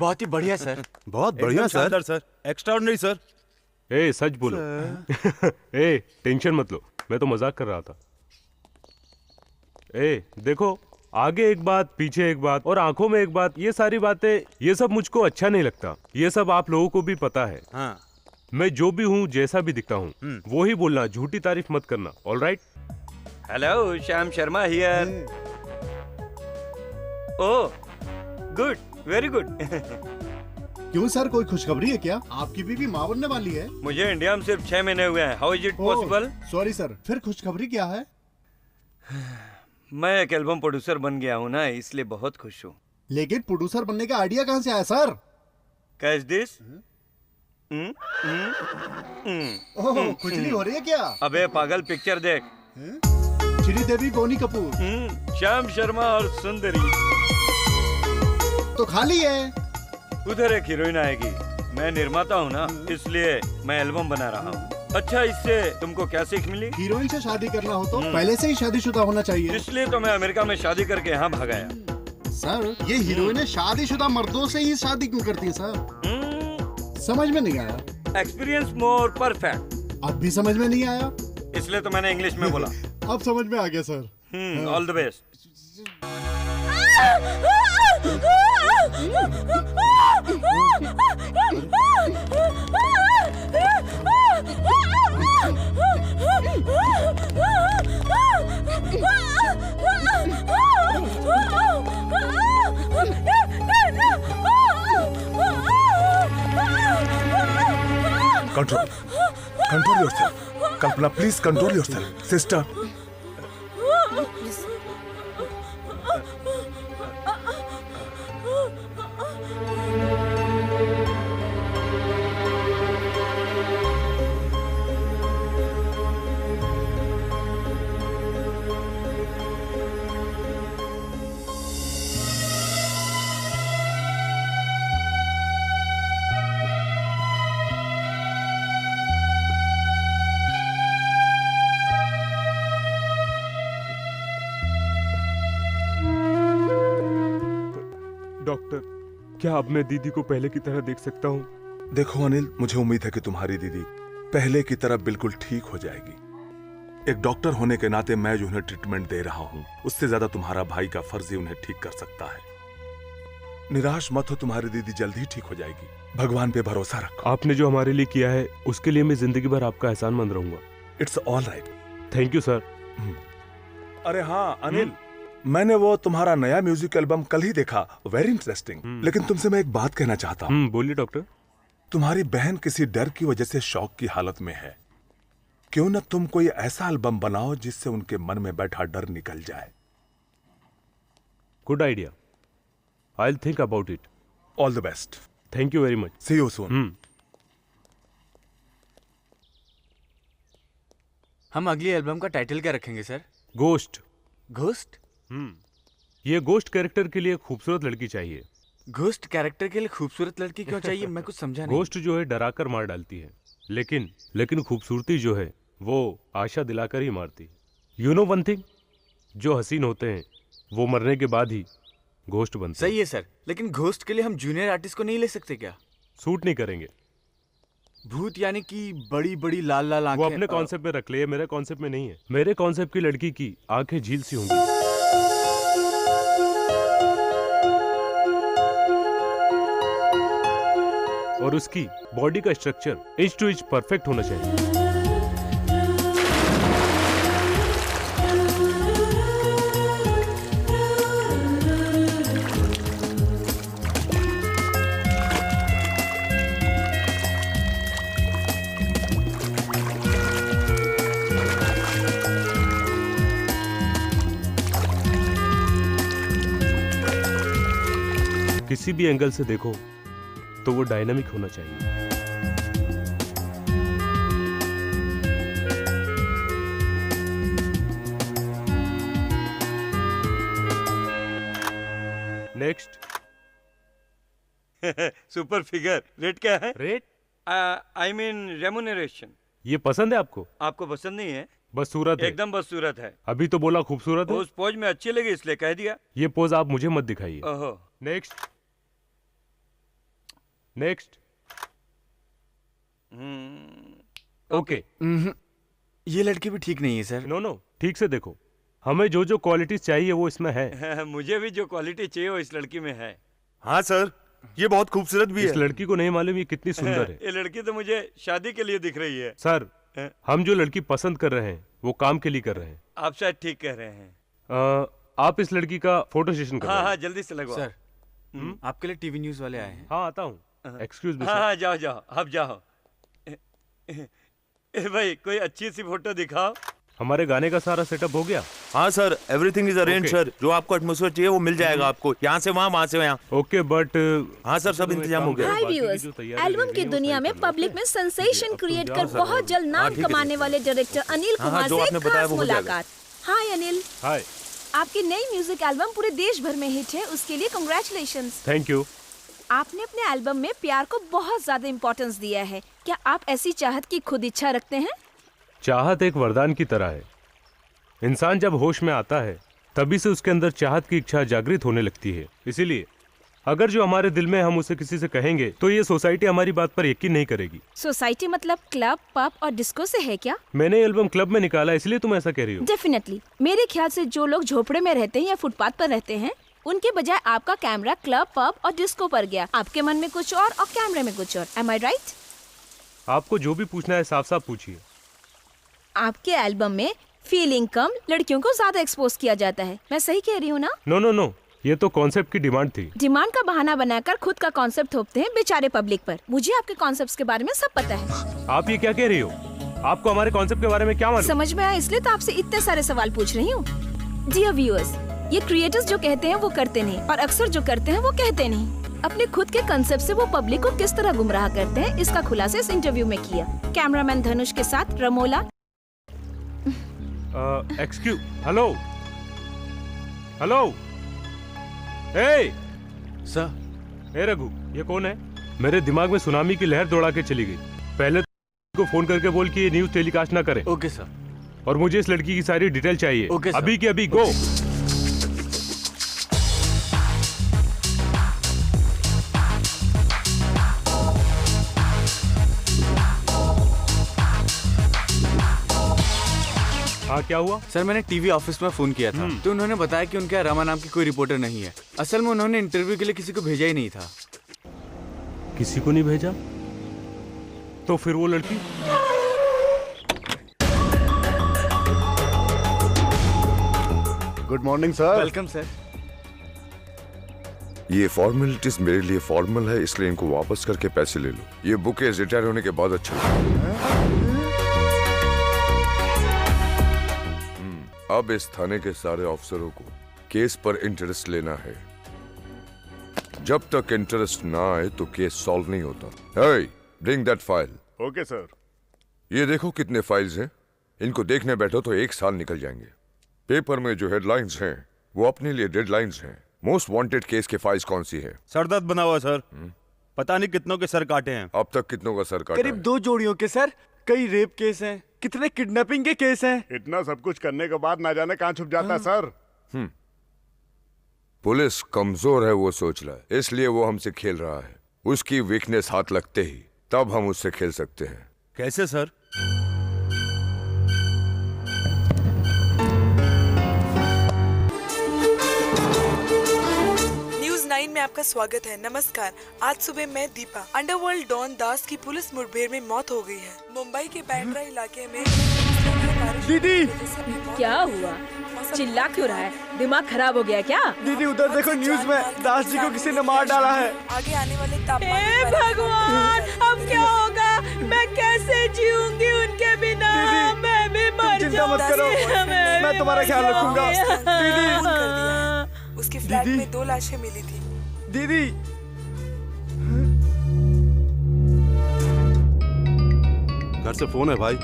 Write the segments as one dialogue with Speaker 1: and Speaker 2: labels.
Speaker 1: बहुत ही बढ़िया सर।
Speaker 2: बहुत बढ़िया सर।
Speaker 3: Sir extraordinary sir.
Speaker 4: ए सच बोलो। ए टेंशन मत लो, मैं तो मजाक कर रहा था। ए देखो, आगे एक बात पीछे एक बात और आंखों में एक बात, ये सारी बातें, ये सब मुझको अच्छा नहीं लगता। ये सब आप लोगों को भी पता है।
Speaker 3: हाँ।
Speaker 4: मैं जो भी हूँ, जैसा भी दिखता हूँ, वो ही बोलना, झूठी तारीफ मत करना। Alright?
Speaker 1: Hello, Shyam Sharma here. Oh good, very good.
Speaker 5: क्यों सर, कोई खुशखबरी है क्या? आपकी बीवी माँ बनने वाली है।
Speaker 1: मुझे इंडिया में सिर्फ 6 महीने हुए हैं। How is it possible?
Speaker 5: Sorry sir, फिर खुशखबरी क्या है?
Speaker 1: मैं एक एल्बम प्रोड्यूसर बन गया हूँ ना, इसलिए बहुत खुश हूँ।
Speaker 5: लेकिन प्रोड्यूसर बनने का आइडिया कहाँ से आया सर?
Speaker 1: Catch this.
Speaker 5: ओह, खुजली हो रही है क्या?
Speaker 1: अबे पागल, पिक्चर देख।
Speaker 5: श्रीदेवी, बोनी कपूर,
Speaker 1: श्याम शर्मा और सुंदरी।
Speaker 5: तो खाली है।
Speaker 1: उधर एक हीरोइन आएगी। मैं निर्माता हूँ ना, इसलिए मैं एल्बम बना रहा हूँ। अच्छा, इससे तुमको क्या सीख मिली?
Speaker 5: हीरोइन से शादी करना हो तो पहले से ही शादीशुदा होना चाहिए।
Speaker 1: इसलिए तो मैं अमेरिका में शादी करके यहाँ भाग आया।
Speaker 5: सर, ये हीरोइनें शादीशुदा मर्दों से ही शादी क्यों करती हैं सर? समझ में नहीं आया।
Speaker 1: Experience more perfect.
Speaker 5: अब भी समझ में नहीं आया?
Speaker 1: इसलिए तो मैंने इंग्लिश में बोला।
Speaker 5: अब समझ में आ गया sir.
Speaker 1: All the best.
Speaker 2: Control yourself. Kalpana, please control yourself. Sister.
Speaker 4: क्या अब मैं दीदी को पहले की तरह देख सकता हूँ?
Speaker 2: देखो अनिल, मुझे उम्मीद है कि तुम्हारी दीदी पहले की तरह बिल्कुल ठीक हो जाएगी। एक डॉक्टर होने के नाते मैं जो उन्हें ट्रीटमेंट दे रहा हूँ, उससे ज्यादा तुम्हारा भाई का फर्ज ही उन्हें ठीक कर सकता है। निराश मत हो, तुम्हारी दीदी जल्द ही ठीक हो जाएगी। भगवान पे भरोसा रखो।
Speaker 4: आपने जो हमारे लिए किया है उसके लिए मैं जिंदगी भर आपका एहसानमंद रहूंगा।
Speaker 2: It's all right.
Speaker 4: Thank you sir.
Speaker 2: अरे हाँ अनिल, मैंने वो तुम्हारा नया म्यूजिक एल्बम कल ही देखा, वेरी इंटरेस्टिंग। लेकिन तुमसे मैं एक बात कहना चाहता हूँ।
Speaker 4: बोलिए डॉक्टर।
Speaker 2: तुम्हारी बहन किसी डर की वजह से शौक की हालत में है। क्यों न तुम कोई ऐसा एल्बम बनाओ जिससे उनके मन में बैठा डर निकल जाए।
Speaker 4: Good idea, I will think about it.
Speaker 2: All the best.
Speaker 4: Thank you very much.
Speaker 2: See you soon.
Speaker 3: हम अगली एल्बम का टाइटल क्या रखेंगे सर?
Speaker 4: गोस्ट।
Speaker 3: घोस्ट?
Speaker 4: ये गोस्ट कैरेक्टर के लिए खूबसूरत लड़की चाहिए।
Speaker 3: घोस्ट कैरेक्टर के लिए खूबसूरत लड़की क्यों चाहिए? मैं कुछ समझा नहीं।
Speaker 4: गोस्ट जो है डराकर मार डालती है, लेकिन खूबसूरती जो है वो आशा दिलाकर ही मारती है। यू नो वन थिंग, जो हसीन होते हैं वो मरने के बाद ही घोस्ट बनते हैं।
Speaker 3: सही है सर, लेकिन घोस्ट के लिए हम जूनियर आर्टिस्ट को नहीं ले सकते क्या?
Speaker 4: सूट नहीं करेंगे।
Speaker 3: भूत यानी कि बड़ी बड़ी लाल लाल आंखें।
Speaker 4: वो अपने कॉन्सेप्ट में रख ले, मेरे कॉन्सेप्ट में नहीं है। मेरे कॉन्सेप्ट की लड़की की आंखें झील सी होंगी और उसकी बॉडी का structure inch to inch perfect होना चाहिए। किसी भी एंगल से देखो तो वो डायनामिक होना चाहिए। नेक्स्ट।
Speaker 1: Super figure. रेट क्या है?
Speaker 4: रेट?
Speaker 1: I mean remuneration.
Speaker 4: ये पसंद है आपको?
Speaker 1: आपको पसंद नहीं है?
Speaker 4: बदसूरत है।
Speaker 1: एकदम बदसूरत है।
Speaker 4: अभी तो बोला खूबसूरत है।
Speaker 1: उस पोज में अच्छी लगी इसलिए कह दिया।
Speaker 4: ये पोज आप मुझे मत दिखाइए।
Speaker 1: ओहो।
Speaker 4: नेक्स्ट। नेक्स्ट। ओके।
Speaker 3: ये लड़की भी ठीक नहीं है सर।
Speaker 4: नो, ठीक से देखो। हमें जो जो क्वालिटीज चाहिए वो इसमें है।
Speaker 1: मुझे भी जो क्वालिटी चाहिए वो इस लड़की में है।
Speaker 6: हाँ सर, ये बहुत खूबसूरत भी
Speaker 4: इस
Speaker 6: है।
Speaker 4: लड़की को नहीं मालूम ये कितनी सुंदर है।
Speaker 1: ये लड़की तो मुझे शादी के लिए दिख रही है।
Speaker 4: सर, हम जो लड़की पसंद कर रहे हैं वो काम के लिए कर रहे हैं।
Speaker 1: आप शायद ठीक कह रहे हैं।
Speaker 4: आप इस लड़की का फोटो सेशन करवाइए।
Speaker 1: हाँ, जल्दी से लगवाओ।
Speaker 3: सर, आपके लिए टीवी न्यूज वाले आए हैं।
Speaker 4: हाँ, आता हूँ। Excuse me.
Speaker 1: हाँ, जाओ अब जाओ। भाई कोई अच्छी सी फोटो दिखाओ।
Speaker 4: हमारे गाने का सारा सेटअप हो गया?
Speaker 6: हाँ sir, everything is arrange
Speaker 4: Okay.
Speaker 6: Sir. जो आपको एटमॉस्फेयर चाहिए वो मिल जाएगा आपको। यहाँ से वहाँ, वहाँ से यहाँ।
Speaker 4: ओके, बट
Speaker 6: हाँ सर, सब इंतजाम हो गया।
Speaker 7: हाय व्यूअर्स, एल्बम की दुनिया में पब्लिक में सेंसेशन क्रिएट कर बहुत जल्द नाम
Speaker 6: ठीक है,
Speaker 7: कमाने वाले डायरेक्टर अनिल कुमार
Speaker 6: जो
Speaker 7: से
Speaker 6: आपने बताया
Speaker 7: खास
Speaker 6: वो हो जाएगा।
Speaker 7: मुलाकात। हाय अनिल,
Speaker 4: हाय।
Speaker 7: आपकी नई म्यूजिक एल्बम पूरे देश भर में हिट है, उसके लिए कांग्रेचुलेशंस।
Speaker 4: Thank you.
Speaker 7: आपने अपने एल्बम में प्यार को बहुत ज्यादा इम्पोर्टेंस दिया है। क्या आप ऐसी चाहत की खुद इच्छा रखते हैं?
Speaker 4: चाहत एक वरदान की तरह है। इंसान जब होश में आता है तभी से उसके अंदर चाहत की इच्छा जागृत होने लगती है। इसीलिए अगर जो हमारे दिल में हम उसे किसी से कहेंगे तो ये सोसाइटी हमारी बात पर यकीन नहीं करेगी।
Speaker 7: सोसाइटी मतलब क्लब, पब और डिस्को से है क्या?
Speaker 4: मैंने एल्बम क्लब में निकाला इसलिए तुम ऐसा कह रही हो?
Speaker 7: डेफिनेटली। मेरे ख्याल से जो लोग झोपड़े में रहते हैं या फुटपाथ पर रहते हैं, उनके बजाय आपका कैमरा क्लब, पब और डिस्को पर गया। आपके मन में कुछ और कैमरे में कुछ और। M I right?
Speaker 4: आपको जो भी पूछना है साफ साफ पूछिए।
Speaker 7: आपके एल्बम में फीलिंग कम, लड़कियों को ज्यादा एक्सपोज किया जाता है। मैं सही कह रही हूँ ना?
Speaker 4: नो, ये तो कॉन्सेप्ट की डिमांड थी।
Speaker 7: डिमांड का बहाना बनाकर खुद का कॉन्सेप्ट थोपते हैं बेचारे पब्लिक पर। मुझे आपके कॉन्सेप्ट्स के बारे में सब पता है।
Speaker 4: आप ये क्या कह रही हो? आपको हमारे कॉन्सेप्ट के बारे में क्या मालूम?
Speaker 7: समझ में आया, इसलिए तो आपसे इतने सारे सवाल पूछ रही हूँ। डियर व्यूअर्स, ये क्रिएटर्स जो कहते हैं वो करते नहीं, और अक्सर जो करते हैं वो कहते नहीं। अपने खुद के कंसेप्ट से वो पब्लिक को किस तरह गुमराह करते हैं, इसका खुलासा इस इंटरव्यू में किया। कैमरामैन धनुष के साथ रमोला।
Speaker 4: एक्सक्यूज, हेलो, ए
Speaker 3: सर।
Speaker 4: ए रघु, ये कौन है? मेरे दिमाग में सुनामी की लहर दौड़ा के चली गई। पहले को फोन करके बोल कि ये न्यूज टेलीकास्ट ना करे।
Speaker 3: Okay sir.
Speaker 4: और मुझे इस लड़की की सारी डिटेल चाहिए।
Speaker 3: Okay sir.
Speaker 4: अभी की अभी, गो। हाँ क्या हुआ?
Speaker 3: सर मैंने टीवी ऑफिस में फोन किया था तो उन्होंने बताया कि उनके यहाँ रमा नाम की कोई रिपोर्टर नहीं है। असल में उन्होंने इंटरव्यू के लिए किसी को भेजा ही नहीं था।
Speaker 4: किसी को नहीं भेजा? तो फिर वो लड़की?
Speaker 5: Good morning sir.
Speaker 3: Welcome sir.
Speaker 8: ये फॉर्मेलिटीज मेरे लिए फॉर्मल है, इसलिए इनको वापस करके पैसे ले लो। ये बुके रिटायर होने के बाद अच्छा लगेगा। अब इस थाने के सारे अफसरों को केस पर इंटरेस्ट लेना है। जब तक इंटरेस्ट ना आए तो केस सॉल्व नहीं होता। Hey, bring that file.
Speaker 5: Okay sir.
Speaker 8: ये देखो कितने फाइल्स हैं। इनको देखने बैठो तो 1 साल निकल जाएंगे। पेपर में जो हेडलाइंस हैं वो अपने लिए डेडलाइंस हैं। मोस्ट वांटेड केस के फाइल्स कौन सी है?
Speaker 6: सरदर्द बना हुआ सर। पता नहीं कितनों के सर काटे हैं।
Speaker 8: अब तक कितनों का सर काटा
Speaker 3: करीब
Speaker 8: है?
Speaker 3: 2 जोड़ियों के सर। कई रेप केस हैं, कितने किडनैपिंग के केस हैं।
Speaker 5: इतना सब कुछ करने के बाद ना जाने कहाँ छुप जाता है सर।
Speaker 8: पुलिस कमजोर है वो सोच रहा है, इसलिए वो हमसे खेल रहा है। उसकी वीकनेस हाथ लगते ही तब हम उससे खेल सकते हैं।
Speaker 6: कैसे सर?
Speaker 9: न्यूज़ 9 में आपका स्वागत है। नमस्कार। आज सुबह मैं दीपा। अंडरवर्ल्ड डॉन दास की पुलिस मुठभेड़ में मौत हो गई है। मुंबई के बांद्रा इलाके में
Speaker 3: दीदी!
Speaker 7: क्या हुआ? चिल्ला क्यों रहा है? दिमाग खराब हो गया क्या?
Speaker 3: दीदी उधर देखो न्यूज में दास जी को किसी ने मार डाला है।
Speaker 9: आगे आने वाले तापमान
Speaker 7: हे भगवान, अब क्या होगा? मैं कैसे जीऊंगी उनके बिना?
Speaker 3: दीदी,
Speaker 7: मैं भी मर
Speaker 3: चिंता मत करो, मैं तुम्हारा ख्याल रखूंगा। दीदी!
Speaker 9: उसके फ्लैट
Speaker 3: दीदी!
Speaker 9: में 2 लाशें मिली थी।
Speaker 3: दीदी!
Speaker 6: घर से फोन है भाई।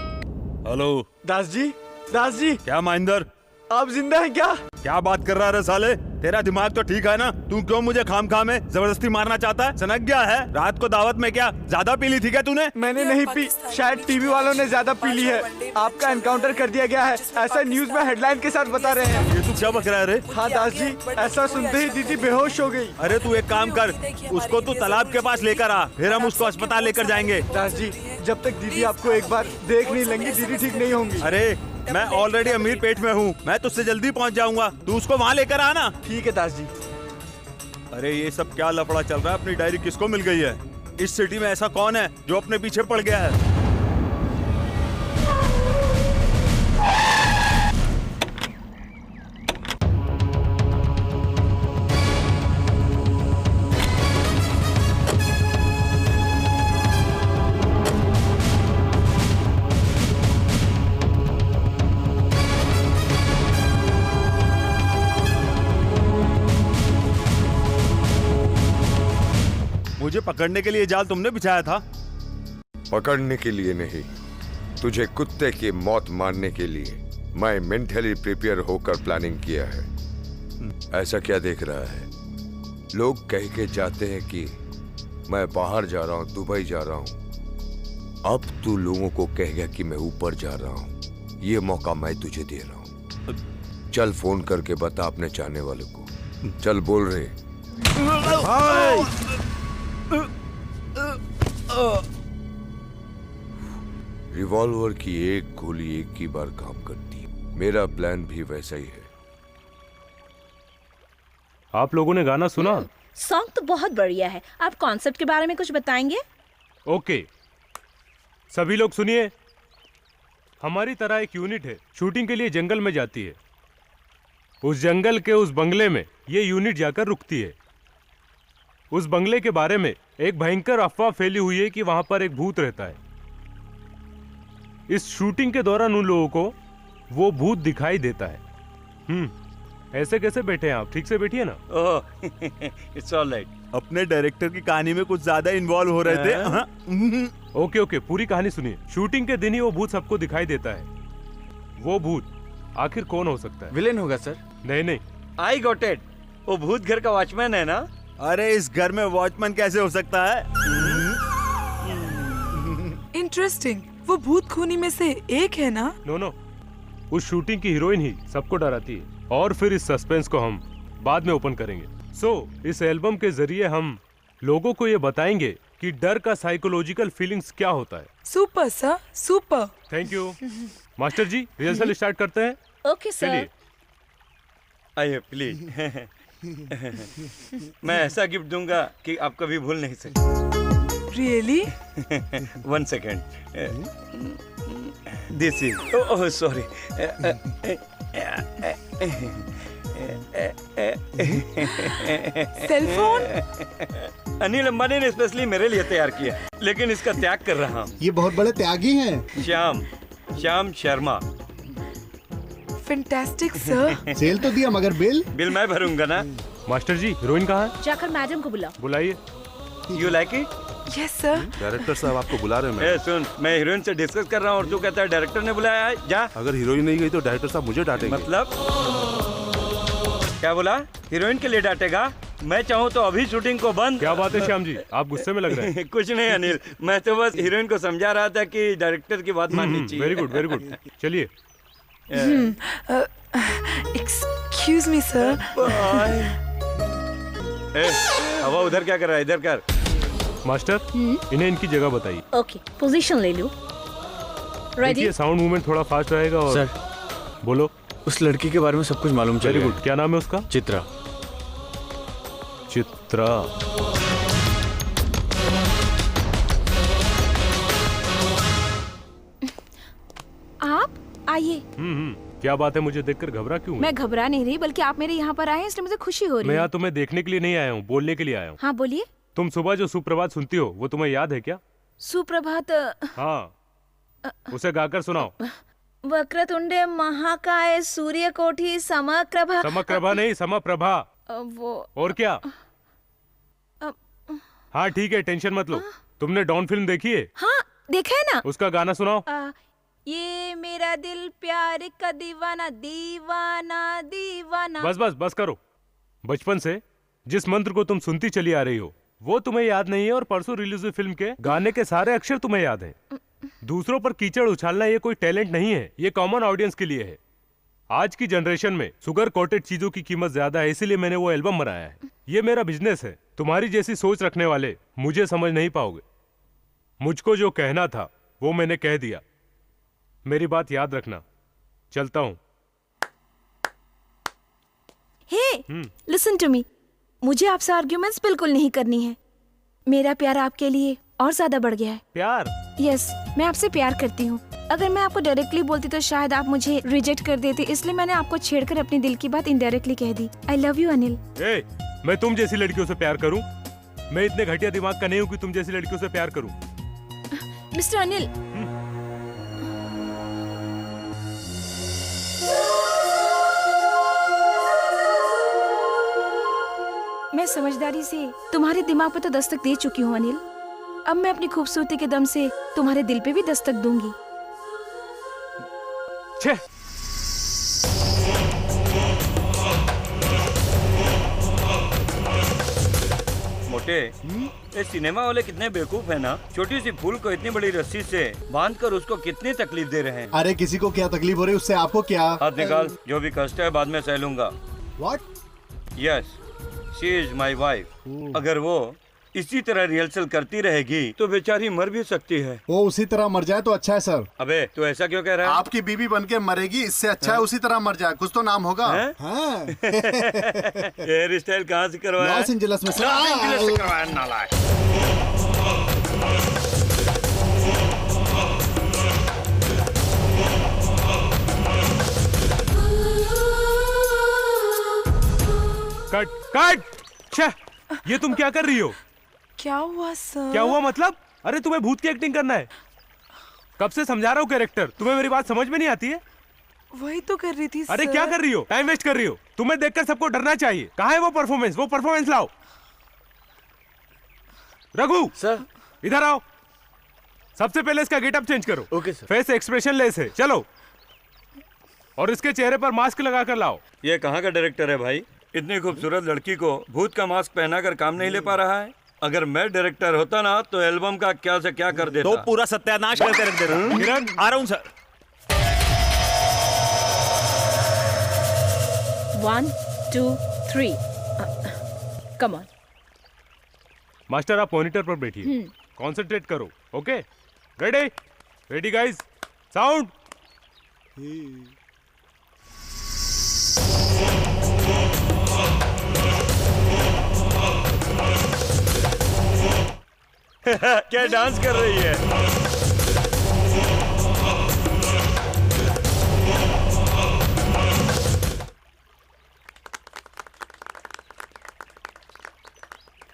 Speaker 6: हेलो
Speaker 3: दास जी! दास जी!
Speaker 6: क्या महेंद्र,
Speaker 3: आप जिंदा हैं क्या?
Speaker 6: क्या बात कर रहा है साले? तेरा दिमाग तो ठीक है ना? तू क्यों मुझे खाम खाम में जबरदस्ती मारना चाहता है? सनक गया है? रात को दावत में क्या ज्यादा पी ली थी क्या तूने?
Speaker 3: मैंने नहीं पी, शायद टीवी वालों ने ज्यादा पी ली है। आपका एनकाउंटर कर दिया गया है, ऐसा न्यूज में हेडलाइन के साथ बता रहे हैं।
Speaker 6: ये तू क्या बक रहा है रे?
Speaker 3: हाँ दास जी, ऐसा सुनते ही दीदी बेहोश हो गई।
Speaker 6: अरे तू एक काम कर, उसको तू तालाब के पास लेकर आ, फिर हम उसको अस्पताल लेकर जाएंगे।
Speaker 3: दास जी, जब तक दीदी आपको एक बार देख नहीं लेंगी दीदी ठीक नहीं होंगी।
Speaker 6: अरे मैं ऑलरेडी अमीर पेट में हूँ, मैं तुझसे जल्दी पहुँच जाऊंगा। तू उसको वहाँ लेकर आना।
Speaker 3: ठीक है दास जी।
Speaker 6: अरे ये सब क्या लफड़ा चल रहा है? अपनी डायरी किसको मिल गई है? इस सिटी में ऐसा कौन है जो अपने पीछे पड़ गया है? मुझे पकड़ने के लिए जाल तुमने बिछाया था?
Speaker 8: पकड़ने के लिए नहीं, तुझे कुत्ते की मौत मारने के लिए मैं मेंटली प्रिपेयर होकर प्लानिंग किया है। ऐसा क्या देख रहा है? लोग कह के जाते हैं कि मैं बाहर जा रहा हूं, दुबई जा रहा हूं। अब तू लोगों को कहेगा कि मैं ऊपर जा रहा हूं। ये मौका मैं तुझे दे रहा हूं। चल फोन करके बता अपने चाहने वालों को। चल बोल रहे। रिवॉल्वर की एक गोली एक ही बार काम करती है। मेरा प्लान भी वैसा ही है।
Speaker 4: आप लोगों ने गाना सुना?
Speaker 7: सॉन्ग तो बहुत बढ़िया है। आप कॉन्सेप्ट के बारे में कुछ बताएंगे?
Speaker 4: ओके, सभी लोग सुनिए। हमारी तरह एक यूनिट है, शूटिंग के लिए जंगल में जाती है। उस जंगल के उस बंगले में ये यूनिट जाकर रुकती है। उस बंगले के बारे में एक भयंकर अफवाह फैली हुई है कि वहां पर एक भूत रहता है। इस शूटिंग के दौरान उन लोगों को वो भूत दिखाई देता है। ऐसे कैसे बैठे हैं आप? ठीक से बैठिए ना।
Speaker 1: ओह, इट्स ऑल राइट।
Speaker 6: अपने डायरेक्टर की कहानी में कुछ ज्यादा इन्वॉल्व हो रहे थे।
Speaker 4: ओके ओके, पूरी कहानी सुनिए। शूटिंग के दिन ही वो भूत सबको दिखाई देता है। वो भूत आखिर कौन हो सकता है?
Speaker 3: विलेन होगा सर।
Speaker 4: नहीं नहीं,
Speaker 1: आई गॉट इट। वो भूत घर का वॉचमैन है ना?
Speaker 6: अरे इस घर में वॉचमैन कैसे हो सकता है?
Speaker 9: इंटरेस्टिंग। वो भूत खूनी में से एक है ना?
Speaker 4: नो नो, उस शूटिंग की हीरोइन ही सबको डराती है। और फिर इस सस्पेंस को हम बाद में ओपन करेंगे। इस एल्बम के जरिए हम लोगों को ये बताएंगे कि डर का साइकोलॉजिकल फीलिंग्स क्या होता है।
Speaker 9: Super sir, super.
Speaker 4: Thank you. Master ji rehearsal start करते हैं।
Speaker 7: Okay sir.
Speaker 4: चलिए।
Speaker 1: आइए प्लीज। मैं ऐसा गिफ्ट दूंगा कि आप कभी भूल नहीं सकते।
Speaker 9: Really?
Speaker 1: 1 second. This is oh sorry.
Speaker 9: Cell phone?
Speaker 1: Anil Ambani ने स्पेशली मेरे लिए तैयार किया, लेकिन इसका त्याग कर रहा हूँ।
Speaker 5: ये बहुत बड़े त्यागी हैं।
Speaker 1: Shyam Sharma.
Speaker 9: Fantastic sir.
Speaker 5: Cell तो दिया मगर बिल
Speaker 1: मैं भरूंगा ना।
Speaker 4: मास्टर जी हीरोइन कहाँ है?
Speaker 7: जाकर मैडम को बुलाओ।
Speaker 4: बुलाइए।
Speaker 1: You like it?
Speaker 9: Yes sir.
Speaker 10: Director साहब आपको बुला रहे हैं।
Speaker 1: सुन, मैं हीरोइन से डिस्कस कर रहा हूँ और तू कहता है डायरेक्टर ने बुलाया है। जा।
Speaker 10: अगर हीरोइन नहीं गई तो डायरेक्टर साहब मुझे डांटेंगे।
Speaker 1: मतलब क्या बोला? हीरोइन के लिए डांटेगा? मैं चाहूँ तो अभी शूटिंग को बंद।
Speaker 4: क्या बात है श्याम जी, आप गुस्से में लग रहे हैं।
Speaker 1: कुछ नहीं अनिल, मैं तो बस हीरोइन को समझा रहा था कि डायरेक्टर की बात माननी चाहिए।
Speaker 4: Very good very good. चलिए।
Speaker 9: Excuse me sir.
Speaker 1: हवा उधर क्या कर रहा है? इधर कर।
Speaker 4: मास्टर इन्हें इनकी जगह बताइए।
Speaker 7: ओके, पोजीशन ले लो। रेडी?
Speaker 4: देखिए साउंड मूवमेंट थोड़ा फास्ट रहेगा। और
Speaker 3: सर
Speaker 4: बोलो।
Speaker 3: उस लड़की के बारे में सब कुछ मालूम चल
Speaker 4: वेरी
Speaker 3: गया।
Speaker 4: गुड। क्या नाम है उसका?
Speaker 3: चित्रा।
Speaker 4: चित्रा।
Speaker 7: आप आइए।
Speaker 4: क्या बात है, मुझे देखकर घबरा क्यों?
Speaker 7: मैं घबरा नहीं रही, बल्कि आप मेरे यहाँ पर आए हैं इसलिए मुझे खुशी हो रही
Speaker 4: मैं
Speaker 7: है।
Speaker 4: यहाँ तुम्हें देखने के लिए नहीं आया हूँ, बोलने के लिए आया हूँ।
Speaker 7: हाँ बोलिए।
Speaker 4: तुम सुबह जो सुप्रभात सुनती हो वो तुम्हें याद है क्या?
Speaker 7: सुप्रभात।
Speaker 4: हाँ, उसे गाकर सुनाओ।
Speaker 7: वक्रतुंडे महाकाय सूर्यकोटि समप्रभा।
Speaker 4: समप्रभा नहीं, समप्रभा।
Speaker 7: वो
Speaker 4: और क्या? हाँ ठीक है, टेंशन मत लो। तुमने डॉन फिल्म देखी है?
Speaker 7: हाँ देखा है ना।
Speaker 4: उसका गाना सुनाओ।
Speaker 7: ये मेरा दिल प्यार का दीवाना दीवाना दीवाना।
Speaker 4: बस बस बस करो। बचपन से जिस मंत्र को तुम सुनती चली आ रही हो वो तुम्हें याद नहीं है, और परसों रिलीज हुई फिल्म के गाने के सारे अक्षर तुम्हें याद हैं। दूसरों पर कीचड़ उछालना ये कोई टैलेंट नहीं है, ये कॉमन ऑडियंस के लिए है। आज की जनरेशन में शुगर कोटेड चीजों की कीमत ज्यादा है, इसीलिए मैंने वो एल्बम बनाया है। ये मेरा बिजनेस है। तुम्हारी जैसी सोच रखने वाले मुझे समझ नहीं पाओगे। मुझको जो कहना था वो मैंने कह दिया। मेरी बात याद रखना। चलता हूं।
Speaker 7: हे, लिसन टू मी। मुझे आपसे आर्ग्यूमेंट्स बिल्कुल नहीं करनी है। मेरा प्यार आपके लिए और ज्यादा बढ़ गया है।
Speaker 4: प्यार?
Speaker 7: यस, मैं आपसे प्यार करती हूँ। अगर मैं आपको डायरेक्टली बोलती तो शायद आप मुझे रिजेक्ट कर देते, इसलिए मैंने आपको छेड़कर अपने दिल की बात इनडायरेक्टली कह दी। I love you Anil.
Speaker 4: ए, मैं तुम जैसी लड़कियों से प्यार करूं? मैं इतने घटिया दिमाग का नहीं हूं कि तुम जैसी लड़कियों से प्यार करूं।
Speaker 7: मिस्टर अनिल, मैं समझदारी से तुम्हारे दिमाग पे तो दस्तक दे चुकी हूँ अनिल। अब मैं अपनी खूबसूरती के दम से तुम्हारे दिल पे भी दस्तक दूंगी।
Speaker 4: छे।
Speaker 1: मोटे, ये सिनेमा वाले कितने बेवकूफ है ना। छोटी सी फूल को इतनी बड़ी रस्सी से बांधकर उसको कितनी तकलीफ दे रहे हैं।
Speaker 5: अरे किसी को क्या तकलीफ हो रही है उससे आपको क्या?
Speaker 1: हाथ निकाल। जो भी कष्ट है बाद में सह लूंगा।
Speaker 5: What?
Speaker 1: Yes, she is my wife. अगर वो इसी तरह रिहर्सल करती रहेगी तो बेचारी मर भी सकती है।
Speaker 5: वो उसी तरह मर जाए तो अच्छा है सर।
Speaker 1: अबे तू ऐसा क्यों कह रहा है?
Speaker 5: आपकी बीवी बनके मरेगी, इससे अच्छा है उसी तरह मर जाए। कुछ तो नाम होगा। हाँ।
Speaker 1: हेयर स्टाइल कहाँ से करवाया?
Speaker 5: लॉस एंजलिस में।
Speaker 1: लॉस एंजलिस से करवाया नालायक।
Speaker 4: Cut cut. छे, ये तुम क्या कर रही हो?
Speaker 9: क्या हुआ सर?
Speaker 4: क्या हुआ मतलब? अरे तुम्हें भूत की एक्टिंग करना है। कब से समझा रहा हूँ कैरेक्टर, तुम्हें मेरी बात समझ में नहीं आती है?
Speaker 9: वही तो कर रही थी
Speaker 4: अरे
Speaker 9: सर।
Speaker 4: क्या कर रही हो? टाइम वेस्ट कर रही हो। तुम्हें देखकर सबको डरना चाहिए। कहाँ है वो परफॉर्मेंस? वो परफॉर्मेंस लाओ। रघु
Speaker 3: सर,
Speaker 4: इधर आओ। सबसे पहले इसका गेटअप चेंज करो।
Speaker 3: Okay sir.
Speaker 4: Face expression less है। चलो, और इसके चेहरे पर मास्क लगा कर लाओ।
Speaker 1: ये कहाँ का डायरेक्टर है भाई? इतनी खूबसूरत लड़की को भूत का मास्क पहनाकर काम नहीं ले पा रहा है। अगर मैं डायरेक्टर होता ना तो एल्बम का क्या से क्या कर देता।
Speaker 6: तो पूरा सत्यानाश करके रख देता। किरण, आ रहा हूँ सर।
Speaker 7: 1 2 3 come on.
Speaker 4: मास्टर आप मॉनिटर पर बैठिए, कंसंट्रेट करो। Okay, ready? Ready guys, sound
Speaker 1: क्या डांस कर रही है?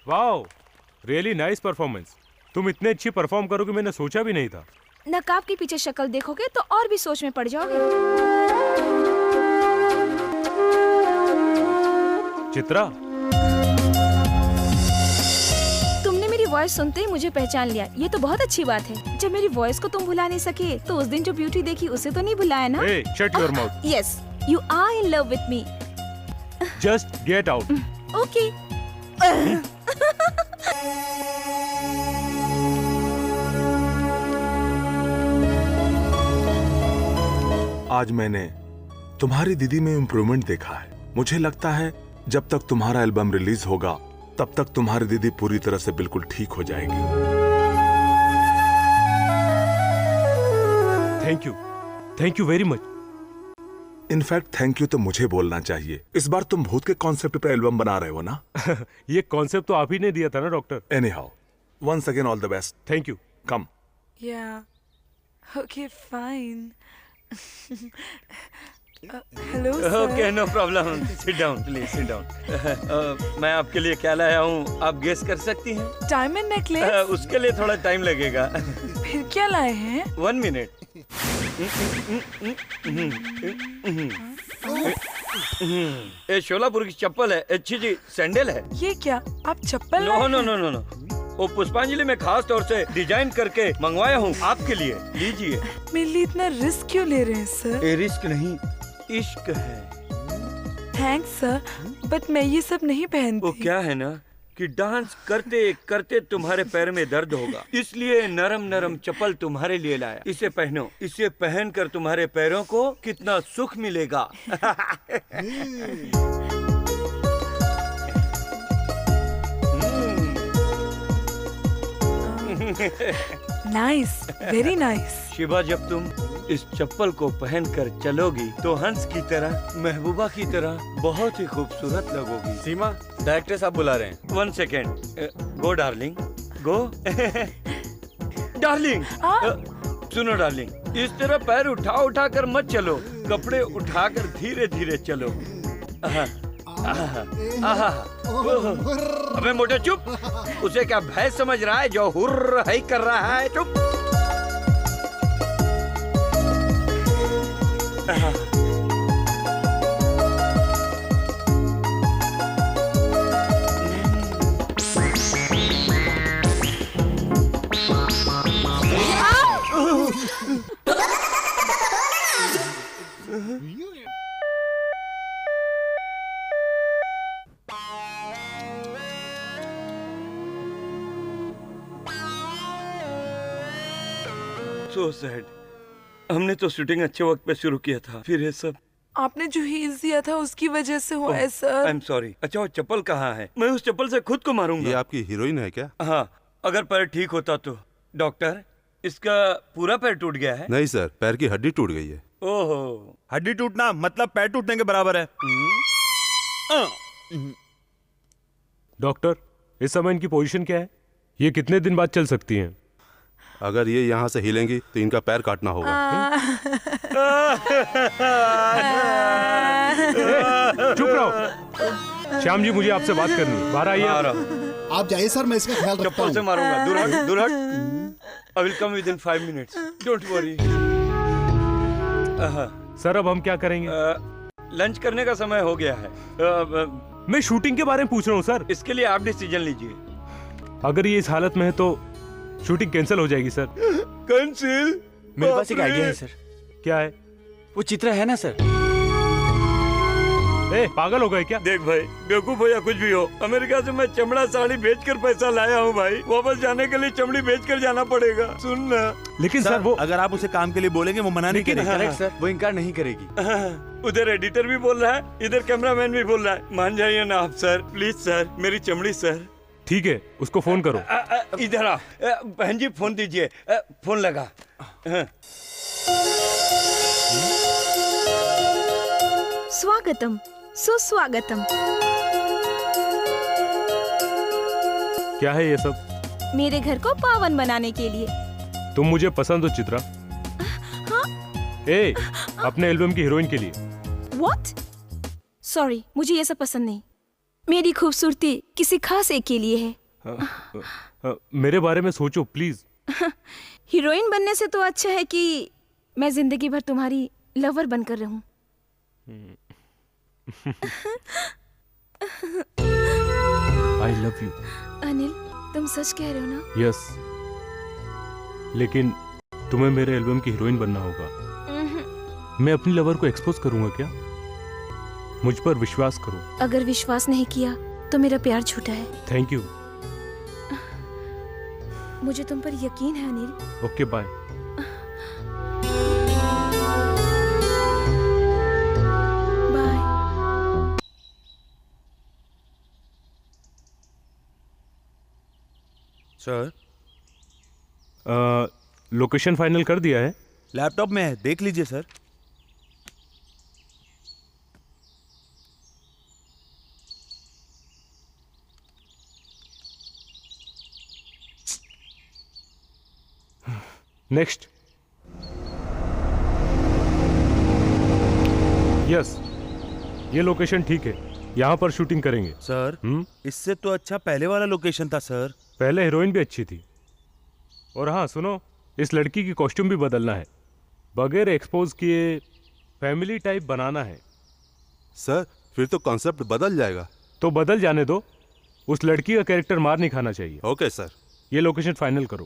Speaker 4: Wow, really nice performance. तुम इतने अच्छी परफॉर्म करोगे मैंने सोचा भी नहीं था।
Speaker 7: नकाब के पीछे शक्ल देखोगे तो और भी सोच में पड़ जाओगे।
Speaker 4: चित्रा,
Speaker 7: तुमने मेरी वॉइस सुनते ही मुझे पहचान लिया, ये तो बहुत अच्छी बात है। जब मेरी वॉइस को तुम भुला नहीं सके तो उस दिन जो ब्यूटी देखी उसे तो नहीं भुलाया ना?
Speaker 4: hey, shut your mouth.
Speaker 7: Yes, you are in love with me.
Speaker 4: Just get out.
Speaker 7: Okay.
Speaker 2: आज मैंने तुम्हारी दीदी में इम्प्रूवमेंट देखा है। मुझे लगता है जब तक तुम्हारा एल्बम रिलीज होगा तब तक तुम्हारी दीदी पूरी तरह से बिल्कुल ठीक हो जाएगी।
Speaker 4: Thank you very much.
Speaker 2: In fact thank you तो मुझे बोलना चाहिए। इस बार तुम भूत के कॉन्सेप्ट पर एल्बम बना रहे हो ना?
Speaker 4: ये कॉन्सेप्ट तो आप ही ने दिया था ना doctor.
Speaker 2: Anyhow, once again all the best.
Speaker 4: Thank you.
Speaker 2: Come.
Speaker 9: Yeah. Okay, fine. Hello, sir.
Speaker 1: Okay, no problem. Sit down, please. Sit down. मैं आपके लिए क्या लाया हूँ, आप गेस कर सकती हैं?
Speaker 9: Diamond necklace?
Speaker 1: उसके लिए थोड़ा टाइम लगेगा।
Speaker 9: फिर क्या लाए हैं?
Speaker 1: 1 minute. ये शोलापुर की चप्पल है। अच्छी जी, सैंडल है।
Speaker 9: ये क्या? आप चप्पल लाए
Speaker 1: नो
Speaker 9: हैं?
Speaker 1: नो नो नो नो, वो पुष्पांजलि में खास तौर से डिजाइन करके मंगवाया हूँ आपके लिए। लीजिए।
Speaker 9: मेरे लिए इतना रिस्क क्यों ले रहे हैं सर?
Speaker 1: ये रिस्क नहीं, इश्क है।
Speaker 9: थैंक्स सर, बट मैं ये सब नहीं पहनती।
Speaker 1: वो क्या है ना कि डांस करते करते तुम्हारे पैर में दर्द होगा, इसलिए नरम नरम चप्पल तुम्हारे लिए लाया। इसे पहनो, इसे पहनकर तुम्हारे पैरों को कितना सुख मिलेगा।
Speaker 9: Nice, very nice.
Speaker 1: शिवा, जब तुम इस चप्पल को पहनकर चलोगी तो हंस की तरह, महबूबा की तरह बहुत ही खूबसूरत लगोगी।
Speaker 6: सीमा, डायरेक्टर साहब बुला रहे हैं।
Speaker 1: 1 second. गो डार्लिंग, गो। डार्लिंग, सुनो डार्लिंग, इस तरह पैर उठा उठा कर मत चलो, कपड़े उठाकर धीरे धीरे चलो। अबे मोटे चुप, उसे क्या भय समझ रहा है जो हुर्र है कर रहा है? चुप। So sad. हमने तो शूटिंग अच्छे वक्त पे शुरू किया था, फिर ये सब।
Speaker 9: आपने जो हील्स दिया था उसकी वजह से हुआ है सर।
Speaker 1: I am sorry. अच्छा, वो चप्पल कहाँ है? मैं उस चप्पल से खुद को मारूंगा।
Speaker 10: ये आपकी हीरोइन है क्या?
Speaker 1: हाँ, अगर पैर ठीक होता तो। डॉक्टर, इसका पूरा पैर टूट गया है?
Speaker 10: नहीं सर, पैर की हड्डी टूट गई है।
Speaker 1: ओहो,
Speaker 6: हड्डी टूटना मतलब पैर टूटने के बराबर है।
Speaker 4: डॉक्टर, इस समय इनकी पोजीशन क्या है? ये कितने दिन बाद चल सकती हैं?
Speaker 10: अगर ये यहाँ से हिलेंगी तो इनका पैर काटना होगा।
Speaker 4: चुप रहो। श्याम जी, मुझे आपसे बात करनी है। बाहर आइए।
Speaker 5: आप जाइए सर, मैं इसका ख्याल रखता
Speaker 1: चप्पल से
Speaker 5: हूँ।
Speaker 1: मारूंगा। दूर हट, दूर हट। I will come within 5 minutes. Don't worry.
Speaker 4: Sir, अब हम क्या करेंगे?
Speaker 1: लंच करने का समय हो गया है।
Speaker 4: मैं शूटिंग के बारे में पूछ रहा हूँ सर।
Speaker 1: इसके लिए आप डिसीजन लीजिए।
Speaker 4: अगर ये इस हालत में है तो शूटिंग कैंसिल हो जाएगी सर।
Speaker 1: कैंसिल?
Speaker 3: मेरे पास एक आइडिया है सर।
Speaker 4: क्या है?
Speaker 3: वो चित्रा है ना सर?
Speaker 4: ए, पागल हो गए क्या?
Speaker 1: देख भाई, बेवकूफ हो या कुछ भी हो, अमेरिका से मैं चमड़ा साड़ी बेचकर पैसा लाया हूँ भाई। वापस जाने के लिए चमड़ी बेचकर जाना पड़ेगा। सुन ना।
Speaker 4: लेकिन सर वो
Speaker 6: अगर आप उसे काम के लिए बोलेंगे वो मना नहीं करेगी।
Speaker 3: करेक्ट सर, वो इनकार नहीं करेगी।
Speaker 1: उधर एडिटर भी बोल रहा है, इधर कैमरामैन भी बोल रहा है। मान जाइए ना आप सर, प्लीज सर, मेरी चमड़ी सर।
Speaker 4: ठीक है, उसको फोन करो।
Speaker 1: इधर आ बहन जी, फोन दीजिए। फोन लगा।
Speaker 7: स्वागतम, सुस्वागतम।
Speaker 4: क्या है ये सब?
Speaker 7: मेरे घर को पावन बनाने के लिए।
Speaker 4: तुम मुझे पसंद हो चित्रा।
Speaker 7: हाँ?
Speaker 4: ए, अपने एल्बम की हीरोइन के लिए।
Speaker 7: What? सॉरी, मुझे ये सब पसंद नहीं। मेरी खूबसूरती किसी खास एक के लिए है।
Speaker 4: मेरे बारे में सोचो प्लीज।
Speaker 7: हीरोइन बनने से तो अच्छा है कि मैं जिंदगी भर तुम्हारी लवर बनकर रहूं।
Speaker 4: आई लव यू।
Speaker 7: अनिल, तुम सच कह रहे हो ना?
Speaker 4: यस। लेकिन तुम्हें मेरे एल्बम की हीरोइन बनना होगा। मैं अपनी लवर को एक्सपोज करूंगा क्या? मुझ पर विश्वास करो।
Speaker 7: अगर विश्वास नहीं किया तो मेरा प्यार झूठा है।
Speaker 4: Thank you.
Speaker 7: मुझे तुम पर यकीन है Anil.
Speaker 4: Okay bye.
Speaker 7: Bye.
Speaker 6: Sir,
Speaker 4: location final कर दिया है?
Speaker 6: लैपटॉप में है, देख लीजिए सर।
Speaker 4: नेक्स्ट। यस, ये लोकेशन ठीक है, यहाँ पर शूटिंग करेंगे।
Speaker 6: सर, इससे तो अच्छा पहले वाला लोकेशन था सर।
Speaker 4: पहले हीरोइन भी अच्छी थी। और हाँ सुनो, इस लड़की की कॉस्ट्यूम भी बदलना है, बगैर एक्सपोज किए फैमिली टाइप बनाना है।
Speaker 10: सर, फिर तो कॉन्सेप्ट बदल जाएगा।
Speaker 4: तो बदल जाने दो, उस लड़की का कैरेक्टर मार नहीं खाना चाहिए।
Speaker 10: Okay sir.
Speaker 4: ये लोकेशन फाइनल करो।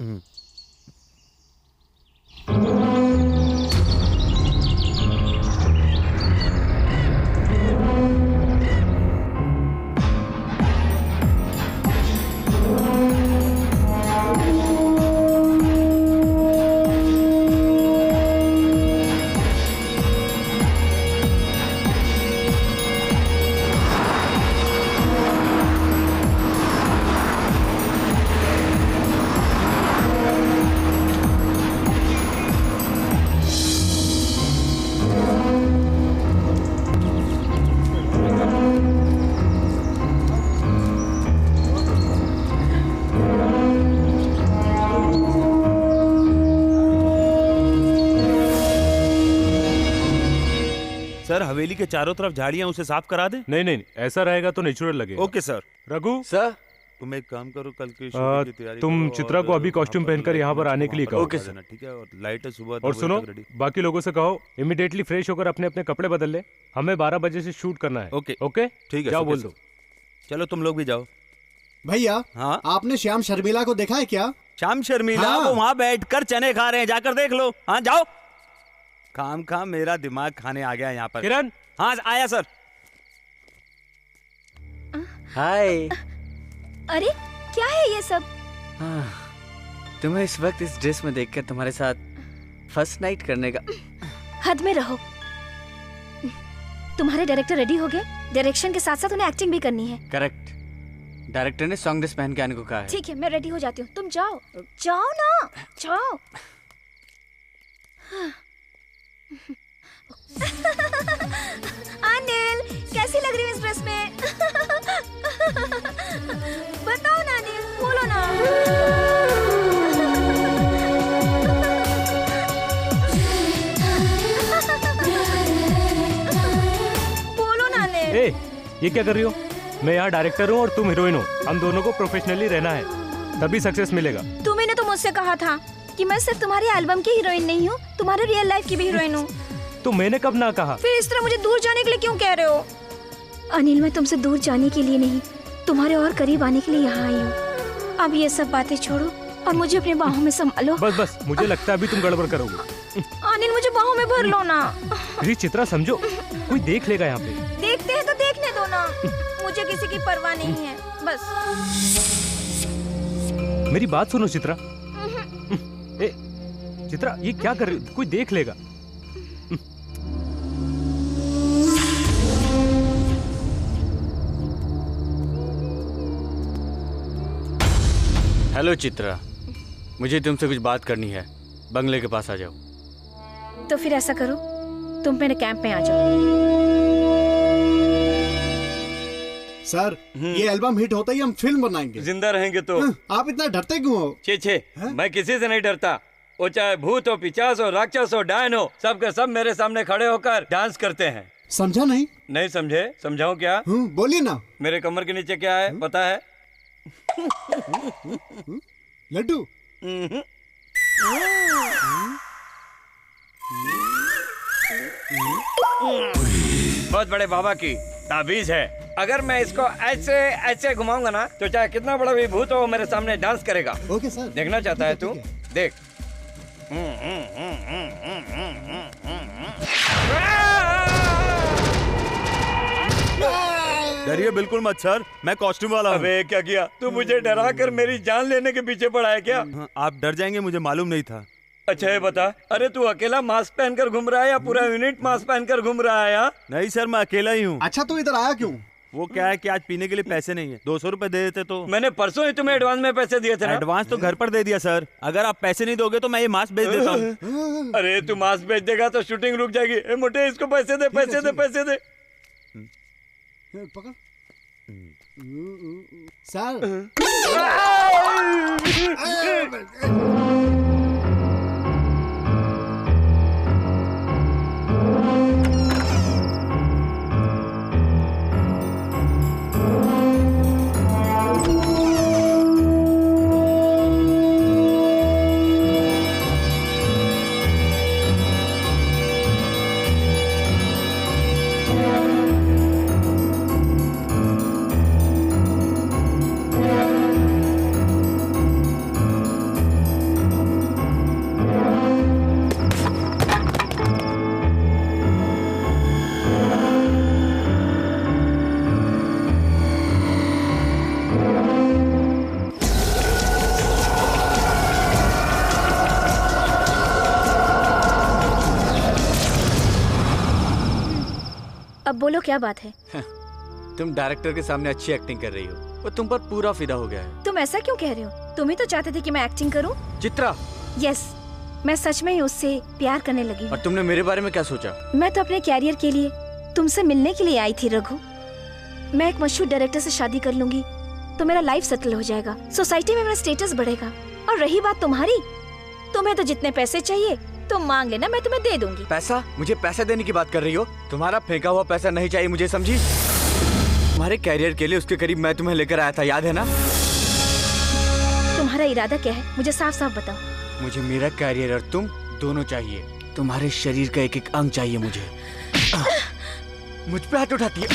Speaker 6: सर, हवेली के चारों तरफ झाड़ियां, उसे साफ करा दे।
Speaker 4: नहीं नहीं, ऐसा रहेगा तो नेचुरल लगेगा।
Speaker 6: Okay sir.
Speaker 4: रघु
Speaker 3: सर,
Speaker 6: तुम एक काम करो, कल की शूटिंग की तैयारी
Speaker 4: तुम
Speaker 6: करो
Speaker 4: चित्रा को
Speaker 6: और
Speaker 4: अभी कॉस्ट्यूम
Speaker 6: वहाँ
Speaker 4: पहनकर यहाँ पर आने के लिए कहो।
Speaker 6: ओके सर, ठीक है। और लाइट है सुबह।
Speaker 4: और सुनो, बाकी लोगों से कहो इमीडिएटली फ्रेश होकर अपने अपने कपड़े बदल ले। हमें 12 बजे से शूट करना है।
Speaker 6: ओके
Speaker 4: ओके,
Speaker 10: ठीक है।
Speaker 4: जाओ बोल दो।
Speaker 6: चलो तुम लोग भी जाओ।
Speaker 5: भैया,
Speaker 6: हाँ,
Speaker 5: आपने श्याम शर्मिला को देखा है क्या?
Speaker 6: श्याम शर्मिला?
Speaker 5: हाँ।
Speaker 6: वो वहाँ बैठकर चने खा रहे हैं, जाकर देख लो। हाँ जाओ। काम मेरा दिमाग खाने आ गया यहाँ पर।
Speaker 4: किरण।
Speaker 6: हाँ आया सर।
Speaker 3: हाय।
Speaker 7: अरे क्या है ये सब?
Speaker 3: तुम्हें इस वक्त इस ड्रेस में देखकर तुम्हारे साथ फर्स्ट नाइट करने का।
Speaker 7: हद में रहो। तुम्हारे डायरेक्टर रेडी हो गए? डायरेक्शन के साथ साथ उन्हें एक्टिंग भी करनी है।
Speaker 3: करेक्ट। डायरेक्टर ने सॉन्ग ड्रेस पहन के आने को कहा है।
Speaker 7: ठीक है, मैं रेडी हो जाती हूँ, तुम जाओ। जाओ ना, जाओ। अनिल, कैसी लग रही है इस ड्रेस में? बताओ ना अनिल, बोलो ना। बोलो ना अनिल।
Speaker 4: ए, ये क्या कर रही हो? मैं यहाँ डायरेक्टर हूँ और तुम हीरोइन हो। हम दोनों को प्रोफेशनली रहना है, तभी सक्सेस मिलेगा।
Speaker 7: तुमने तो मुझसे कहा था कि मैं सिर्फ तुम्हारी एल्बम की हीरोइन नहीं हूँ, तुम्हारे रियल लाइफ की भी हीरोइन हूँ।
Speaker 4: तो मैंने कब ना कहा?
Speaker 7: फिर इस तरह मुझे दूर जाने के लिए क्यों कह रहे हो? अनिल, मैं तुमसे दूर जाने के लिए नहीं, तुम्हारे और करीब आने के लिए यहाँ आई हूँ। अब ये सब बातें छोड़ो और मुझे अपने बाहों में संभालो।
Speaker 4: बस, मुझे लगता है अभी तुम गड़बड़ करोगे।
Speaker 7: अनिल, मुझे बाहों में भर लो ना।
Speaker 4: प्लीज चित्रा, समझो, कोई देख लेगा यहाँ पे।
Speaker 7: देखते हैं तो देखने दो ना, मुझे किसी की परवाह नहीं है। बस
Speaker 4: मेरी बात सुनो चित्रा। ए, चित्रा, ये क्या कर रही हो? कोई देख लेगा।
Speaker 3: हेलो चित्रा, मुझे तुमसे कुछ बात करनी है। बंगले के पास आ जाओ।
Speaker 7: तो फिर ऐसा करो, तुम मेरे कैंप में आ जाओ।
Speaker 5: सर ये एल्बम हिट होता ही हम फिल्म बनाएंगे।
Speaker 1: जिंदा रहेंगे तो।
Speaker 5: आप इतना डरते क्यों हो?
Speaker 1: छे मैं किसी से नहीं डरता। वो चाहे भूत हो, पिचास हो, राक्षस हो, डायन हो, सब के सब मेरे सामने खड़े होकर डांस करते हैं।
Speaker 5: समझा नहीं?
Speaker 1: नहीं समझे? समझाऊं क्या?
Speaker 5: बोलिए ना।
Speaker 1: मेरे कमर के नीचे क्या है पता है?
Speaker 5: लड्डू।
Speaker 1: बहुत बड़े बाबा की ताबीज है। अगर मैं इसको ऐसे ऐसे घुमाऊंगा ना तो चाहे कितना बड़ा भी भूत हो मेरे सामने डांस करेगा।
Speaker 5: Okay sir.
Speaker 1: देखना चाहता है तू? देख।
Speaker 6: डरिए बिल्कुल मत सर, मैं कॉस्ट्यूम वाला हूँ।
Speaker 1: अबे क्या किया तू? मुझे डरा कर मेरी जान लेने के पीछे पड़ा है क्या?
Speaker 6: आप डर जाएंगे, मुझे मालूम नहीं था।
Speaker 1: अच्छा ये बता, अरे तू अकेला मास्क पहनकर घूम रहा है या पूरा यूनिट मास्क पहनकर घूम रहा है? या
Speaker 6: नहीं सर, मैं अकेला ही हूँ।
Speaker 5: अच्छा तो इधर आया क्यों?
Speaker 6: वो क्या है कि आज पीने के लिए पैसे नहीं है, 200 रुपए दे देते तो।
Speaker 1: मैंने परसों ही तुम्हें एडवांस में पैसे दिए थे ना?
Speaker 6: एडवांस तो घर पर दे दिया सर, अगर आप पैसे नहीं दोगे तो मैं ये मास्क बेच देता हूँ।
Speaker 1: अरे तू मास्क बेच देगा तो शूटिंग रुक जाएगी। ए मोटे इसको पैसे दे, पैसे दे, पैसे दे।
Speaker 5: पकड़। सर।
Speaker 11: अब बोलो क्या बात है?
Speaker 3: तुम डायरेक्टर के सामने अच्छी एक्टिंग कर रही हो, वो तुम पर पूरा फिदा हो गया है।
Speaker 11: तुम ऐसा क्यों कह रहे हो? तुम ही तो चाहते थे कि मैं एक्टिंग करूं।
Speaker 3: चित्रा।
Speaker 11: यस, मैं सच में ही उससे प्यार करने लगी हूं।
Speaker 3: और तुमने मेरे बारे में क्या सोचा?
Speaker 11: मैं तो अपने कैरियर के लिए तुमसे मिलने के लिए आई थी रघु। मैं एक मशहूर डायरेक्टर से शादी कर लूंगी तो मेरा लाइफ सेटल हो जाएगा, सोसाइटी में मेरा स्टेटस बढ़ेगा। और रही बात तुम्हारी, तुम्हें तो जितने पैसे चाहिए तुम मांग लेना, मैं तुम्हें दे दूंगी।
Speaker 3: पैसा? मुझे पैसे देने की बात कर रही हो? तुम्हारा फेंका हुआ पैसा नहीं चाहिए मुझे, समझी? तुम्हारे कैरियर के लिए उसके करीब मैं तुम्हें लेकर आया था, याद है ना?
Speaker 11: तुम्हारा इरादा क्या है मुझे साफ साफ बताओ।
Speaker 3: मुझे मेरा कैरियर और तुम दोनों चाहिए। तुम्हारे शरीर का एक एक अंग चाहिए मुझे। मुझ पे हाथ उठाती है।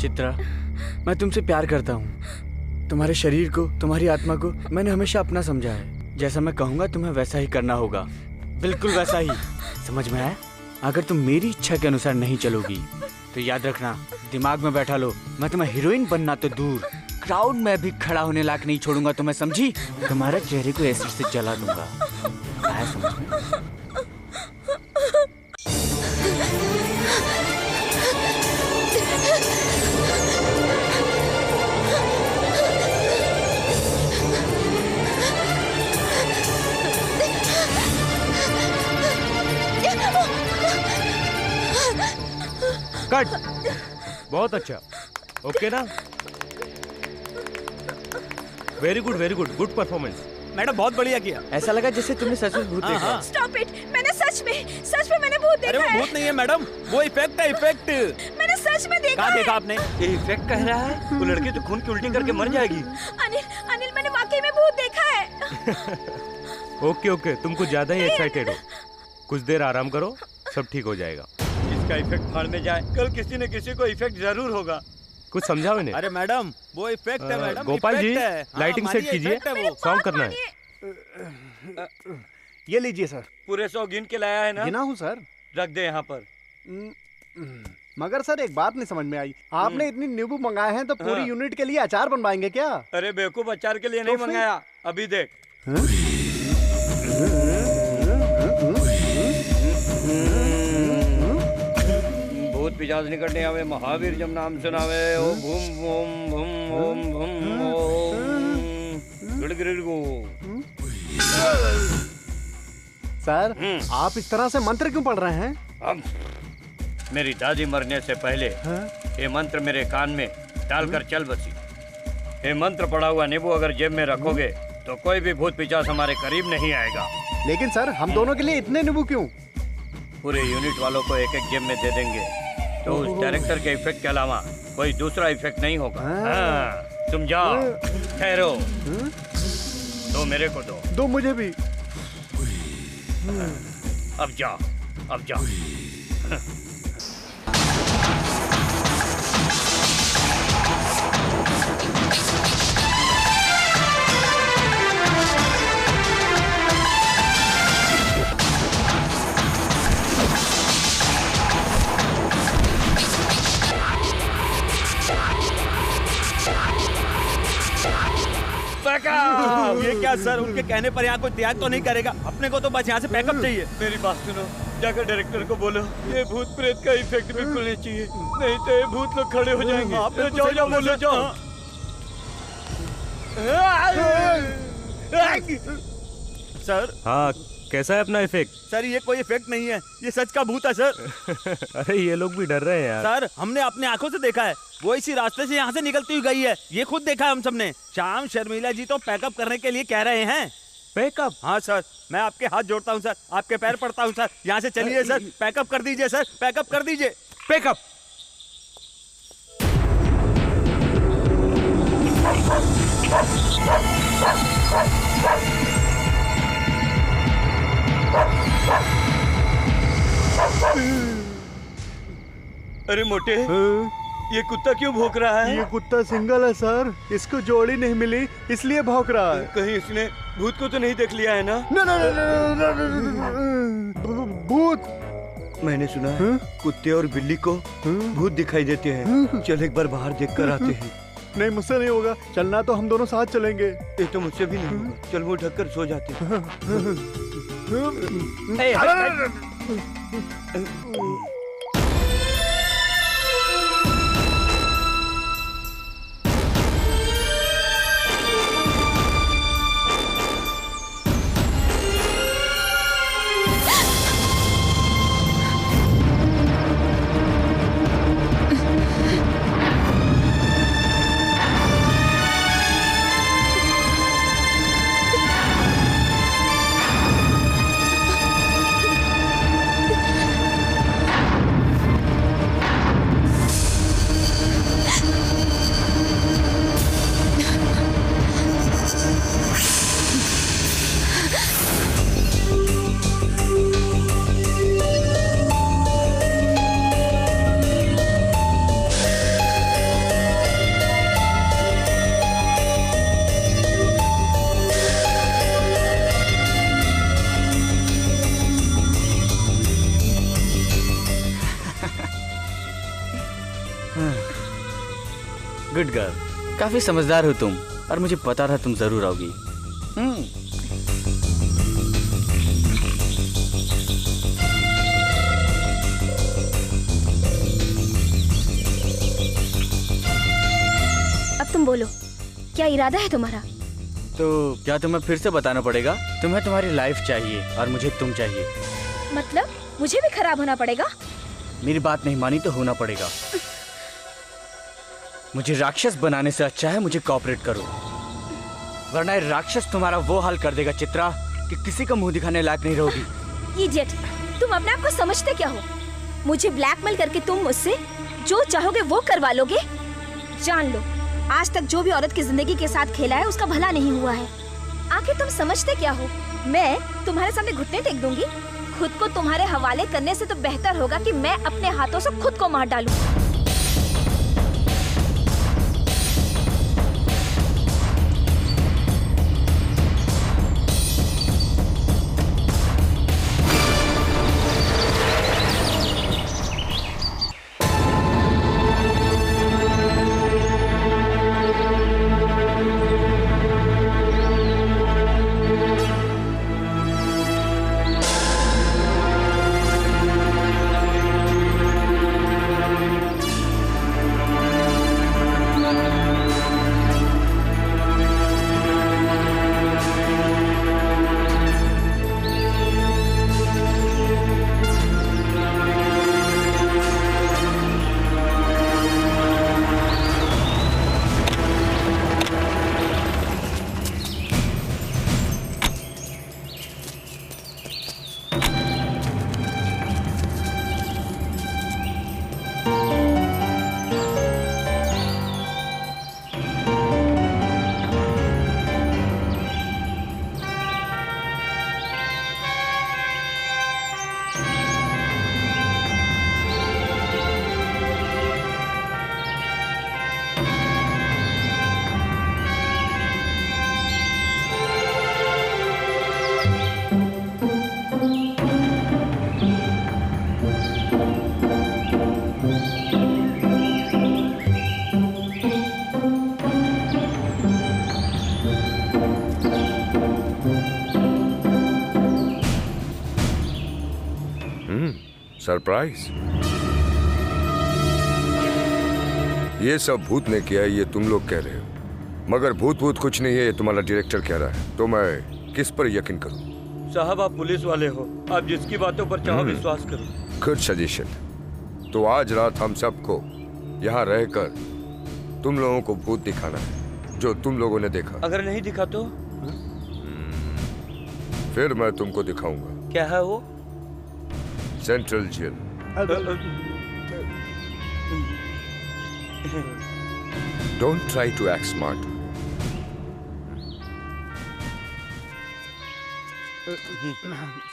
Speaker 3: चित्रा, मैं तुमसे प्यार करता हूँ। तुम्हारे शरीर को, तुम्हारी आत्मा को मैंने हमेशा अपना समझा है। जैसा मैं कहूँगा तुम्हें वैसा ही करना होगा, बिल्कुल वैसा ही। समझ में आया? अगर तुम मेरी इच्छा के अनुसार नहीं चलोगी तो याद रखना, दिमाग में बैठा लो, मैं तुम्हें हीरोइन बनना तो दूर, क्राउड में भी खड़ा होने लायक नहीं छोड़ूंगा तुम्हें, समझी? तुम्हारे चेहरे को एसिड से जला दूंगा। आया समझ में?
Speaker 4: कट। बहुत अच्छा। ओके ना? Very good, very good, good performance.
Speaker 3: Madam बहुत बढ़िया किया। ऐसा लगा जैसे तुमने सच में भूत देखा।
Speaker 11: स्टॉप इट, मैंने सच में मैंने भूत देखा है।
Speaker 6: अरे वो भूत नहीं है मैडम, वो इफेक्ट है, इफेक्ट।
Speaker 11: मैंने सच में देखा
Speaker 6: कहाँ
Speaker 11: है।
Speaker 6: देखा आपने?
Speaker 1: ये इफेक्ट कह रहा है? वो लड़की तो खून की उल्टी करके मर जाएगी।
Speaker 11: अनिल मैंने वाकई में भूत देखा है।
Speaker 4: ओके ओके, तुम कुछ ज्यादा ही एक्साइटेड हो। कुछ देर आराम करो, सब ठीक हो जाएगा।
Speaker 1: इसका इसका इफेक्ट फाड़ में जाए, कल किसी न किसी को इफेक्ट जरूर होगा।
Speaker 4: कुछ समझाओ इन्हें।
Speaker 6: अरे मैडम वो इफेक्ट है madam.
Speaker 4: Gopal ji lighting set कीजिए, सॉन्ग करना है।
Speaker 5: ये लीजिए सर।
Speaker 1: पूरे 100 गिन के लाया है ना?
Speaker 5: गिना हूँ सर।
Speaker 1: रख दे यहाँ पर।
Speaker 5: मगर सर एक बात नहीं समझ में आई, आपने इतनी नींबू मंगाए हैं तो पूरी यूनिट के लिए अचार बनवाएंगे क्या?
Speaker 1: अरे बेवकूफ, अचार के लिए नहीं मंगाया, अभी देख। भूत पिशाच निकटने आवे, महावीर जब नाम सुनावे, ओम भूम भूम भूम ओम भूम ओम गुड़गुड़गु।
Speaker 5: सर आप इस तरह से मंत्र क्यों पढ़ रहे हैं?
Speaker 1: अब मेरी दादी मरने से पहले ये मंत्र मेरे कान में डालकर चल बसी। ये मंत्र पढ़ा हुआ नींबू अगर जेब में रखोगे तो कोई भी भूत पिशाच हमारे करीब नहीं आएगा।
Speaker 5: लेकिन सर हम दोनों के लिए इतने नींबू क्यों?
Speaker 1: पूरे यूनिट वालों को एक एक जेब में दे देंगे तो उस डायरेक्टर के इफेक्ट के अलावा कोई दूसरा इफेक्ट नहीं होगा। हाँ, तुम जाओ, ठहरो। दो मेरे को दो
Speaker 5: मुझे भी।
Speaker 1: अब जाओ, अब जाओ।
Speaker 6: ये क्या सर, उनके कहने पर यहाँ कोई त्याग तो नहीं करेगा? अपने को तो बस यहाँ से पैकअप चाहिए।
Speaker 1: मेरी बात सुनो, जाकर डायरेक्टर को बोलो ये भूत प्रेत का इफेक्ट बिल्कुल नहीं चाहिए, नहीं तो ये भूत लोग खड़े हो जाएंगे। जाओ जाओ बोलो, जाओ।
Speaker 6: सर
Speaker 4: हाँ, कैसा है अपना इफेक्ट?
Speaker 6: सर ये कोई इफेक्ट नहीं है, ये सच का भूत है सर।
Speaker 4: अरे ये लोग भी डर रहे हैं यार।
Speaker 6: सर हमने अपने आंखों से देखा है, वो इसी रास्ते से यहाँ से निकलती हुई गई है, ये खुद देखा है हम सबने। शाम शर्मिला जी तो पैकअप करने के लिए कह रहे हैं।
Speaker 4: पैकअप?
Speaker 6: हाँ सर, मैं आपके हाथ जोड़ता हूँ सर, आपके पैर पड़ता हूँ सर, यहाँ से चलिए सर, पैकअप कर दीजिए सर, पैकअप कर दीजिए।
Speaker 4: पैकअप।
Speaker 1: अरे मोटे, ये कुत्ता क्यों भौंक रहा है?
Speaker 5: ये कुत्ता सिंगल है सर, इसको जोड़ी नहीं मिली इसलिए भौंक रहा है।
Speaker 1: कहीं इसने भूत को तो नहीं देख लिया है ना?
Speaker 5: भूत?
Speaker 1: मैंने सुना है कुत्ते और बिल्ली को भूत दिखाई देते हैं। चल एक बार बाहर देख कर आते हैं।
Speaker 5: नहीं मुझसे नहीं होगा, चलना तो हम दोनों साथ चलेंगे।
Speaker 1: ये तो मुझसे भी नहीं होगा, चल मुंह ढककर सो जाते हैं।
Speaker 3: गुड गर्ल, काफी समझदार हो तुम और मुझे पता था तुम जरूर आओगी।
Speaker 11: अब तुम बोलो, क्या इरादा है तुम्हारा?
Speaker 3: तो क्या तुम्हें फिर से बताना पड़ेगा? तुम्हें तुम्हारी लाइफ चाहिए और मुझे तुम चाहिए।
Speaker 11: मतलब मुझे भी खराब होना पड़ेगा?
Speaker 3: मेरी बात नहीं मानी तो होना पड़ेगा। मुझे राक्षस बनाने से अच्छा है मुझे कोऑपरेट करो, वरना ये राक्षस तुम्हारा वो हाल कर देगा चित्रा कि किसी का मुंह दिखाने लायक नहीं रहोगी।
Speaker 11: इडियट, तुम अपने आप को समझते क्या हो? मुझे ब्लैकमेल करके तुम मुझसे जो चाहोगे वो करवा लोगे? जान लो, आज तक जो भी औरत की जिंदगी के साथ खेला है उसका भला नहीं हुआ है। आखिर तुम समझते क्या हो? मैं तुम्हारे सामने घुटने टेक दूंगी, खुद को तुम्हारे हवाले करने से तो बेहतर होगा कि मैं अपने हाथों से खुद को मार डालूं।
Speaker 8: सरप्राइज। ये सब भूत ने किया है, ये तुम लोग कह रहे हो, मगर भूत कुछ नहीं है, ये तुम्हारा डायरेक्टर कह रहा है। तो मैं किस पर यकीन करूं?
Speaker 1: साहब आप पुलिस वाले हो, आप जिसकी बातों पर चाहो विश्वास करो।
Speaker 8: Good suggestion. तो आज रात हम सबको यहाँ रहकर तुम लोगों को भूत दिखाना है जो तुम लोगों ने देखा।
Speaker 1: अगर नहीं दिखा तो
Speaker 8: फिर मैं तुमको दिखाऊंगा।
Speaker 1: क्या है वो?
Speaker 8: Central jail. Don't try to act smart.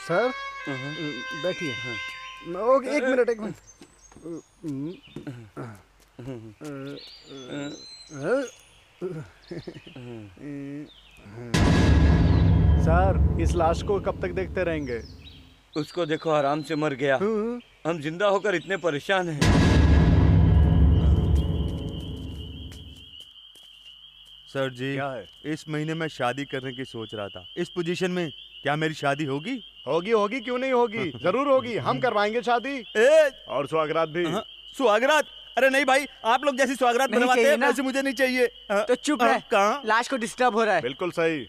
Speaker 5: Sir बैठिए। ओके, एक मिनट।
Speaker 12: सर इस लाश को कब तक देखते रहेंगे?
Speaker 1: उसको देखो आराम से मर गया, हम जिंदा होकर इतने परेशान हैं।
Speaker 6: सर जी, क्या है? इस महीने मैं शादी करने की सोच रहा था। इस पोजीशन में क्या मेरी शादी होगी?
Speaker 12: होगी, क्यों नहीं होगी? जरूर होगी, हम करवाएंगे शादी। और सुहागरात भी।
Speaker 6: सुहागरात? अरे नहीं भाई, आप लोग जैसी सुहागरात बनवाते हैं वैसे मुझे नहीं चाहिए।
Speaker 3: तो चुप रह।
Speaker 6: कहाँ?
Speaker 3: लाश को डिस्टर्ब हो रहा है।
Speaker 12: बिल्कुल सही।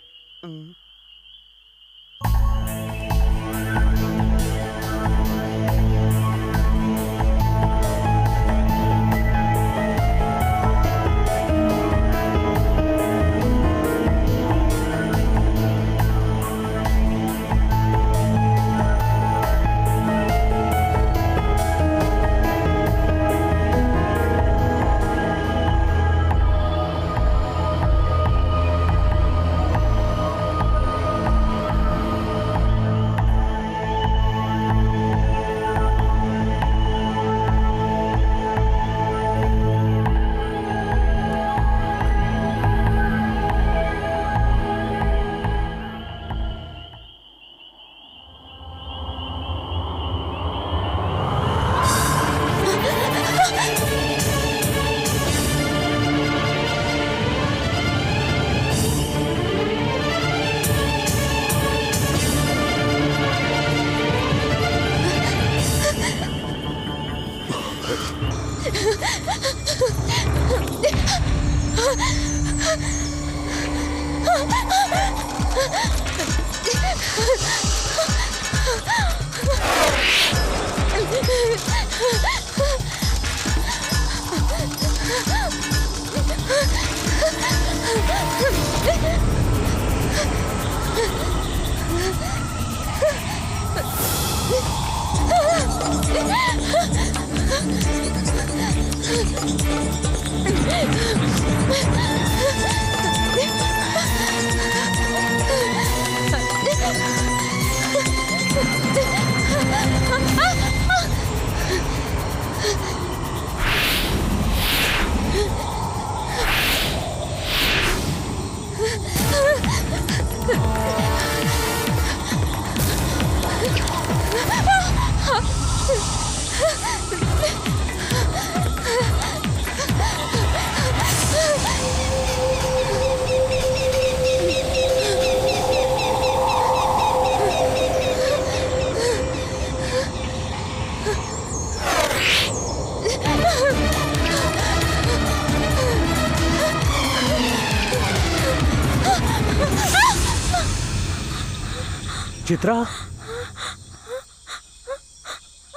Speaker 4: चित्रा,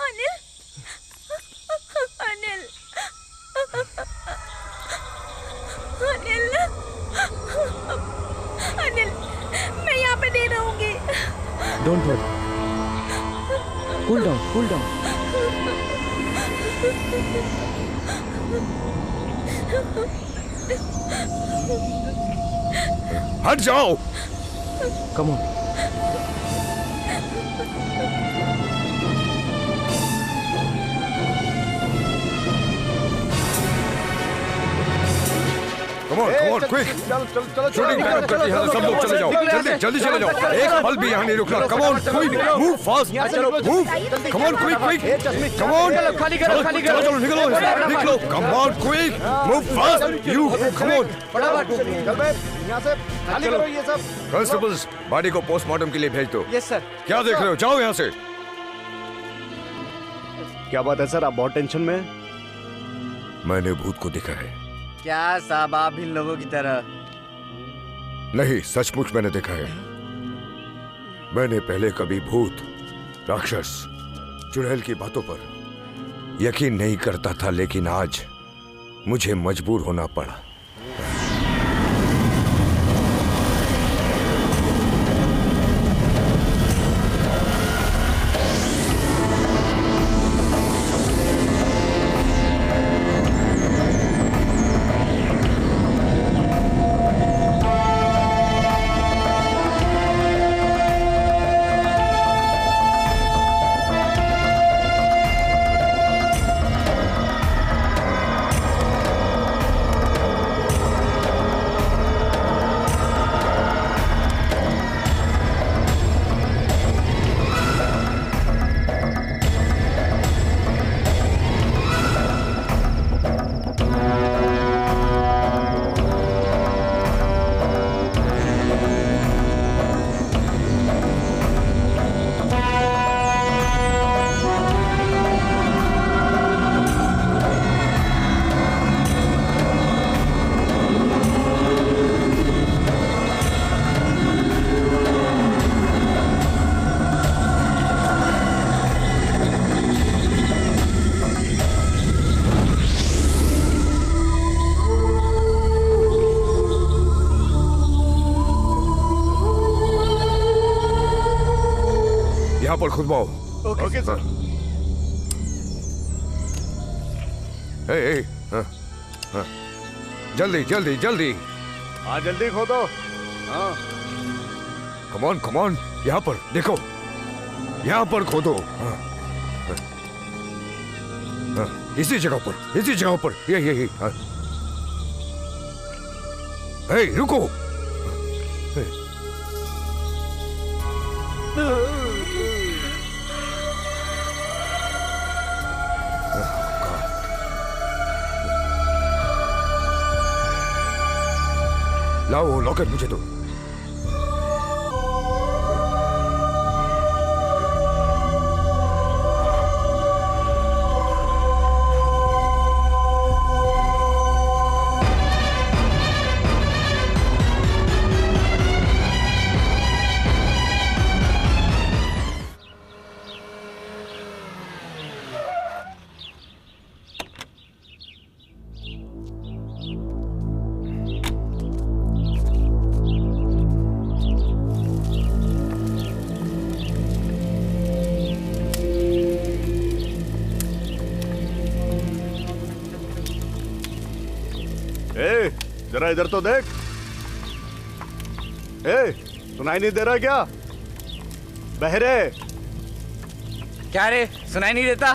Speaker 7: अनिल, अनिल, अनिल, अनिल, मैं यहाँ पे नहीं रहूंगी।
Speaker 3: Don't worry, cool down, cool down.
Speaker 8: हट जाओ।
Speaker 3: Come on.
Speaker 8: Come on, quick! Shooting backup करती है, सब लोग चले जाओ, जल्दी चले जाओ, एक पल भी यहाँ नहीं रुकना। Come on, quick, move fast, move, come on, quick, come on, चलो, निकलो, come on, quick, move fast, you, come on.
Speaker 12: यहाँ से खाली करो ये सब।
Speaker 8: Constables, बॉडी को पोस्टमार्टम के लिए भेज दो।
Speaker 3: Yes sir.
Speaker 8: क्या देख रहे हो, जाओ यहाँ से।
Speaker 12: क्या बात है सर, आप बहुत टेंशन में हैं?
Speaker 8: मैंने भूत को देखा है।
Speaker 3: क्या साहब, आप इन लोगों की तरह?
Speaker 8: नहीं, सचमुच मैंने देखा है। मैंने पहले कभी भूत, राक्षस, चुड़ैल की बातों पर यकीन नहीं करता था, लेकिन आज मुझे मजबूर होना पड़ा। पर खुदवाओ।
Speaker 12: Okay sir.
Speaker 8: जल्दी जल्दी जल्दी।
Speaker 12: हाँ जल्दी खोदो। हाँ
Speaker 8: कम ऑन यहाँ पर देखो, यहाँ पर खोदो। इसी जगह पर ये रुको। लाओ लॉकेट मुझे दो।
Speaker 12: जरा इधर तो देख। सुनाई नहीं दे रहा क्या? बहरे
Speaker 3: क्या रे, सुनाई नहीं देता?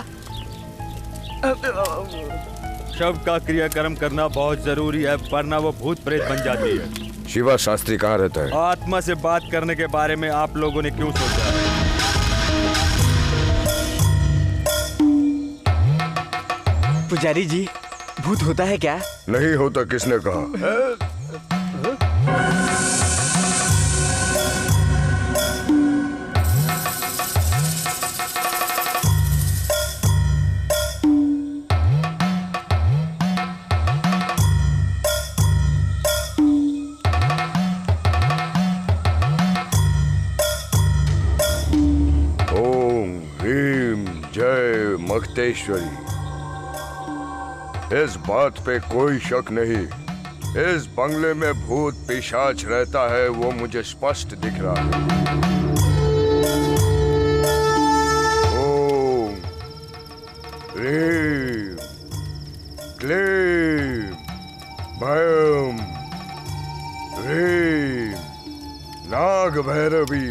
Speaker 6: शव का क्रियाक्रम करना बहुत जरूरी है, वरना वो भूत प्रेत बन जाती है।
Speaker 8: शिवा शास्त्री कहाँ रहता है?
Speaker 6: आत्मा से बात करने के बारे में आप लोगों ने क्यों सोचा?
Speaker 3: पुजारी जी, भूत होता है क्या?
Speaker 8: नहीं होता, किसने कहा? भक्तेश्वरी, इस बात पे कोई शक नहीं, इस बंगले में भूत पिशाच रहता है, वो मुझे स्पष्ट दिख रहा है। ओम ह्रीं क्लीं भैं ह्रीं नाग भैरवी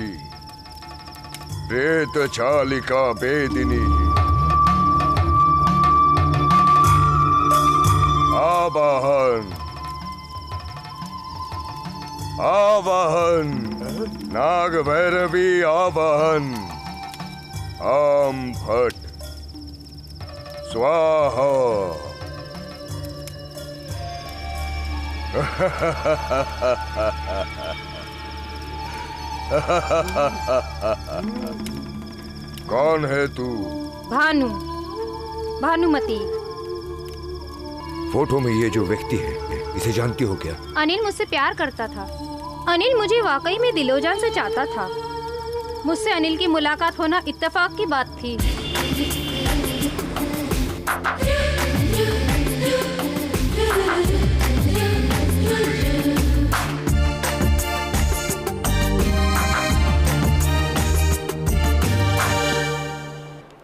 Speaker 8: प्रेत चालिका वेदिनी आवाहन आवाहन नाग भैरवी आवाहन आम फट स्वाहा। कौन है तू?
Speaker 13: भानु, भानुमति।
Speaker 8: फोटो में ये जो व्यक्ति है, इसे जानती हो क्या?
Speaker 13: अनिल मुझसे प्यार करता था। अनिल मुझे वाकई में दिलोजान से चाहता था। मुझसे अनिल की मुलाकात होना इत्तेफाक की बात थी।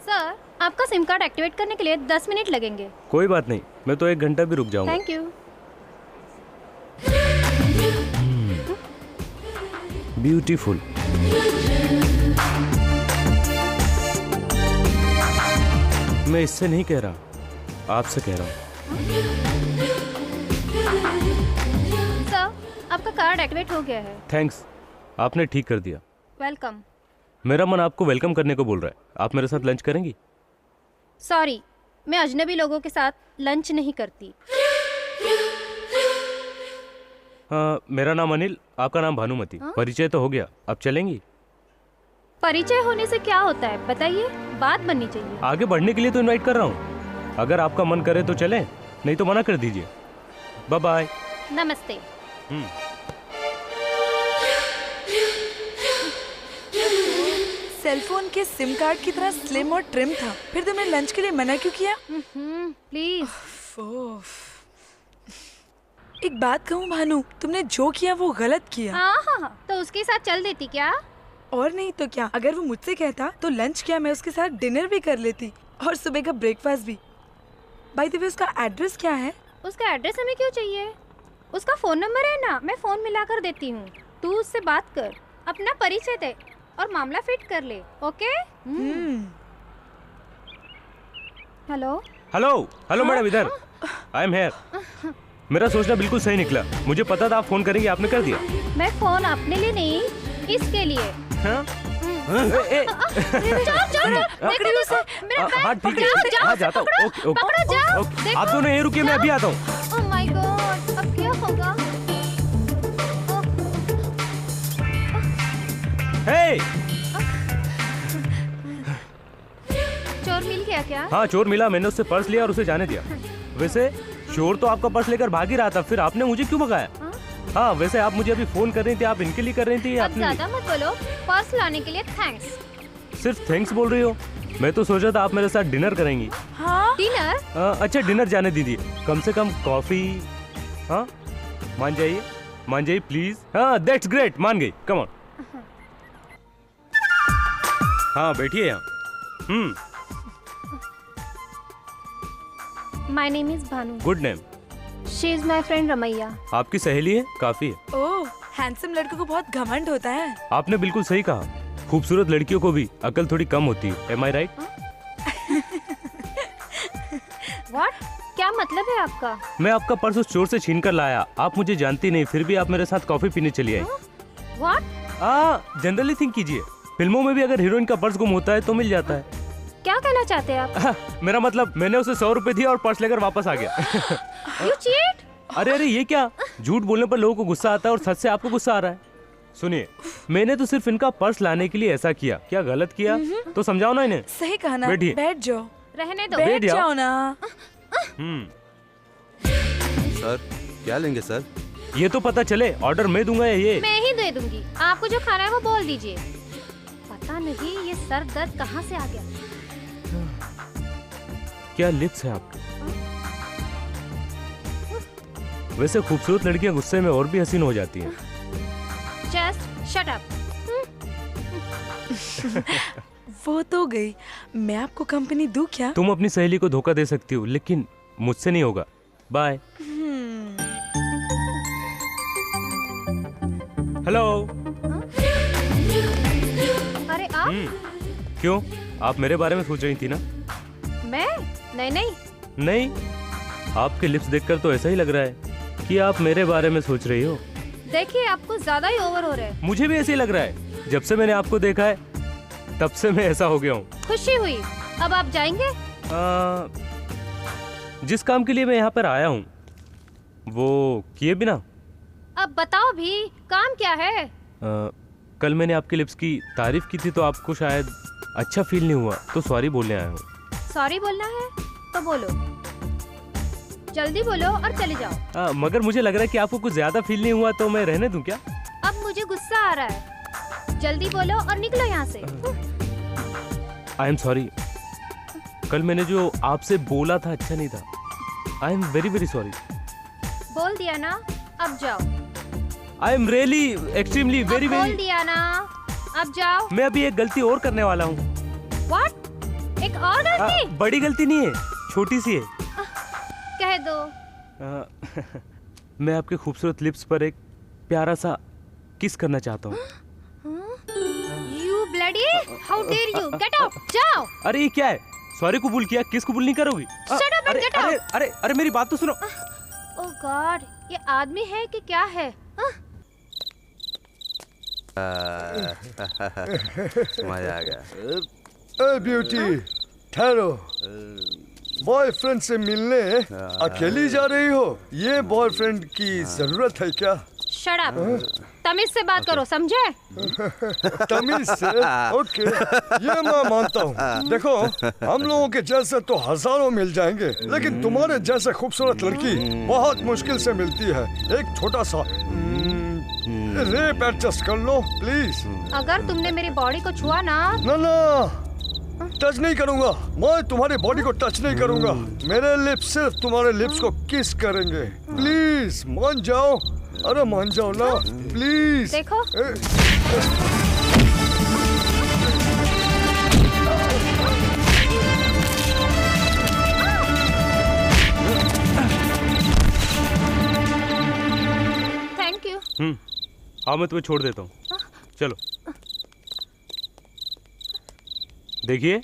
Speaker 13: सर, आपका सिम कार्ड एक्टिवेट करने के लिए 10 मिनट लगेंगे।
Speaker 4: कोई बात नहीं, मैं तो 1 घंटा भी रुक जाऊंगा।
Speaker 13: Thank you.
Speaker 4: ब्यूटीफुल। मैं इससे नहीं कह रहा, आपसे कह रहा हूँ।
Speaker 13: सर, आपका कार्ड एक्टिवेट हो गया है।
Speaker 4: थैंक्स, आपने ठीक कर दिया।
Speaker 13: वेलकम।
Speaker 4: मेरा मन आपको वेलकम करने को बोल रहा है। आप मेरे साथ लंच करेंगी?
Speaker 13: सॉरी, मैं अजनबी लोगों के साथ लंच नहीं करती।
Speaker 4: हाँ, मेरा नाम अनिल, आपका नाम भानुमति। परिचय तो हो गया, अब चलेंगी?
Speaker 13: परिचय होने से क्या होता है बताइए, बात बननी चाहिए।
Speaker 4: आगे बढ़ने के लिए तो इनवाइट कर रहा हूँ। अगर आपका मन करे तो चलें, नहीं तो मना कर दीजिए। Bye bye.
Speaker 13: नमस्ते।
Speaker 9: सेलफोन के सिम कार्ड की तरह स्लिम और ट्रिम था, फिर तुमने लंच के लिए मना क्यों किया?
Speaker 13: प्लीज।
Speaker 9: एक बात कहूँ भानु, तुमने जो किया वो गलत किया।
Speaker 13: हाँ, तो उसके साथ चल देती क्या?
Speaker 9: और नहीं तो क्या, अगर वो मुझसे कहता तो लंच क्या मैं उसके साथ डिनर भी कर लेती और सुबह का ब्रेकफास्ट भी। बाय द वे, उसका एड्रेस क्या है?
Speaker 13: उसका एड्रेस हमें क्यों चाहिए? उसका फोन नंबर है ना, मैं फोन मिला कर देती हूँ। तू उससे बात कर, अपना परिचय दे और मामला फिट कर ले। Okay? Hello
Speaker 4: hello hello madam, इधर आई एम हेयर। मेरा सोचना बिल्कुल सही निकला। मुझे पता था आप फोन करेंगे, आपने कर दिया।
Speaker 13: मैं फोन अपने लिए नहीं, इसके लिए।
Speaker 4: हाँ?
Speaker 13: हाँ
Speaker 4: ठीक है, हाँ जाता हूँ। ओके ओके, आप दोनों यहीं रुकिए, मैं अभी आता हूँ।
Speaker 13: ओह माय गॉड, अब क्या होगा?
Speaker 4: हे!
Speaker 13: चोर मिल गया क्या?
Speaker 4: हाँ, चोर मिला। मैंने उससे पर्स लिया और उसे जाने दिया। वैसे चोर तो आपका पर्स लेकर भाग ही रहा था, फिर आपने मुझे क्यों भगाया? हाँ, वैसे आप मुझे अभी फोन कर रही थी, आप इनके लिए कर रही थी?
Speaker 13: अब ज्यादा मत बोलो। पर्स लाने के लिए थैंक्स।
Speaker 4: सिर्फ थैंक्स बोल रही हो? मैं तो सोचा था आप मेरे साथ डिनर करेंगी।
Speaker 13: हाँ? डिनर?
Speaker 4: अच्छा, डिनर जाने दीजिए, कम से कम कॉफी। हाँ, मान जाइए प्लीज। हाँ, दैट्स ग्रेट, मान गई। Come on. हाँ, बैठिए यहाँ।
Speaker 13: My name is Bhanu.
Speaker 4: Good name.
Speaker 13: She is my friend Ramaiya.
Speaker 4: आपकी सहेली है? काफी है।
Speaker 9: ओह, हैंडसम लड़कों को बहुत घमंड होता है।
Speaker 4: आपने बिल्कुल सही कहा, खूबसूरत लड़कियों को भी अकल थोड़ी कम होती है। Am I right?
Speaker 13: व्हाट? क्या मतलब है आपका?
Speaker 4: मैं आपका पर्स उस चोर से छीन कर लाया। आप मुझे जानती नहीं, फिर भी आप मेरे साथ कॉफी पीने चली आई।
Speaker 13: व्हाट?
Speaker 4: जनरली थिंक कीजिए, फिल्मों में भी अगर हीरोइन का पर्स गुम होता है तो मिल जाता है।
Speaker 13: क्या कहना चाहते हैं आप?
Speaker 4: मेरा मतलब, मैंने उसे 100 रुपए दिया और पर्स लेकर वापस आ गया।
Speaker 13: You cheat?
Speaker 4: अरे ये क्या? झूठ बोलने पर लोगों को गुस्सा आता है और सच से आपको गुस्सा आ रहा है। सुनिए, मैंने तो सिर्फ इनका पर्स लाने के लिए ऐसा किया। क्या गलत किया? तो समझाओ ना इन्हें।
Speaker 9: सही कहा ना।
Speaker 4: बैठिए।
Speaker 9: बैठ जाओ।
Speaker 13: रहने दो।
Speaker 9: बैठ जाओ ना।
Speaker 10: सर, क्या लेंगे सर?
Speaker 4: ये तो पता चले, ऑर्डर मैं दूंगा या ये?
Speaker 13: मैं ही दे दूंगी। आपको जो खाना है वो बोल दीजिए। पता नहीं ये सर दर्द कहाँ से आ गया।
Speaker 4: क्या लिप्स है आपके। वैसे खूबसूरत लड़कियां गुस्से में और भी हसीन हो जाती हैं।
Speaker 13: Just shut up.
Speaker 9: वो तो गई, मैं आपको कंपनी दूं क्या?
Speaker 4: तुम अपनी सहेली को धोखा दे सकती हो, लेकिन मुझसे नहीं होगा। बाय। हेलो।
Speaker 13: अरे आप?
Speaker 4: क्यों, आप मेरे बारे में सोच रही थी ना?
Speaker 13: मैं? नहीं।
Speaker 4: नहीं, आपके लिप्स देखकर तो ऐसा ही लग रहा है कि आप मेरे बारे में सोच रही हो।
Speaker 13: देखिए, आपको ज्यादा ही ओवर हो रहा है।
Speaker 4: मुझे भी ऐसे ही लग रहा है। जब से मैंने आपको देखा है तब से मैं ऐसा हो गया हूँ।
Speaker 13: खुशी हुई। अब आप जाएंगे?
Speaker 4: जिस काम के लिए मैं यहाँ पर आया हूँ वो किए बिना।
Speaker 13: अब बताओ भी, काम क्या है?
Speaker 4: कल मैंने आपके लिप्स की तारीफ की थी तो आपको शायद अच्छा फील नहीं हुआ, तो सॉरी बोलने आया हूँ।
Speaker 13: सॉरी बोलना है तो बोलो, जल्दी बोलो और चले जाओ।
Speaker 4: मगर मुझे लग रहा है कि आपको कुछ ज्यादा फील नहीं हुआ, तो मैं रहने दूं क्या?
Speaker 13: अब मुझे गुस्सा आ रहा है, जल्दी बोलो और निकलो यहाँ से।
Speaker 4: आई एम सॉरी, कल मैंने जो आपसे बोला था अच्छा नहीं था। I am very very sorry.
Speaker 13: बोल दिया ना, अब जाओ।
Speaker 4: I am really extremely very very.
Speaker 13: बोल दिया ना, अब जाओ।
Speaker 4: मैं अभी एक गलती और करने वाला हूँ।
Speaker 13: What? एक और गलती?
Speaker 4: बड़ी गलती नहीं है, छोटी सी है।
Speaker 13: कह दो।
Speaker 4: मैं आपके खूबसूरत लिप्स पर एक प्यारा सा किस करना चाहता हूँ।
Speaker 13: You bloody! How dare you? Get out! जाओ।
Speaker 4: अरे ये क्या है? सॉरी कबूल किया, किस कबूल नहीं करोगी?
Speaker 13: Shut up and get out!
Speaker 4: अरे मेरी बात तो सुनो।
Speaker 13: Oh God, ये आदमी है कि क्या है?
Speaker 14: मजा आ गया। ब्यूटी, ठहरो। बॉयफ्रेंड से मिलने अकेली जा रही हो? ये बॉयफ्रेंड की जरूरत है क्या?
Speaker 13: Shut up! तमीज से बात करो, समझे?
Speaker 14: तमीज से? ओके, ये मैं मानता हूँ। देखो, हम लोगों के जैसे तो हजारों मिल जाएंगे, लेकिन तुम्हारे जैसे खूबसूरत लड़की बहुत मुश्किल से मिलती है। एक छोटा सा रेप एडजस्ट कर लो प्लीज।
Speaker 13: अगर तुमने मेरी बॉडी को छुआ ना
Speaker 14: टच नहीं करूंगा। मैं तुम्हारी बॉडी को टच नहीं करूंगा। मेरे लिप्स सिर्फ तुम्हारे लिप्स को किस करेंगे। प्लीज मान जाओ। अरे मान जाओ ना प्लीज।
Speaker 13: देखो थैंक यू।
Speaker 4: हाँ, मैं तुम्हें छोड़ देता हूँ। चलो। देखिए,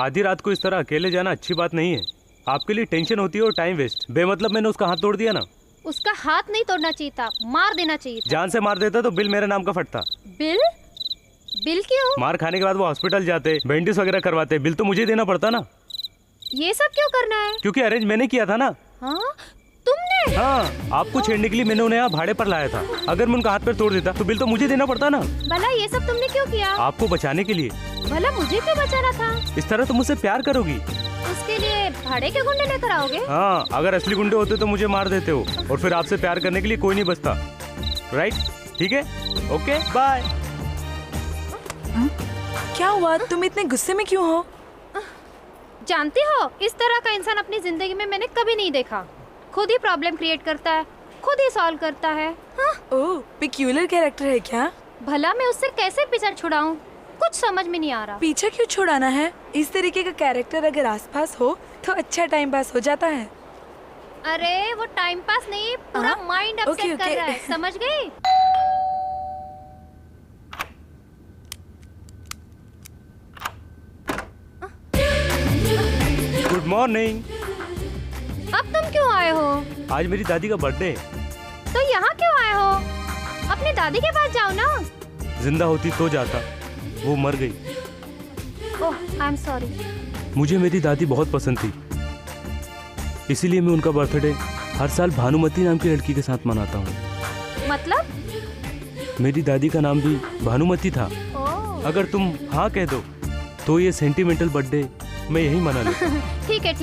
Speaker 4: आधी रात को इस तरह अकेले जाना अच्छी बात नहीं है। आपके लिए टेंशन होती है और टाइम वेस्ट। बेमतलब मैंने उसका हाथ तोड़ दिया ना।
Speaker 13: उसका हाथ नहीं तोड़ना चाहिए था, मार देना चाहिए था।
Speaker 4: जान से मार देता तो बिल मेरे नाम का फटता।
Speaker 13: बिल? बिल क्यों?
Speaker 4: मार खाने के बाद वो हॉस्पिटल जाते, बैंडेज वगैरह करवाते, बिल तो मुझे देना पड़ता ना।
Speaker 13: ये सब क्यों करना है?
Speaker 4: क्योंकि अरेंज मैंने किया था ना।
Speaker 13: हाँ? तुमने?
Speaker 4: हाँ, आपको छेड़ने के लिए मैंने उन्हें यहाँ भाड़े पर लाया था। अगर मैं उनका हाथ पैर तोड़ देता तो बिल तो मुझे देना पड़ता ना।
Speaker 13: भला ये सब तुमने क्यों किया?
Speaker 4: आपको बचाने के लिए।
Speaker 13: भला मुझे क्यों बचाना था?
Speaker 4: इस तरह तुम मुझसे प्यार करोगी।
Speaker 13: उसके लिए भाड़े के गुंडे लेकर आओगे?
Speaker 4: हाँ, अगर असली गुंडे होते तो मुझे मार देते हो, और फिर आपसे प्यार करने के लिए कोई नहीं बचता। राइट? ठीक है, ओके, बाय।
Speaker 9: क्या हुआ? तुम इतने गुस्से में क्यों हो?
Speaker 13: जानती हो, इस तरह का इंसान अपनी जिंदगी में मैंने कभी नहीं देखा। खुद ही प्रॉब्लम क्रिएट करता है, खुद ही सॉल्व करता है।
Speaker 9: ओह, पिक्यूलर कैरेक्टर है क्या?
Speaker 13: भला मैं उससे कैसे पीछा छुड़ाऊं? कुछ समझ में नहीं आ रहा।
Speaker 9: पीछे क्यों छुड़ाना है? इस तरीके का कैरेक्टर अगर आसपास हो तो अच्छा टाइम पास हो जाता है।
Speaker 13: अरे वो टाइम पास नहीं, पूरा माइंड अपसेट कर रहा है, समझ गई?
Speaker 4: Good morning.
Speaker 13: अब तुम क्यों आए हो?
Speaker 4: आज मेरी दादी का बर्थडे है।
Speaker 13: तो यहाँ क्यों आए हो? अपनी दादी के पास जाओ ना।
Speaker 4: जिंदा होती तो जाता, वो मर गई।
Speaker 13: ओह, आई एम सॉरी।
Speaker 4: मुझे मेरी दादी बहुत पसंद थी, इसीलिए मैं उनका बर्थडे हर साल भानुमति नाम की लड़की के साथ मनाता हूँ।
Speaker 13: मतलब?
Speaker 4: मेरी दादी का नाम भी भानुमति था। अगर तुम हाँ कह दो तो ये सेंटिमेंटल बर्थडे मैं यही मना लूँ।
Speaker 13: ठीक है,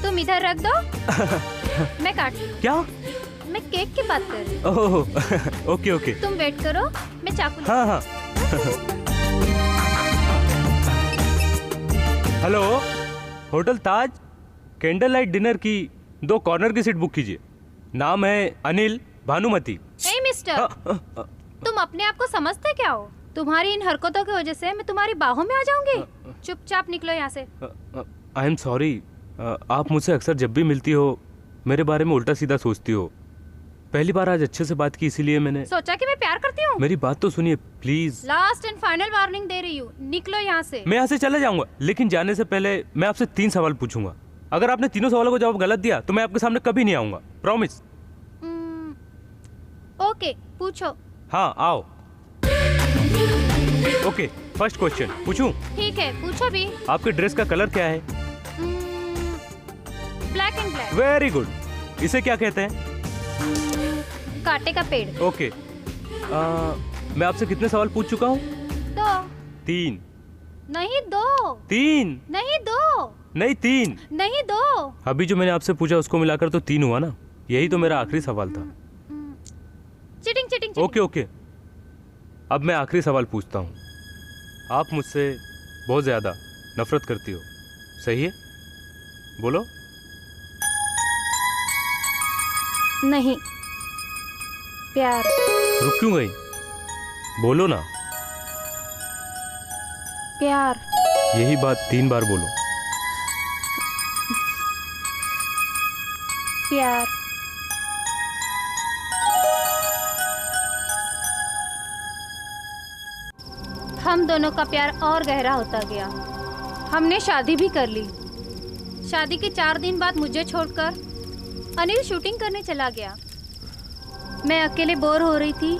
Speaker 13: तुम इधर रख दो। मैं काट।
Speaker 4: क्या?
Speaker 13: मैं केक की बात कर रही
Speaker 4: हूँ। ओके।
Speaker 13: तुम वेट करो, मैं चाकू।
Speaker 4: हाँ। हेलो, होटल ताज, कैंडल लाइट डिनर की 2 कॉर्नर की सीट बुक कीजिए। नाम है अनिल, भानुमति।
Speaker 13: ए मिस्टर, तुम अपने आप को समझते क्या हो? तुम्हारी इन हरकतों की वजह से मैं तुम्हारी बाहों में आ जाऊंगी। चुपचाप निकलो यहाँ से।
Speaker 4: I am sorry. आप मुझसे अक्सर जब भी मिलती हो मेरे बारे में उल्टा सीधा सोचती हो। पहली बार आज अच्छे से बात की, इसीलिए मैंने
Speaker 13: सोचा कि मैं प्यार करती हूँ।
Speaker 4: मेरी बात तो सुनिए please.
Speaker 13: Last and final warning दे रही हूँ, निकलो यहाँ से।
Speaker 4: मैं यहाँ से चला जाऊंगा, लेकिन जाने से पहले मैं आपसे 3 सवाल पूछूंगा। अगर आपने तीनों सवालों को जवाब गलत दिया तो मैं आपके सामने कभी नहीं आऊंगा। प्रॉमिस?
Speaker 13: ओके, पूछो।
Speaker 4: हाँ आओ। ओके, फर्स्ट क्वेश्चन पूछूं?
Speaker 13: ठीक है, पूछो भी।
Speaker 4: आपके ड्रेस का कलर क्या है?
Speaker 13: Black and black.
Speaker 4: Very good. इसे क्या कहते हैं?
Speaker 13: कांटे का पेड़।
Speaker 4: ओके। मैं आपसे कितने सवाल पूछ चुका हूँ?
Speaker 13: 2।
Speaker 4: 3।
Speaker 13: नहीं 2।
Speaker 4: 3।
Speaker 13: नहीं 2।
Speaker 4: नहीं 3।
Speaker 13: नहीं 2।
Speaker 4: अभी जो मैंने आपसे पूछा उसको मिलाकर तो 3 हुआ ना। यही तो मेरा आखिरी सवाल था।
Speaker 13: Cheating cheating.
Speaker 4: ओके ओके, अब मैं आखिरी सवाल पूछता हूँ। आप मुझसे बहुत ज्यादा नफरत करती हो, सही है? बोलो।
Speaker 13: नहीं, प्यार।
Speaker 4: रुक क्यों गई? बोलो ना।
Speaker 13: प्यार।
Speaker 4: यही बात 3 बार बोलो।
Speaker 13: प्यार। हम दोनों का प्यार और गहरा होता गया। हमने शादी भी कर ली। शादी के 4 दिन बाद मुझे छोड़कर अनिल शूटिंग करने चला गया। मैं अकेले बोर हो रही थी,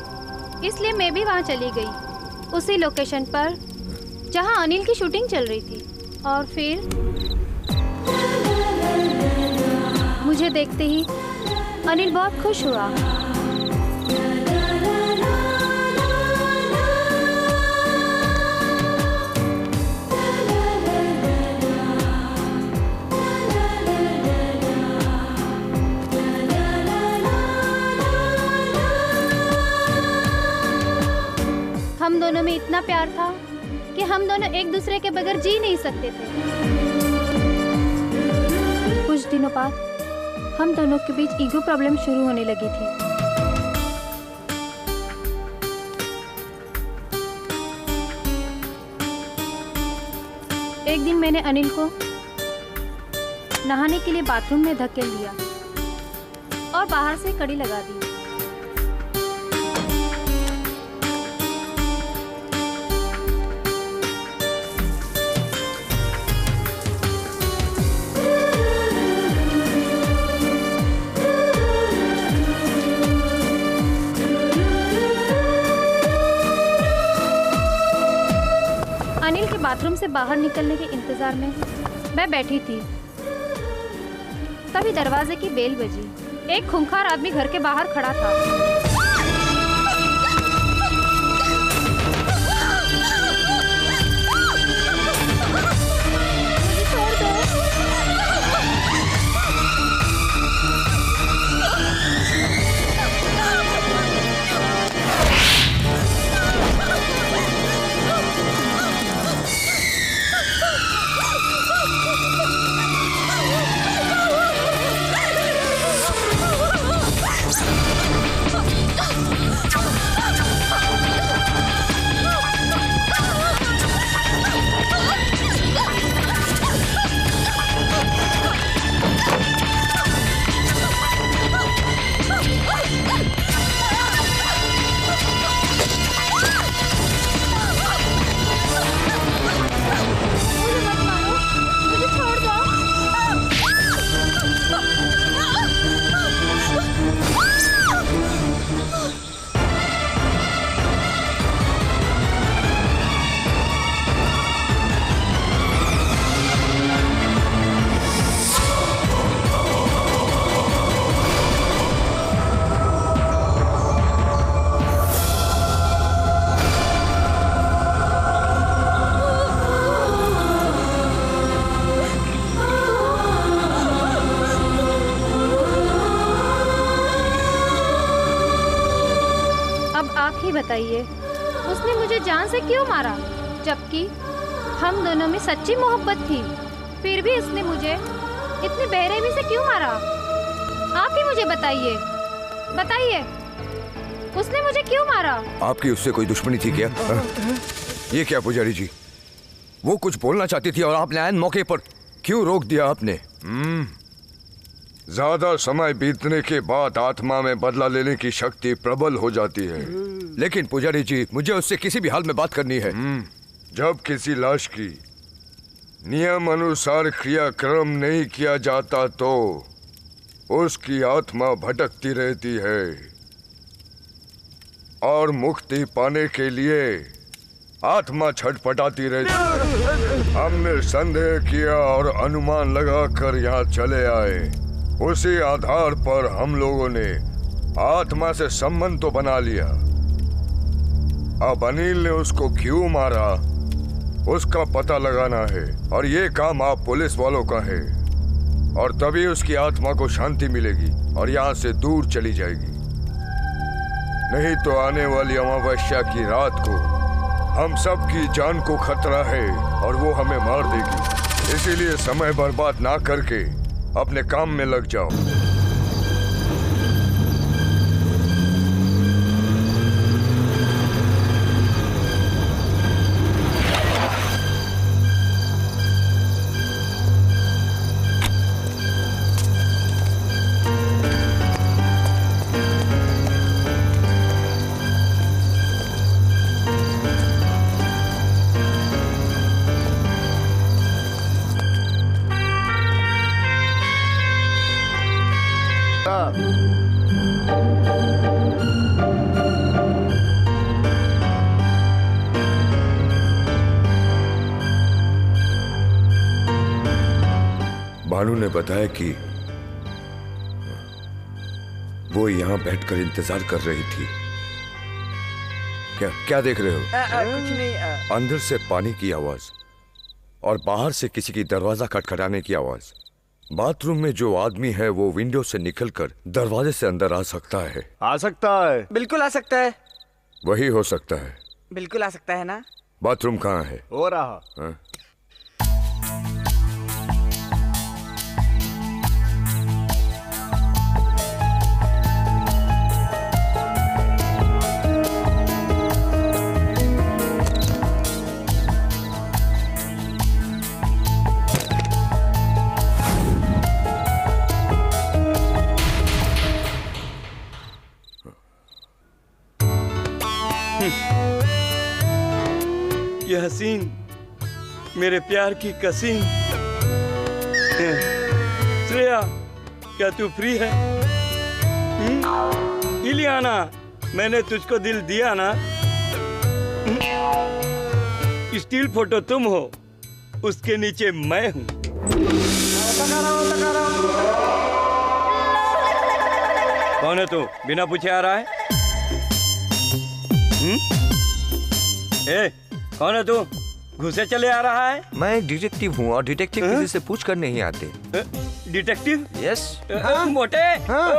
Speaker 13: इसलिए मैं भी वहाँ चली गई, उसी लोकेशन पर जहाँ अनिल की शूटिंग चल रही थी। और फिर मुझे देखते ही अनिल बहुत खुश हुआ। हम दोनों में इतना प्यार था कि हम दोनों एक दूसरे के बगैर जी नहीं सकते थे। कुछ दिनों बाद हम दोनों के बीच ईगो प्रॉब्लम शुरू होने लगी थी। एक दिन मैंने अनिल को नहाने के लिए बाथरूम में धकेल दिया और बाहर से कड़ी लगा दी। अनिल के बाथरूम से बाहर निकलने के इंतजार में मैं बैठी थी। तभी दरवाजे की बेल बजी। एक खूंखार आदमी घर के बाहर खड़ा था। बताइए, उसने मुझे जान से क्यों मारा, जबकि हम दोनों में सच्ची मोहब्बत थी। फिर भी इसने मुझे इतनी बेरहमी से क्यों मारा? आप ही मुझे बताइए, बताइए, उसने मुझे क्यों मारा?
Speaker 8: आपकी उससे कोई दुश्मनी थी क्या? ये क्या पुजारी जी, वो कुछ बोलना चाहती थी और आपने ऐन मौके पर क्यों रोक दिया आपने?
Speaker 15: ज्यादा समय बीतने के बाद आत्मा में बदला लेने की शक्ति प्रबल हो जाती है।
Speaker 8: लेकिन पुजारी जी, मुझे उससे किसी भी हाल में बात करनी है।
Speaker 15: जब किसी लाश की नियम अनुसार क्रियाक्रम नहीं किया जाता तो उसकी आत्मा भटकती रहती है और मुक्ति पाने के लिए आत्मा छटपटाती रहती है। हमने संदेह किया और अनुमान लगाकर यहाँ चले आए। उसी आधार पर हम लोगों ने आत्मा से संबंध तो बना लिया। अब अनिल ने उसको क्यों मारा उसका पता लगाना है और ये काम आप पुलिस वालों का है, और तभी उसकी आत्मा को शांति मिलेगी और यहाँ से दूर चली जाएगी। नहीं तो आने वाली अमावस्या की रात को हम सब की जान को खतरा है और वो हमें मार देगी। इसीलिए समय बर्बाद ना करके अपने काम में लग जाओ।
Speaker 8: भानु ने बताया कि वो यहाँ बैठकर इंतजार कर रही थी। क्या क्या देख रहे हो?
Speaker 3: कुछ नहीं।
Speaker 8: अंदर से पानी की आवाज और बाहर से किसी की दरवाजा खटखटाने की आवाज। बाथरूम में जो आदमी है वो विंडो से निकलकर दरवाजे से अंदर आ सकता है।
Speaker 12: आ सकता है,
Speaker 3: बिल्कुल आ सकता है।
Speaker 8: वही हो सकता है।
Speaker 3: बिल्कुल आ सकता है ना।
Speaker 8: बाथरूम कहाँ है?
Speaker 12: हो रहा।
Speaker 8: हाँ?
Speaker 1: ये हसीन मेरे प्यार की कसीन। श्रेया, क्या तू फ्री है? इलियाना, मैंने तुझको दिल दिया ना। स्टील फोटो तुम हो, उसके नीचे मैं हूँ। कौन है तू? बिना पूछे आ रहा है? ए, कौन है तू? घुसे चले आ रहा है?
Speaker 16: मैं एक डिटेक्टिव हूँ और डिटेक्टिव किसी से पूछ कर नहीं आते।
Speaker 1: डिटेक्टिव?
Speaker 16: यस।
Speaker 1: मोटे,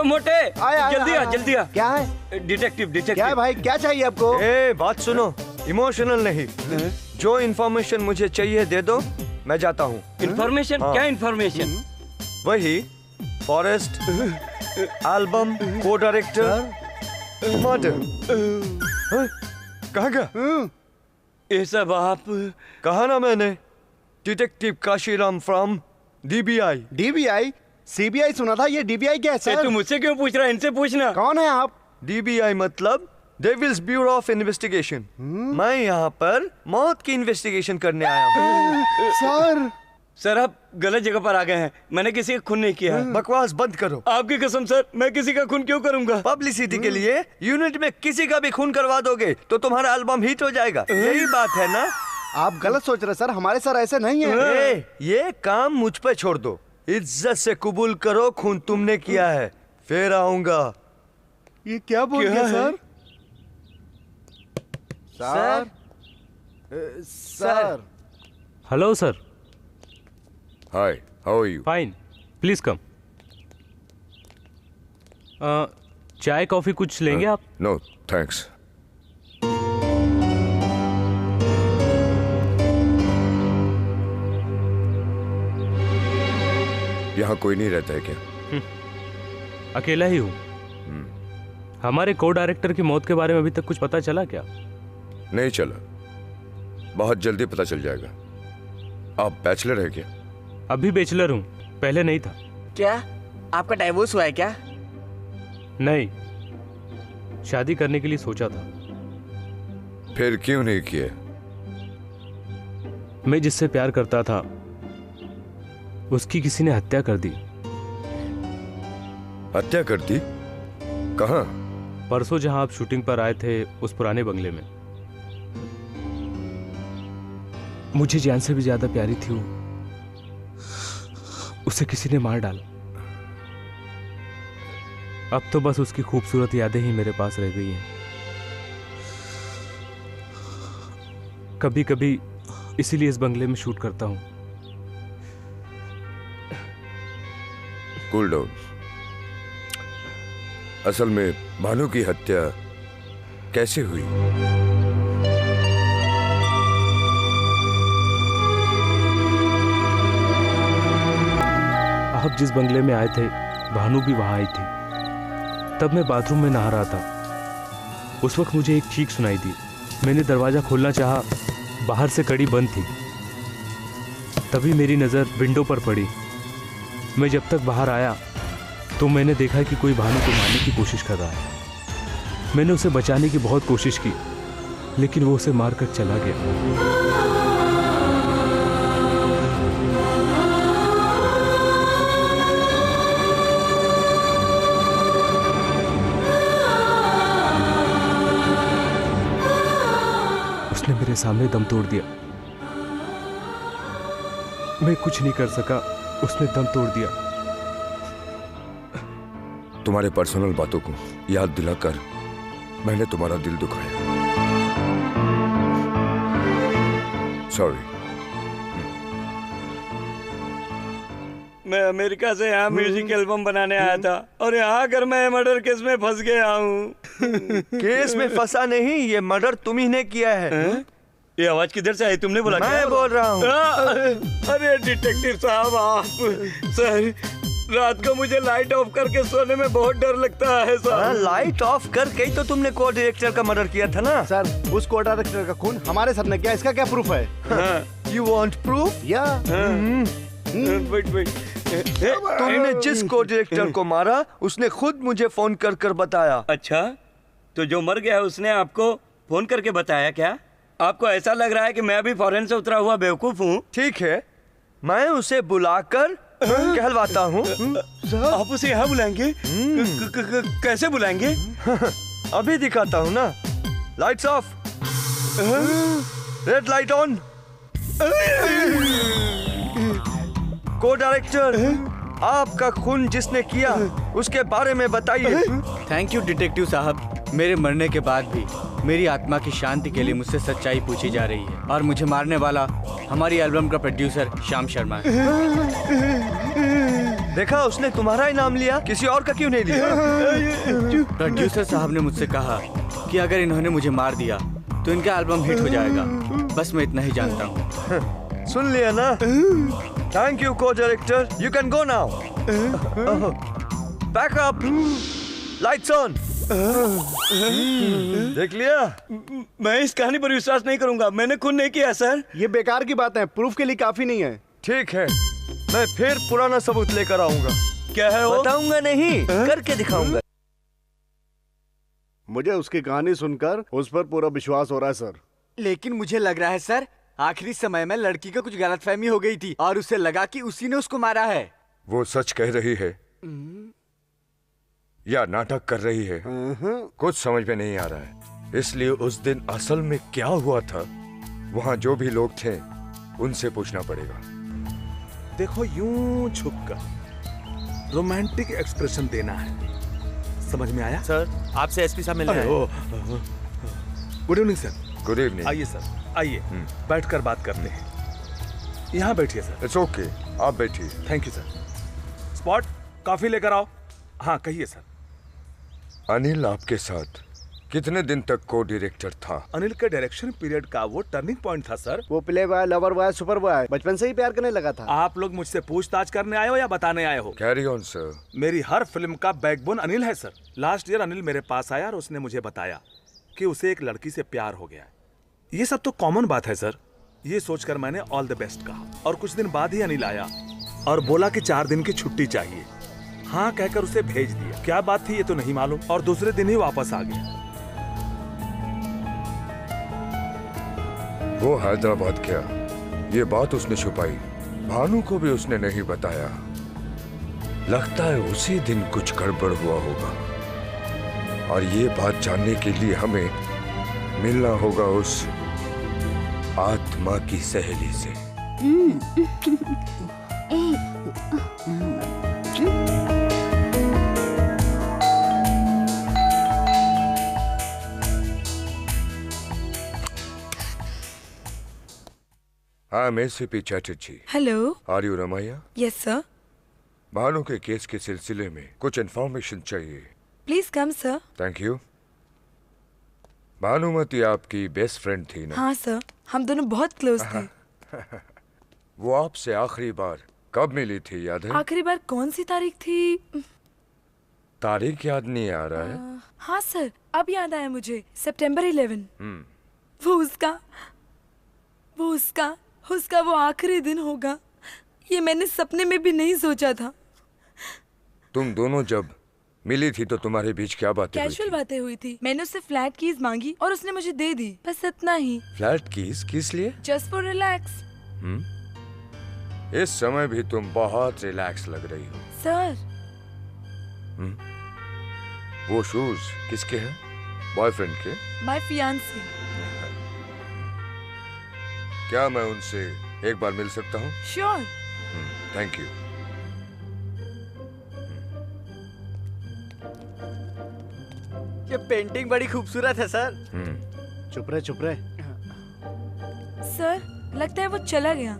Speaker 1: मोटे, जल्दी आ, जल्दी आ।
Speaker 12: क्या है?
Speaker 1: डिटेक्टिव।
Speaker 12: क्या है भाई, क्या चाहिए आपको?
Speaker 16: ए, बात सुनो, इमोशनल नहीं। जो इन्फॉर्मेशन मुझे चाहिए दे दो, मैं जाता हूँ।
Speaker 1: इन्फॉर्मेशन? क्या इन्फॉर्मेशन?
Speaker 16: वही फॉरेस्ट, एल्बम, को डायरेक्टर, मर्डर। कहाँ गया?
Speaker 1: ये सब आप?
Speaker 16: कहा ना मैंने, detective Kashiram from DBI.
Speaker 12: DBI? CBI सुना था, ये डीबीआई क्या है सर?
Speaker 1: तू मुझसे क्यों पूछ रहा है? इनसे पूछना।
Speaker 12: कौन है आप?
Speaker 16: डीबीआई मतलब डेविल्स ब्यूरो ऑफ इन्वेस्टिगेशन। मैं यहाँ पर मौत की इन्वेस्टिगेशन करने आया हूँ।
Speaker 1: सर आप गलत जगह पर आ गए हैं। मैंने किसी का खून नहीं किया।
Speaker 16: बकवास बंद करो।
Speaker 1: आपकी कसम सर, मैं किसी का खून क्यों करूंगा?
Speaker 16: पब्लिसिटी के लिए यूनिट में किसी का भी खून करवा दोगे तो तुम्हारा एल्बम हिट हो जाएगा। यही बात है ना?
Speaker 12: आप गलत सोच रहे सर, हमारे सर ऐसे नहीं है।
Speaker 16: ये काम मुझ पे छोड़ दो। इज्जत से कबूल करो खून तुमने किया है, फिर आऊंगा।
Speaker 12: ये क्या बोल गया sir? Sir.
Speaker 4: Hello sir.
Speaker 8: Hi, how are you?
Speaker 4: Fine. Please come. चाय कॉफी कुछ लेंगे आप?
Speaker 8: No, thanks. यहाँ कोई नहीं रहता है क्या?
Speaker 4: अकेला ही हूँ। हमारे को डायरेक्टर की मौत के बारे में अभी तक कुछ पता चला क्या?
Speaker 8: नहीं चला, बहुत जल्दी पता चल जाएगा। आप बैचलर है क्या?
Speaker 4: अभी बैचलर हूँ, पहले नहीं था।
Speaker 3: क्या आपका डाइवोर्स हुआ है क्या?
Speaker 4: नहीं, शादी करने के लिए सोचा था।
Speaker 8: फिर क्यों नहीं किया?
Speaker 4: मैं जिससे प्यार करता था उसकी किसी ने हत्या कर दी।
Speaker 8: हत्या कर दी? कहाँ?
Speaker 4: परसों जहां आप शूटिंग पर आए थे, उस पुराने बंगले में। मुझे जान से भी ज्यादा प्यारी थी वो, उसे किसी ने मार डाला। अब तो बस उसकी खूबसूरत यादें ही मेरे पास रह गई हैं। कभी कभी इसीलिए इस बंगले में शूट करता हूं।
Speaker 8: Cool down. असल में भानु की हत्या कैसे हुई?
Speaker 4: आप जिस बंगले में आए थे, भानु भी वहां आई थी। तब मैं बाथरूम में नहा रहा था। उस वक्त मुझे एक चीख सुनाई दी। मैंने दरवाजा खोलना चाहा, बाहर से कड़ी बंद थी। तभी मेरी नजर विंडो पर पड़ी। मैं जब तक बाहर आया तो मैंने देखा कि कोई भानु को मारने की कोशिश कर रहा है। मैंने उसे बचाने की बहुत कोशिश की, लेकिन वो उसे मारकर चला गया। उसने मेरे सामने दम तोड़ दिया। मैं कुछ नहीं कर सका, उसने दम तोड़ दिया।
Speaker 8: तुम्हारे पर्सनल बातों को याद दिलाकर मैंने तुम्हारा दिल दुखाया। सॉरी।
Speaker 1: मैं अमेरिका से यहाँ म्यूजिक एल्बम बनाने आया था और यहाँ आकर मैं मर्डर केस में फंस गया हूँ।
Speaker 16: केस में फंसा नहीं, ये मर्डर तुम ही ने किया है।
Speaker 1: ये आवाज किधर से आई? तुमने बोला?
Speaker 16: मैं बोल रहा हूँ।
Speaker 1: अरे डिटेक्टिव साहब, आप सर, रात को मुझे लाइट ऑफ करके सोने में बहुत डर लगता है सर।
Speaker 16: लाइट ऑफ करके ही तो तुमने को डायरेक्टर का मर्डर किया था ना
Speaker 12: सर। उस को डायरेक्टर का खून हमारे सर ने किया, इसका क्या प्रूफ है?
Speaker 16: You want proof?
Speaker 12: या
Speaker 16: तुमने जिस को डायरेक्टर को मारा उसने खुद मुझे फोन कर कर बताया।
Speaker 1: अच्छा, तो जो मर गया उसने आपको फोन करके बताया क्या? आपको ऐसा लग रहा है कि मैं भी फॉरेन से उतरा हुआ बेवकूफ हूँ?
Speaker 16: ठीक है, मैं उसे बुलाकर कहलवाता हूँ।
Speaker 1: आप उसे यहाँ बुलाएंगे? कैसे बुलाएंगे?
Speaker 16: अभी दिखाता हूँ ना। Lights off, red light on. को डायरेक्टर, आपका खून जिसने किया उसके बारे में बताइए।
Speaker 3: थैंक यू डिटेक्टिव साहब। मेरे मरने के बाद भी मेरी आत्मा की शांति के लिए मुझसे सच्चाई पूछी जा रही है और मुझे मारने वाला हमारी एल्बम का प्रोड्यूसर श्याम शर्मा है।
Speaker 16: देखा, उसने तुम्हारा ही नाम लिया, किसी और का क्यों नहीं लिया?
Speaker 3: प्रोड्यूसर साहब ने मुझसे कहा कि अगर इन्होंने मुझे मार दिया तो इनका एल्बम हिट हो जाएगा। बस मैं इतना ही जानता हूँ।
Speaker 16: सुन लिया ना? थैंक यू को director, you can go now. Back up, lights on. देख लिया?
Speaker 1: मैं इस कहानी पर विश्वास नहीं करूंगा। मैंने खून नहीं किया सर।
Speaker 12: ये बेकार की बात है, प्रूफ के लिए काफी नहीं है।
Speaker 16: ठीक है, मैं फिर पुराना सबूत लेकर आऊंगा।
Speaker 1: क्या है वो?
Speaker 16: बताऊंगा नहीं, करके दिखाऊंगा।
Speaker 12: मुझे उसकी कहानी सुनकर उस पर पूरा विश्वास हो रहा है सर।
Speaker 3: लेकिन मुझे लग रहा है सर, आखिरी समय में लड़की को कुछ गलतफहमी हो गई थी और उसे लगा कि उसी ने उसको मारा है।
Speaker 8: वो सच कह रही है या नाटक कर रही है, कुछ समझ में नहीं आ रहा है। इसलिए उस दिन असल में क्या हुआ था, वहां जो भी लोग थे उनसे पूछना पड़ेगा।
Speaker 2: देखो, यूं झुककर रोमांटिक एक्सप्रेशन देना है, समझ में आया?
Speaker 10: सर, आपसे एसपी साहब मिलने आए।
Speaker 2: Good evening sir.
Speaker 8: Good evening.
Speaker 2: आइए सर, आइए, बैठकर बात करते हैं। यहाँ बैठिए सर।
Speaker 8: इट्स ओके, आप बैठिए।
Speaker 2: Thank you sir. Spot, coffee लेकर आओ। हाँ, कहिए सर।
Speaker 8: अनिल आपके साथ
Speaker 15: कितने दिन तक को डायरेक्टर था?
Speaker 2: अनिल के डायरेक्शन पीरियड का वो टर्निंग पॉइंट था सर।
Speaker 12: वो play boy, lover boy, super boy बचपन से ही प्यार करने लगा था।
Speaker 2: आप लोग मुझसे पूछताछ करने आए हो या बताने आए हो?
Speaker 15: Carry on sir.
Speaker 2: मेरी हर फिल्म का बैकबोन अनिल है सर। लास्ट ईयर अनिल मेरे पास आया और उसने मुझे बताया कि उसे एक लड़की से प्यार हो गया। ये सब तो कॉमन बात है सर। ये सोचकर मैंने ऑल द बेस्ट कहा और कुछ दिन बाद ही अनिल आया और बोला कि 4 दिन की छुट्टी चाहिए। हाँ कहकर उसे भेज दिया। क्या बात थी ये तो नहीं मालूम और दूसरे दिन ही वापस आ गया।
Speaker 15: वो हैदराबाद गया, ये बात उसने छुपाई, भानु को भी उसने नहीं बताया। लगता है उसी दिन कुछ गड़बड़ हुआ होगा और ये बात जानने के लिए हमें मिलना होगा उस आत्मा की सहेली से। I am ACP Chatterjee.
Speaker 9: Hello.
Speaker 15: Are you Ramaiya?
Speaker 9: Yes sir.
Speaker 15: Bhanu के केस के सिलसिले में कुछ इन्फॉर्मेशन चाहिए।
Speaker 9: Please come sir.
Speaker 15: Thank you. Bhanumati आपकी बेस्ट फ्रेंड थी ना?
Speaker 9: हाँ सर, हम दोनों बहुत क्लोज थे।
Speaker 15: वो आपसे आखिरी बार कब मिली थी याद है?
Speaker 9: आखिरी बार कौन सी तारीख थी?
Speaker 15: तारीख याद नहीं आ रहा है।
Speaker 9: हाँ सर, अब याद आया मुझे, सितंबर 11। वो उसका वो आखिरी दिन होगा, ये मैंने सपने में भी नहीं सोचा था।
Speaker 15: तुम दोनों जब मिली थी तो तुम्हारे बीच क्या बातें हुई थी?
Speaker 9: कैजुअल बातें हुई थी। मैंने उससे फ्लैट कीज मांगी और उसने मुझे दे दी, बस इतना ही।
Speaker 15: फ्लैट कीज किस लिए?
Speaker 9: Just for relax.
Speaker 15: इस समय भी तुम बहुत रिलैक्स लग रही हो।
Speaker 9: सर।
Speaker 15: वो शूज किसके हैं? बॉयफ्रेंड के?
Speaker 9: My fiancée.
Speaker 15: क्या मैं उनसे एक बार मिल सकता हूँ?
Speaker 9: श्योर।
Speaker 15: Thank you.
Speaker 3: ये पेंटिंग बड़ी खूबसूरत है सर।
Speaker 12: चुप रहे, चुप रहे।
Speaker 9: सर, लगता है वो चला गया।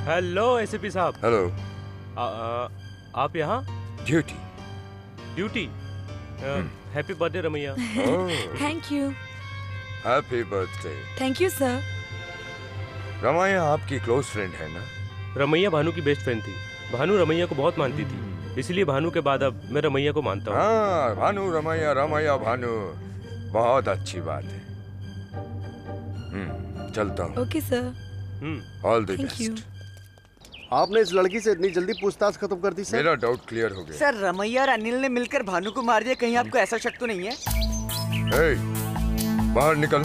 Speaker 4: हेलो एसीपी साहब।
Speaker 15: हेलो।
Speaker 4: आप यहाँ?
Speaker 15: Duty.
Speaker 4: Duty? Happy birthday Ramaiya.
Speaker 9: Thank you.
Speaker 15: Happy birthday.
Speaker 9: Thank you sir.
Speaker 15: Ramaiya आपकी क्लोज फ्रेंड है ना?
Speaker 4: रमैया भानु की बेस्ट फ्रेंड थी। भानु रमैया को बहुत मानती थी, इसलिए भानु के बाद अब मैं रमैया को मानता हूँ।
Speaker 15: हाँ, भानु रमैया, रमैया भानु, बहुत अच्छी बात है। चलता हूँ।
Speaker 9: Okay sir.
Speaker 15: All the
Speaker 9: thank you.
Speaker 15: Best.
Speaker 12: आपने इस लड़की से इतनी जल्दी पूछताछ खत्म कर दी सर?
Speaker 15: मेरा डाउट क्लियर हो गया।
Speaker 3: सर, रमैया और अनिल ने मिलकर भानु को मार दिया, कहीं आपको ऐसा शक तो नहीं है?
Speaker 15: हे, बाहर निकल।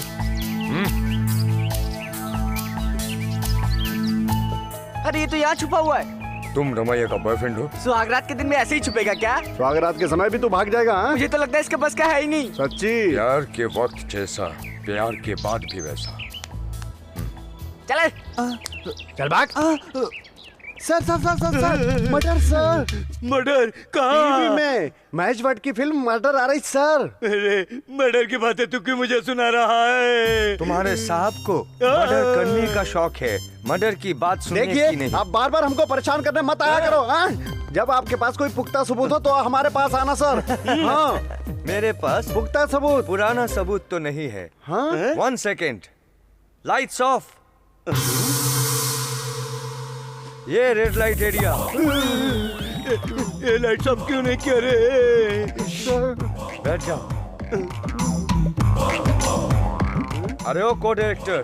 Speaker 3: अरे ये तो यहाँ छुपा हुआ है।
Speaker 15: तुम रमैया का बॉयफ्रेंड हो?
Speaker 3: सुहागरात के दिन में ऐसे ही छुपेगा क्या?
Speaker 12: सुहागरात के समय भी तू भाग जाएगा? हाँ?
Speaker 3: मुझे तो लगता है इसके बस का है ही नहीं।
Speaker 12: सच्ची?
Speaker 15: प्यार के वक्त जैसा, प्यार के बाद भी वैसा।
Speaker 3: चले।
Speaker 12: चल भाग। Sir sir sir sir sir, murder sir.
Speaker 3: Murder कहाँ?
Speaker 12: टीवी में महेश भट्ट की फिल्म मर्डर आ रही सर।
Speaker 3: अरे मर्डर की बातें तू क्यों मुझे सुना रहा है?
Speaker 16: तुम्हारे साहब को मर्डर करने का शौक है, मर्डर की बात सुनने की नहीं।
Speaker 12: देखिए, आप बार बार हमको परेशान करने मत आया करो। हाँ? जब आपके पास कोई पुख्ता सबूत हो तो हमारे पास आना सर। हाँ,
Speaker 16: मेरे पास
Speaker 12: पुख्ता सबूत?
Speaker 16: पुराना सबूत तो नहीं है।
Speaker 12: हाँ?
Speaker 16: 1 सेकेंड, लाइट्स ऑफ। ये रेड लाइट एरिया।
Speaker 3: ये लाइट ऑफ क्यों नहीं किया रे?
Speaker 16: बैठ जाओ। अरे ओ को डायरेक्टर,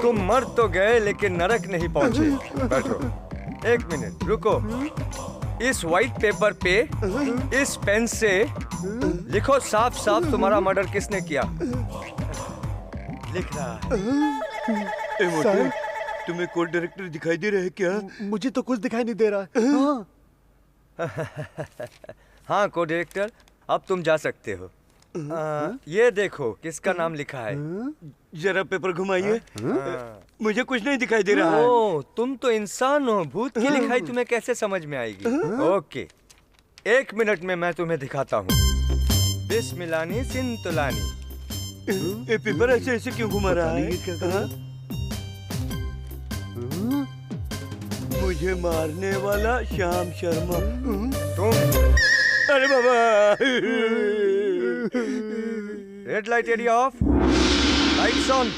Speaker 16: तुम मर तो गए लेकिन नरक नहीं पहुंचे। बैठो। 1 मिनट रुको। इस व्हाइट पेपर पे इस पेन से लिखो साफ साफ तुम्हारा मर्डर किसने किया। लिख रहा है।
Speaker 3: तुम्हें कोर्ट डायरेक्टर दिखाई दे रहा है क्या?
Speaker 12: मुझे तो कुछ दिखाई नहीं दे रहा है।
Speaker 16: हाँ को डायरेक्टर, अब तुम जा सकते हो। ये देखो किसका नाम लिखा है।
Speaker 3: जरा पेपर घुमाइए। मुझे कुछ नहीं दिखाई दे रहा है।
Speaker 16: ओ, तुम तो इंसान हो, भूत की लिखाई तुम्हें कैसे समझ में आएगी? ओके, 1 मिनट में मैं तुम्हें दिखाता हूँ। बिस्मिलानी सिंतुलानी।
Speaker 3: ये पेपर ऐसे ऐसे क्यों घुमा रहा है?
Speaker 17: मुझे मारने वाला श्याम शर्मा।
Speaker 16: तुम?
Speaker 17: अरे बाबा।
Speaker 16: Red light area off, lights on.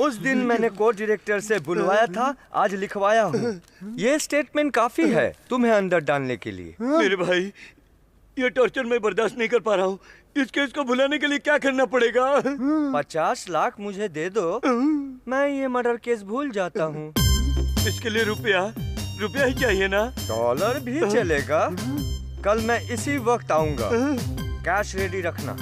Speaker 16: उस दिन मैंने कोर्ट डायरेक्टर से बुलवाया था, आज लिखवाया हूँ। ये स्टेटमेंट काफी है तुम्हें अंदर डालने के लिए।
Speaker 17: मेरे भाई, ये टॉर्चर मैं बर्दाश्त नहीं कर पा रहा हूँ। इस केस को भुलाने के लिए क्या करना पड़ेगा?
Speaker 16: 50 लाख मुझे दे दो, मैं ये मर्डर केस भूल जाता हूँ।
Speaker 17: इसके लिए रुपया ही चाहिए ना?
Speaker 16: डॉलर भी चलेगा। कल मैं इसी वक्त आऊंगा, कैश रेडी रखना।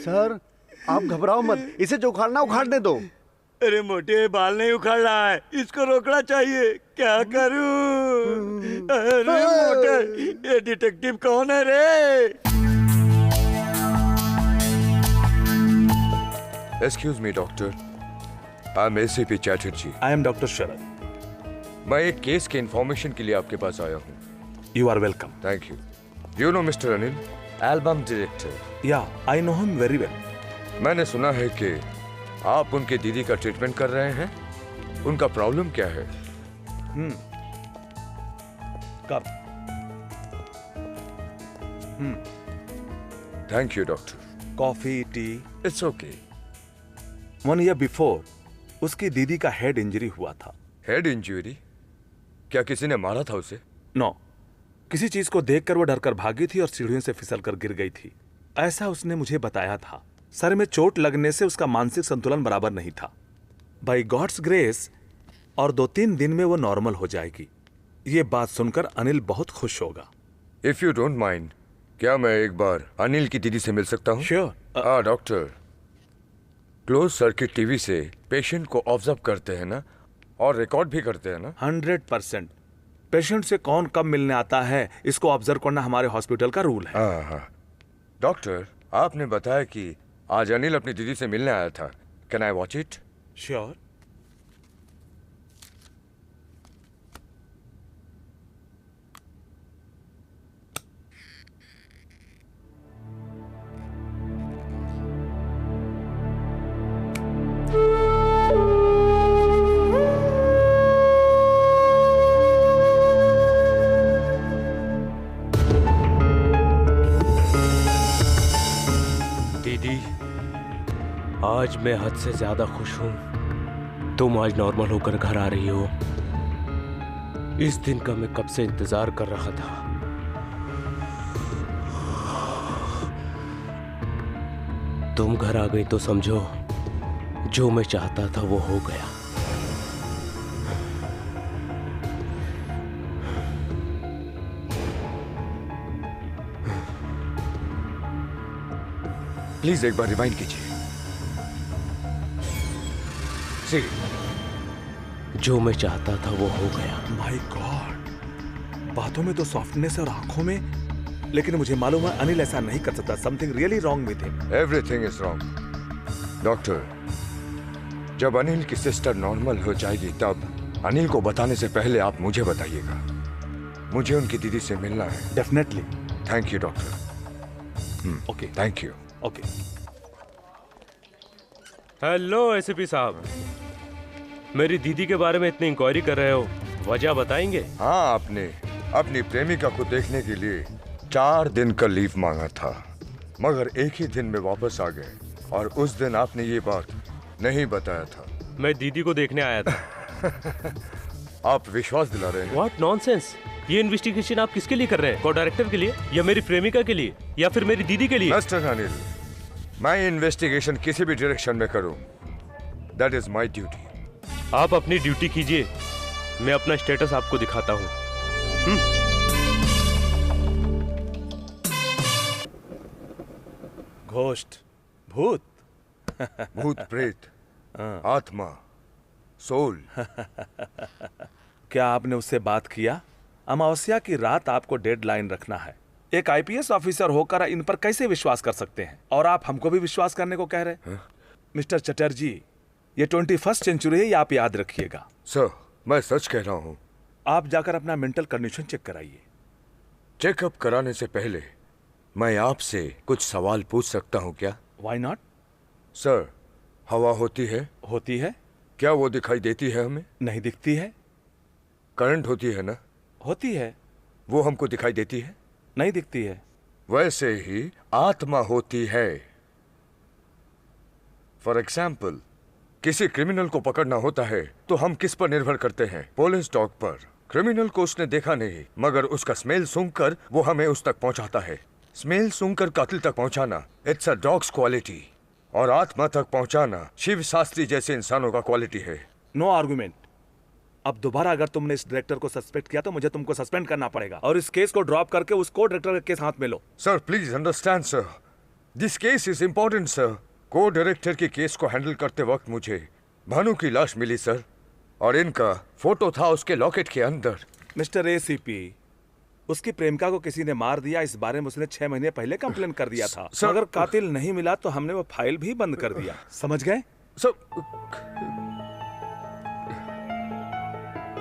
Speaker 12: सर आप घबराओ मत, इसे जो उखाड़ना उखाड़ने दो।
Speaker 17: अरे मोटे, बाल नहीं उखाड़ रहा है, इसको रोकना चाहिए। क्या करूं? अरे मोटे, ये डिटेक्टिव कौन है रे?
Speaker 8: Excuse me doctor, I am ACP Chatterjee.
Speaker 2: I am doctor Sharad.
Speaker 8: मैं एक केस के इंफॉर्मेशन के लिए आपके पास आया हूँ।
Speaker 2: You are welcome.
Speaker 8: Thank you. You know mister Anil, album director?
Speaker 2: Yeah, I know him very well.
Speaker 8: मैंने सुना है कि आप उनके दीदी का ट्रीटमेंट कर रहे हैं। उनका प्रॉब्लम क्या है?
Speaker 2: कब?
Speaker 8: Thank you doctor.
Speaker 2: Coffee, T?
Speaker 8: It's okay.
Speaker 2: 1 year before उसकी दीदी का हेड इंजरी हुआ था।
Speaker 8: Head injury? क्या किसी ने मारा था उसे?
Speaker 2: नो, किसी चीज को देखकर वो डरकर भागी थी और सीढ़ियों से फिसलकर गिर गई थी, ऐसा उसने मुझे बताया था। सर में चोट लगने से उसका मानसिक संतुलन बराबर नहीं था। बाय गॉड्स ग्रेस और 2-3 दिन में वो नॉर्मल हो जाएगी। ये बात सुनकर अनिल बहुत खुश होगा।
Speaker 8: इफ यू डोंट माइंड, क्या मैं एक बार अनिल की दीदी से मिल सकता हूँ?
Speaker 2: Sure.
Speaker 8: Doctor, close circuit TV से पेशेंट को ऑब्जर्व करते हैं ना, और रिकॉर्ड भी करते हैं ना?
Speaker 2: 100%। पेशेंट से कौन कब मिलने आता है, इसको ऑब्जर्व करना हमारे हॉस्पिटल का रूल है।
Speaker 8: हाँ। डॉक्टर, आपने बताया कि आज अनिल अपनी दीदी से मिलने आया था। Can I watch it?
Speaker 2: Sure.
Speaker 4: आज मैं हद से ज्यादा खुश हूं। तुम आज नॉर्मल होकर घर आ रही हो। इस दिन का मैं कब से इंतजार कर रहा था। तुम घर आ गई तो समझो जो मैं चाहता था वो हो गया।
Speaker 8: प्लीज एक बार रिवाइंड कीजिए।
Speaker 4: जो मैं चाहता था वो हो गया।
Speaker 2: माय गॉड, बातों में तो सॉफ्टनेस और आंखों में, लेकिन मुझे मालूम है अनिल ऐसा नहीं कर सकता। Something really wrong with him.
Speaker 8: Everything is wrong. Doctor, जब अनिल की सिस्टर नॉर्मल हो जाएगी तब अनिल को बताने से पहले आप मुझे बताइएगा। मुझे उनकी दीदी से मिलना है।
Speaker 2: Definitely.
Speaker 8: Thank you doctor.
Speaker 2: Okay,
Speaker 8: thank you.
Speaker 2: Okay.
Speaker 4: Hello ACP साहब, मेरी दीदी के बारे में इतनी इंक्वायरी कर रहे हो, वजह बताएंगे?
Speaker 8: हाँ, आपने अपनी प्रेमिका को देखने के लिए 4 दिन का लीव मांगा था, मगर एक ही दिन में वापस आ गए, और उस दिन आपने ये बात नहीं बताया था।
Speaker 4: मैं दीदी को देखने आया था।
Speaker 8: आप विश्वास दिला रहे हैं?
Speaker 4: What nonsense. ये इन्वेस्टिगेशन आप किसके लिए कर रहे हैं? को डायरेक्टर के लिए, या मेरी प्रेमिका के लिए, या फिर मेरी दीदी के लिए?
Speaker 8: मिस्टर अनिल, मैं इन्वेस्टिगेशन किसी भी डायरेक्शन में करूं, दैट इज माय ड्यूटी।
Speaker 4: आप अपनी ड्यूटी कीजिए, मैं अपना स्टेटस आपको दिखाता हूं।
Speaker 2: घोस्ट, भूत,
Speaker 8: भूत प्रेत, आत्मा, सोल।
Speaker 2: क्या आपने उससे बात किया? अमावस्या की रात आपको डेडलाइन रखना है। एक आईपीएस ऑफिसर होकर इन पर कैसे विश्वास कर सकते हैं? और आप हमको भी विश्वास करने को कह रहे? मिस्टर चटर्जी, ये 21st सेंचुरी है, ये आप याद रखिएगा।
Speaker 8: सर, मैं सच कह रहा हूँ।
Speaker 2: आप जाकर अपना मेंटल कंडीशन चेक कराइए।
Speaker 8: चेकअप कराने से पहले मैं आपसे कुछ सवाल पूछ सकता हूँ क्या?
Speaker 2: Why not?
Speaker 8: सर, हवा होती है?
Speaker 2: होती है।
Speaker 8: क्या वो दिखाई देती है हमें?
Speaker 2: नहीं दिखती है।
Speaker 8: करंट होती है ना?
Speaker 2: होती है।
Speaker 8: वो हमको दिखाई देती है?
Speaker 2: नहीं दिखती है।
Speaker 8: वैसे ही आत्मा होती है। फॉर एग्जाम्पल, किसी क्रिमिनल को पकड़ना होता है तो हम किस पर निर्भर करते हैं? पुलिस डॉग पर। क्रिमिनल को उसने देखा नहीं, मगर उसका स्मेल सूंघकर वो हमें उस तक पहुंचाता है। स्मेल सूंघकर कातिल तक पहुंचाना, इट्स अ डॉग्स क्वालिटी। और आत्मा तक पहुंचाना शिव शास्त्री जैसे इंसानों का क्वालिटी है।
Speaker 2: No argument. अब दोबारा अगर तुमने इस डायरेक्टर को सस्पेक्ट किया तो मुझे तुमको सस्पेंड करना पड़ेगा और इस केस को ड्रॉप करके उस को डायरेक्टर के केस हाथ में लो।
Speaker 8: Sir please understand sir, this case is important sir. को डायरेक्टर की केस को हैंडल करते वक्त मुझे भानु की लाश मिली सर, और इनका फोटो था उसके लॉकेट के अंदर।
Speaker 2: मिस्टर एसीपी, उसकी प्रेमिका को किसी ने मार दिया, इस बारे में उसने 6 महीने पहले कंप्लेन कर दिया था। अगर कातिल नहीं मिला तो हमने वो फाइल भी बंद कर दिया। समझ गए?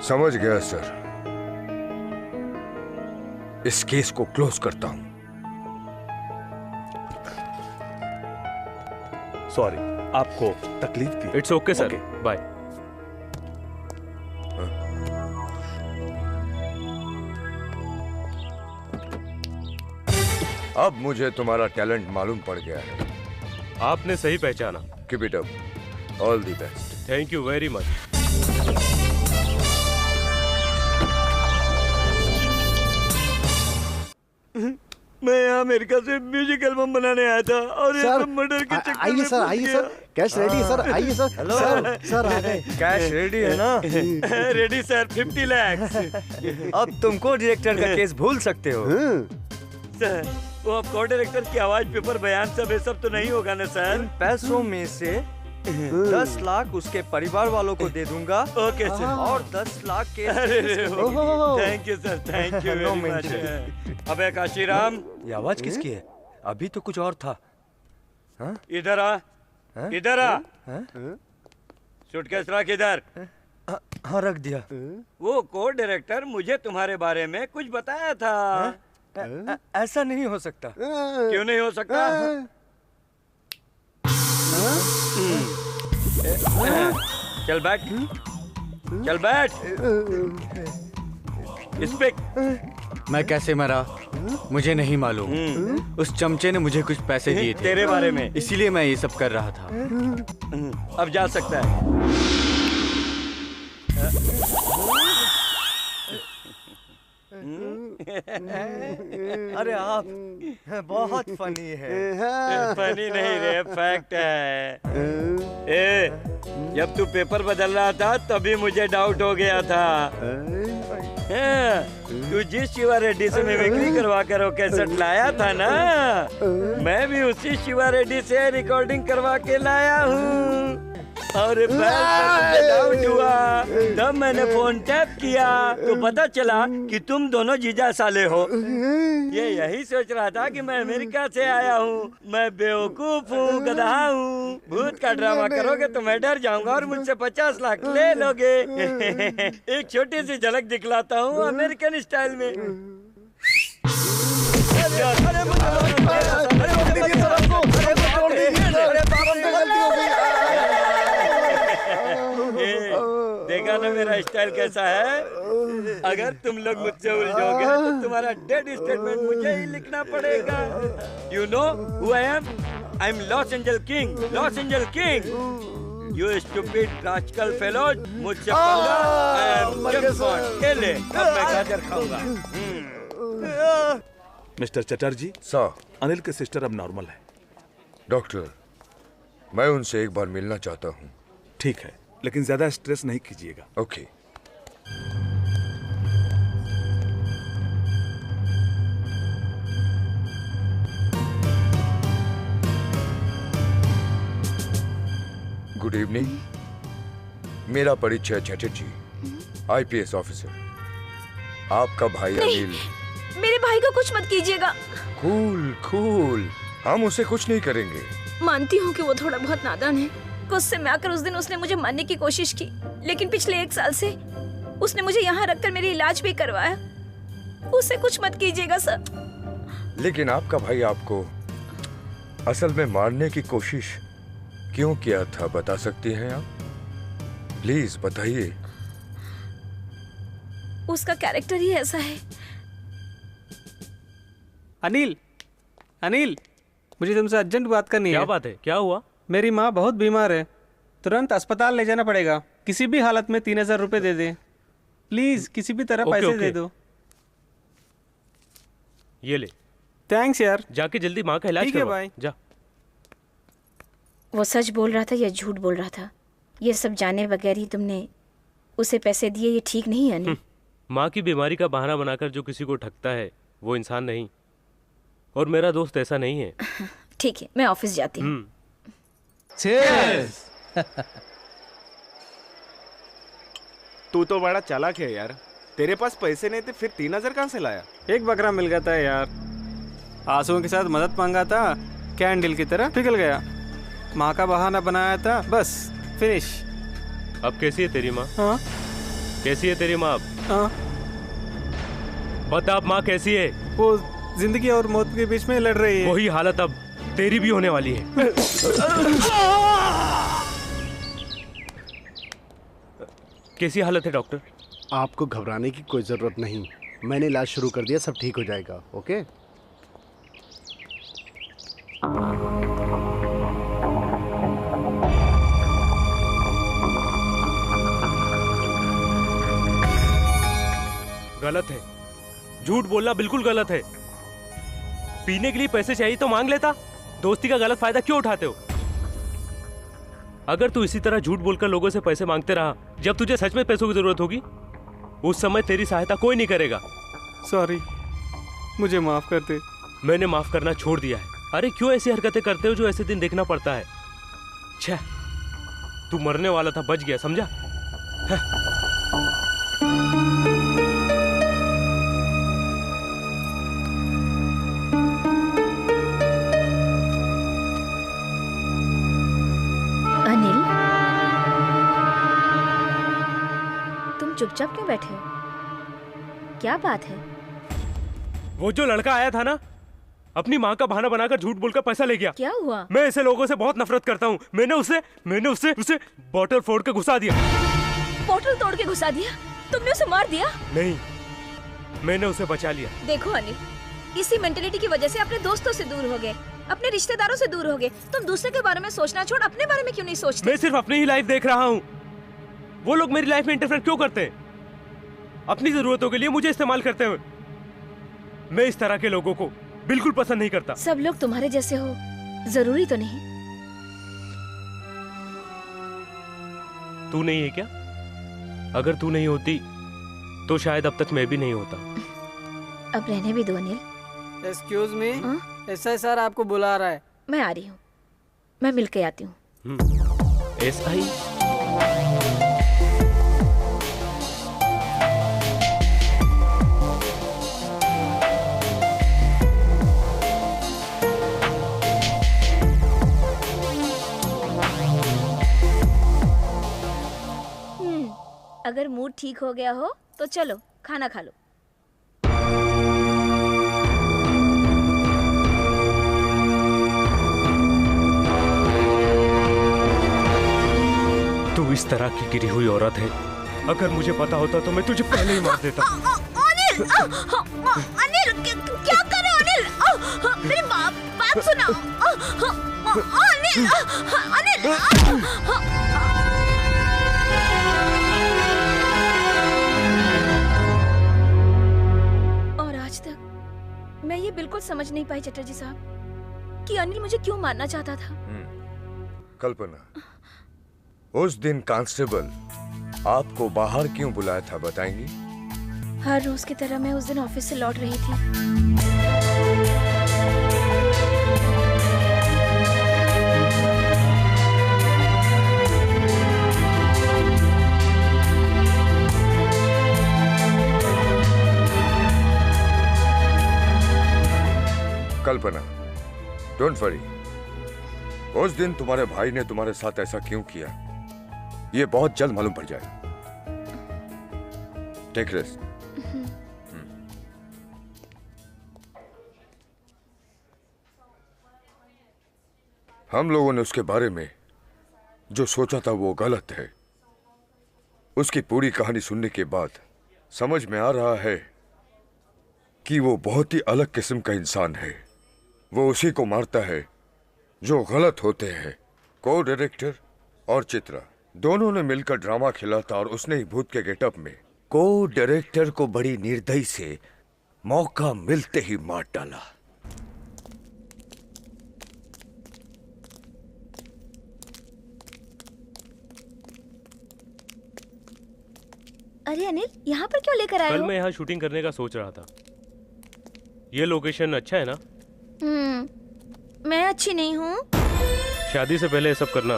Speaker 8: समझ गया सर। इस केस को क्लोज करता हूं।
Speaker 2: सॉरी, आपको तकलीफ दी।
Speaker 4: It's okay sir, bye.
Speaker 8: अब मुझे तुम्हारा टैलेंट मालूम पड़ गया है।
Speaker 4: आपने सही पहचाना।
Speaker 8: Keep it up. All the best.
Speaker 4: Thank you very much.
Speaker 17: मैं यहाँ अमेरिका से म्यूजिक एल्बम बनाने आया था और ये सब मर्डर के चक्कर में
Speaker 12: आइए सर, आइए सर, कैश रेडी है सर, आइए सर।
Speaker 16: हेलो
Speaker 12: सर आ गए।
Speaker 16: कैश रेडी है ना?
Speaker 17: Ready sir, 50 lakh.
Speaker 16: अब तुमको डायरेक्टर का केस भूल सकते हो।
Speaker 17: सर, वो अब को डायरेक्टर की आवाज पेपर बयान सब ये सब तो नहीं होगा ना सर?
Speaker 16: पैसों में से 10 लाख उसके परिवार वालों को दे दूंगा।
Speaker 17: Okay sir.
Speaker 16: और 10 लाख के
Speaker 17: thank you sir, thank you very much. अबे काशीराम,
Speaker 16: ये आवाज किसकी है? अभी तो कुछ और था।
Speaker 17: इधर आ, इधर आ। सूटकेस रख इधर।
Speaker 16: हाँ रख दिया।
Speaker 17: वो को डायरेक्टर मुझे तुम्हारे बारे में कुछ बताया था।
Speaker 16: ऐसा नहीं हो सकता।
Speaker 17: क्यों नहीं हो सकता? चल बैठ, चल बैठ। स्पीक।
Speaker 3: मैं कैसे मरा मुझे नहीं मालूम। उस चमचे ने मुझे कुछ पैसे दिए थे
Speaker 17: तेरे बारे में,
Speaker 3: इसीलिए मैं ये सब कर रहा था।
Speaker 17: अब जा सकता है।
Speaker 16: अरे आप बहुत फनी है।
Speaker 17: फनी नहीं रे, फैक्ट है। ए, जब तू पेपर बदल रहा था तभी मुझे डाउट हो गया था। तू जिस शिवा रेड्डी से मिमिक्री करवा कर वो कैसेट लाया था ना, मैं भी उसी शिवा रेड्डी से रिकॉर्डिंग करवा के लाया हूँ। और डाउट हुआ तब मैंने फोन टैप किया तो पता चला कि तुम दोनों जीजा साले हो। ये यही सोच रहा था कि मैं अमेरिका से आया हूँ, मैं बेवकूफ हूँ, गधा हूँ। भूत का ड्रामा करोगे तो मैं डर जाऊंगा और मुझसे 50 लाख ले लोगे। एक छोटी सी झलक दिखलाता हूँ अमेरिकन स्टाइल में। देखा ना मेरा स्टाइल कैसा है? अगर तुम लोग मुझसे उलझोगे तो तुम्हारा डेड स्टेटमेंट मुझे ही लिखना पड़ेगा। You know who I am? I'm Los Angeles King. Los Angeles King. You stupid rascal fellows. मुझसे पंगा। I am James Bond. ये ले, अब मैं गाजर खाऊंगा।
Speaker 2: मिस्टर चटर्जी।
Speaker 8: सर,
Speaker 2: अनिल के सिस्टर अब नॉर्मल है।
Speaker 8: डॉक्टर, मैं उनसे एक बार मिलना चाहता हूँ।
Speaker 2: ठीक है, लेकिन ज्यादा स्ट्रेस नहीं कीजिएगा।
Speaker 8: ओके। Good evening. मेरा परिचय चटर्जी, आईपीएस ऑफिसर। आपका भाई अनिल।
Speaker 11: मेरे भाई को कुछ मत कीजिएगा।
Speaker 8: कूल कूल, हम उसे कुछ नहीं करेंगे।
Speaker 11: मानती हूँ कि वो थोड़ा बहुत नादान है। गुस्से में आकर उस दिन उसने मुझे मारने की कोशिश की, लेकिन पिछले 1 साल से उसने मुझे यहाँ रखकर मेरी इलाज भी करवाया। उसे कुछ मत कीजिएगा सर।
Speaker 8: लेकिन आपका भाई आपको असल में मारने की कोशिश क्यों किया था, बता सकती हैं आप? प्लीज बताइए।
Speaker 7: उसका कैरेक्टर ही ऐसा है।
Speaker 18: अनिल, अनिल, मुझे तुमसे अर्जेंट बात करनी है।
Speaker 4: क्या बात है? क्या हुआ?
Speaker 18: मेरी माँ बहुत बीमार है, तुरंत अस्पताल ले जाना पड़ेगा। किसी भी हालत में 3000 रुपए दे दे प्लीज, किसी भी तरह पैसे दे दो।
Speaker 4: ये ले।
Speaker 18: थैंक्स यार।
Speaker 4: जाके जल्दी माँ का इलाज
Speaker 18: ठीक है
Speaker 4: करवा।
Speaker 18: भाई।
Speaker 4: जा।
Speaker 11: वो सच बोल रहा था या झूठ बोल रहा था, ये सब जाने बगैर ही तुमने उसे पैसे दिए, ये ठीक नहीं है अनिल।
Speaker 4: माँ की बीमारी का बहाना बनाकर जो किसी को ठगता है वो इंसान नहीं, और मेरा दोस्त ऐसा नहीं है।
Speaker 11: ठीक है, मैं ऑफिस जाती हूँ।
Speaker 3: तू तो बड़ा चालाक है यार, तेरे पास पैसे नहीं थे फिर 3000 कहाँ से लाया?
Speaker 18: एक बकरा मिल गया था यार, आंसुओं के साथ मदद मांगा था, कैंडल की तरह पिघल गया। माँ का बहाना बनाया था, बस फिनिश।
Speaker 4: अब कैसी है तेरी माँ?
Speaker 18: हाँ?
Speaker 4: कैसी है तेरी माँ अब?
Speaker 18: हाँ?
Speaker 4: बता अब माँ कैसी है?
Speaker 18: वो जिंदगी और मौत के बीच में लड़ रही है।
Speaker 4: वही हालत अब तेरी भी होने वाली है। कैसी हालत है डॉक्टर?
Speaker 12: आपको घबराने की कोई जरूरत नहीं, मैंने इलाज शुरू कर दिया, सब ठीक हो जाएगा। ओके?
Speaker 4: गलत है, झूठ बोलना बिल्कुल गलत है। पीने के लिए पैसे चाहिए तो मांग लेता, दोस्ती का गलत फायदा क्यों उठाते हो? अगर तू इसी तरह झूठ बोलकर लोगों से पैसे मांगते रहा, जब तुझे सच में पैसों की जरूरत होगी उस समय तेरी सहायता कोई नहीं करेगा।
Speaker 18: सॉरी, मुझे माफ कर दे।
Speaker 4: मैंने माफ करना छोड़ दिया है। अरे क्यों ऐसी हरकतें करते हो जो ऐसे दिन देखना पड़ता है? छह, तू मरने वाला था, बच गया, समझा?
Speaker 11: अनिल, तुम चुपचाप क्यों बैठे हो? क्या बात है?
Speaker 4: वो जो लड़का आया था ना, अपनी माँ का बहाना बनाकर झूठ बोलकर पैसा ले गया।
Speaker 11: क्या हुआ?
Speaker 4: मैं ऐसे लोगों से बहुत नफरत करता हूँ। मैंने उसे बॉटल फोड़ के घुसा दिया।
Speaker 7: बोतल तोड़ के घुसा दिया? तुमने उसे मार दिया?
Speaker 4: नहीं, मैंने उसे बचा लिया।
Speaker 7: देखो अनिल, इसी मेंटेलिटी की वजह से अपने दोस्तों से दूर हो गए, अपने रिश्तेदारों से दूर हो गए। तुम दूसरे के बारे में सोचना छोड़ अपने बारे में क्यों नहीं सोचते?
Speaker 4: मैं सिर्फ अपनी ही लाइफ देख रहा हूँ। वो लोग मेरी लाइफ में इंटरफेयर क्यों करते हैं? अपनी जरूरतों के लिए मुझे इस्तेमाल करते हुए। मैं इस तरह के लोगों को बिल्कुल पसंद नहीं करता।
Speaker 11: सब लोग तुम्हारे जैसे हो जरूरी तो नहीं।
Speaker 4: तू नहीं है क्या? अगर तू नहीं होती तो शायद अब तक मैं भी नहीं होता।
Speaker 11: अब रहने भी दो Anil.
Speaker 18: Excuse me, SI sir आपको बुला रहा है।
Speaker 11: मैं आ रही हूँ, मैं मिल के आती हूँ।
Speaker 4: एसआई?
Speaker 11: अगर मूड ठीक हो गया हो तो चलो खाना खा लो।
Speaker 4: तू इस तरह की गिरी हुई औरत है। अगर मुझे पता होता तो मैं तुझे पहले ही मार देता।
Speaker 7: अनिल, अनिल, क्या कर रहे हो अनिल? मेरी बात सुनो। अनिल, अनिल। और आज तक मैं ये बिल्कुल समझ नहीं पाई चटर्जी साहब कि अनिल मुझे क्यों मारना चाहता था।
Speaker 8: कल्पना, उस दिन कांस्टेबल आपको बाहर क्यों बुलाया था, बताएंगी?
Speaker 11: हर रोज की तरह मैं उस दिन ऑफिस से लौट रही थी।
Speaker 8: कल्पना, डोंट वरी। उस दिन तुम्हारे भाई ने तुम्हारे साथ ऐसा क्यों किया, ये बहुत जल्द मालूम पड़ जाएगा। Take rest.
Speaker 15: हम लोगों ने उसके बारे में जो सोचा था वो गलत है। उसकी पूरी कहानी सुनने के बाद समझ में आ रहा है कि वो बहुत ही अलग किस्म का इंसान है। वो उसी को मारता है जो गलत होते हैं। को डायरेक्टर और चित्रा दोनों ने मिलकर ड्रामा खेला था और उसने ही भूत के गेटअप में को डायरेक्टर को बड़ी निर्दयी से मौका मिलते ही मार डाला।
Speaker 11: अरे अनिल, यहाँ पर क्यों लेकर आए
Speaker 4: कल
Speaker 11: हो?
Speaker 4: मैं यहाँ शूटिंग करने का सोच रहा था। ये लोकेशन अच्छा है ना?
Speaker 11: मैं अच्छी नहीं हूँ।
Speaker 4: शादी से पहले ये सब करना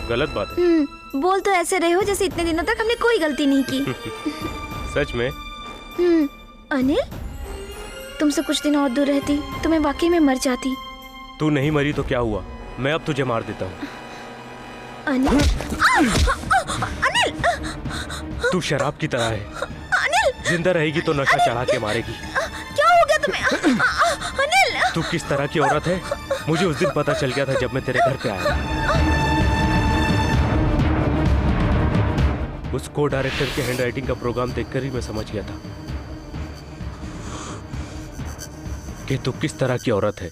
Speaker 4: गलत बात है।
Speaker 11: बोल तो ऐसे रहे हो जैसे इतने दिनों तक हमने कोई गलती नहीं की।
Speaker 4: सच में?
Speaker 11: अनिल, तुमसे कुछ दिन और दूर रहती तो मैं वाकई में मर जाती।
Speaker 4: तू नहीं मरी तो क्या हुआ, मैं अब तुझे मार देता हूँ।
Speaker 11: अनिल, अनिल,
Speaker 4: तू शराब की तरह है।
Speaker 11: अनिल,
Speaker 4: जिंदा रहेगी तो नशा चढ़ा के मारेगी।
Speaker 11: क्या हो गया तुम्हें? अनिल,
Speaker 4: तू किस तरह की औरत है मुझे उस दिन पता चल गया था जब मैं तेरे घर पे आया। उस को डायरेक्टर के हैंडराइटिंग का प्रोग्राम देखकर ही मैं समझ गया था कि तू किस तरह की औरत है,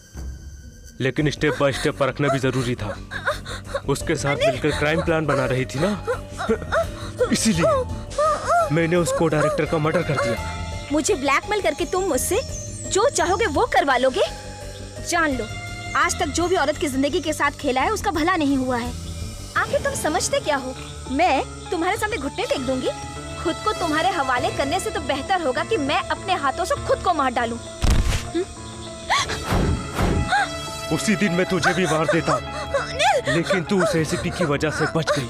Speaker 4: लेकिन स्टेप बाय स्टेप परखना भी जरूरी था। उसके साथ मिलकर क्राइम प्लान बना रही थी ना, इसीलिए मैंने उसको डायरेक्टर का मर्डर कर दिया।
Speaker 11: मुझे ब्लैकमेल करके तुम मुझसे जो चाहोगे वो करवा लोगे? जान लो, आज तक जो भी औरत की जिंदगी के साथ खेला है उसका भला नहीं हुआ है। आखिर तुम समझते क्या हो? मैं तुम्हारे सामने घुटने टेक दूंगी? खुद को तुम्हारे हवाले करने से तो बेहतर होगा कि मैं अपने हाथों से खुद को मार डालूं।
Speaker 4: उसी दिन मैं तुझे भी मार देता, लेकिन तू उस एसीपी की वजह से बच गई।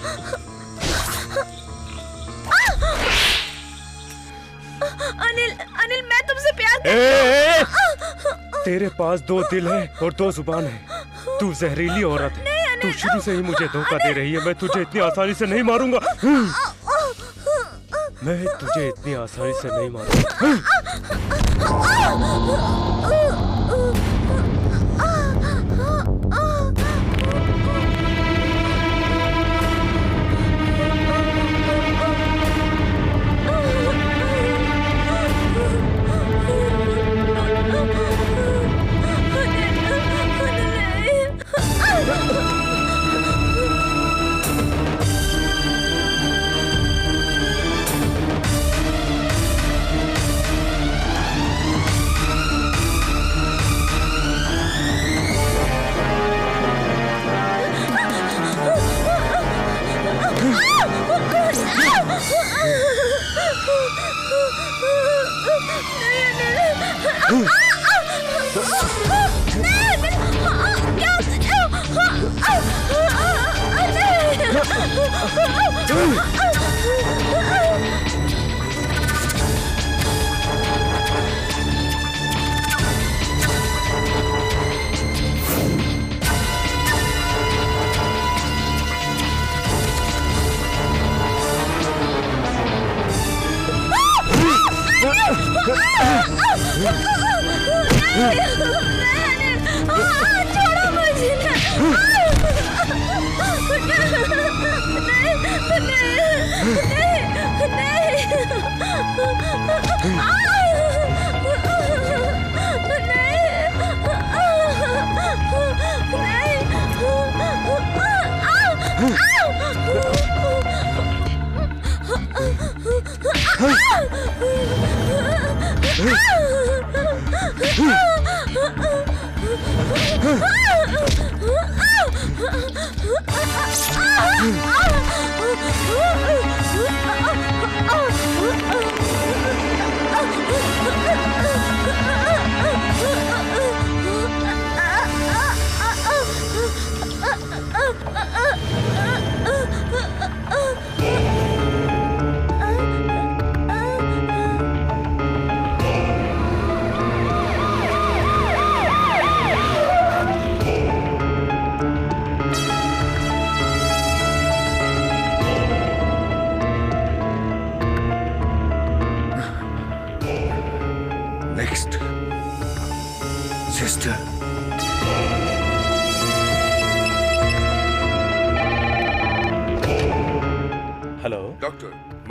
Speaker 11: अनिल, अनिल, मैं तुमसे प्यार करती हूँ।
Speaker 4: तेरे पास दो दिल है और दो जुबान है। तू जहरीली औरत है। तू शुरू से ही मुझे धोखा दे रही है। मैं तुझे इतनी आसानी से नहीं मारूंगा। मैं तुझे इतनी आसानी से नहीं मारूंगा।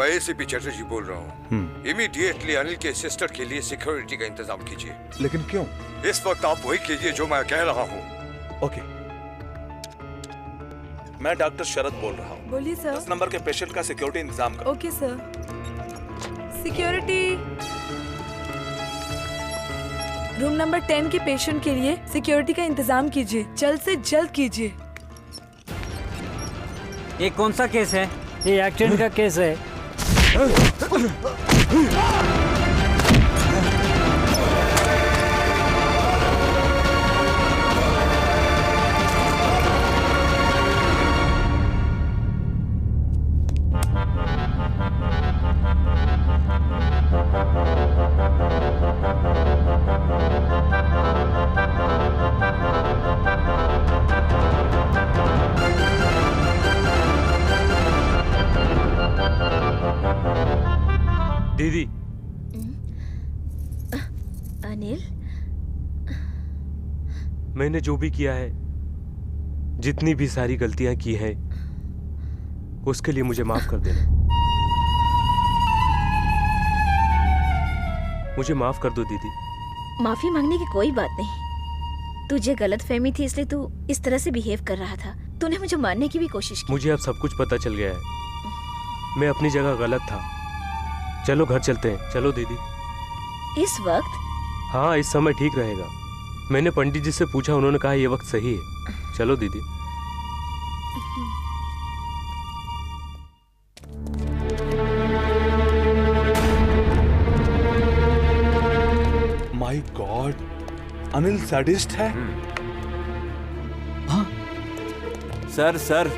Speaker 8: मैं एसीपी चटर्जी बोल रहा हूँ। इमीडिएटली अनिल के सिस्टर के लिए सिक्योरिटी का इंतजाम कीजिए।
Speaker 2: लेकिन क्यों?
Speaker 8: इस वक्त आप वही कीजिए जो मैं कह रहा हूँ।
Speaker 2: ओके। मैं डॉक्टर शरद बोल रहा हूँ।
Speaker 9: बोलिए सर।
Speaker 2: 10 नंबर के पेशेंट का सिक्योरिटी इंतजाम करो।
Speaker 9: Okay sir. Security. Room number 10 के पेशेंट के लिए सिक्योरिटी का इंतजाम कीजिए, जल्द से जल्द कीजिए।
Speaker 19: ये कौन सा केस है? ये एक्सीडेंट का केस है।
Speaker 4: दीदी।
Speaker 11: अनिल,
Speaker 4: मैंने जो भी किया है, जितनी भी सारी गलतियां की हैं, उसके लिए मुझे माफ कर देना। मुझे माफ कर दो दीदी।
Speaker 11: माफी मांगने की कोई बात नहीं। तुझे गलतफहमी थी इसलिए तू इस तरह से बिहेव कर रहा था। तूने मुझे मारने की भी कोशिश की।
Speaker 4: मुझे अब सब कुछ पता चल गया है। मैं अपनी जगह गलत था। चलो घर चलते हैं। चलो दीदी।
Speaker 11: इस वक्त?
Speaker 4: हाँ, इस समय ठीक रहेगा। मैंने पंडित जी से पूछा, उन्होंने कहा ये वक्त सही है। चलो दीदी।
Speaker 2: माय गॉड, अनिल सैडिस्ट है।
Speaker 16: सर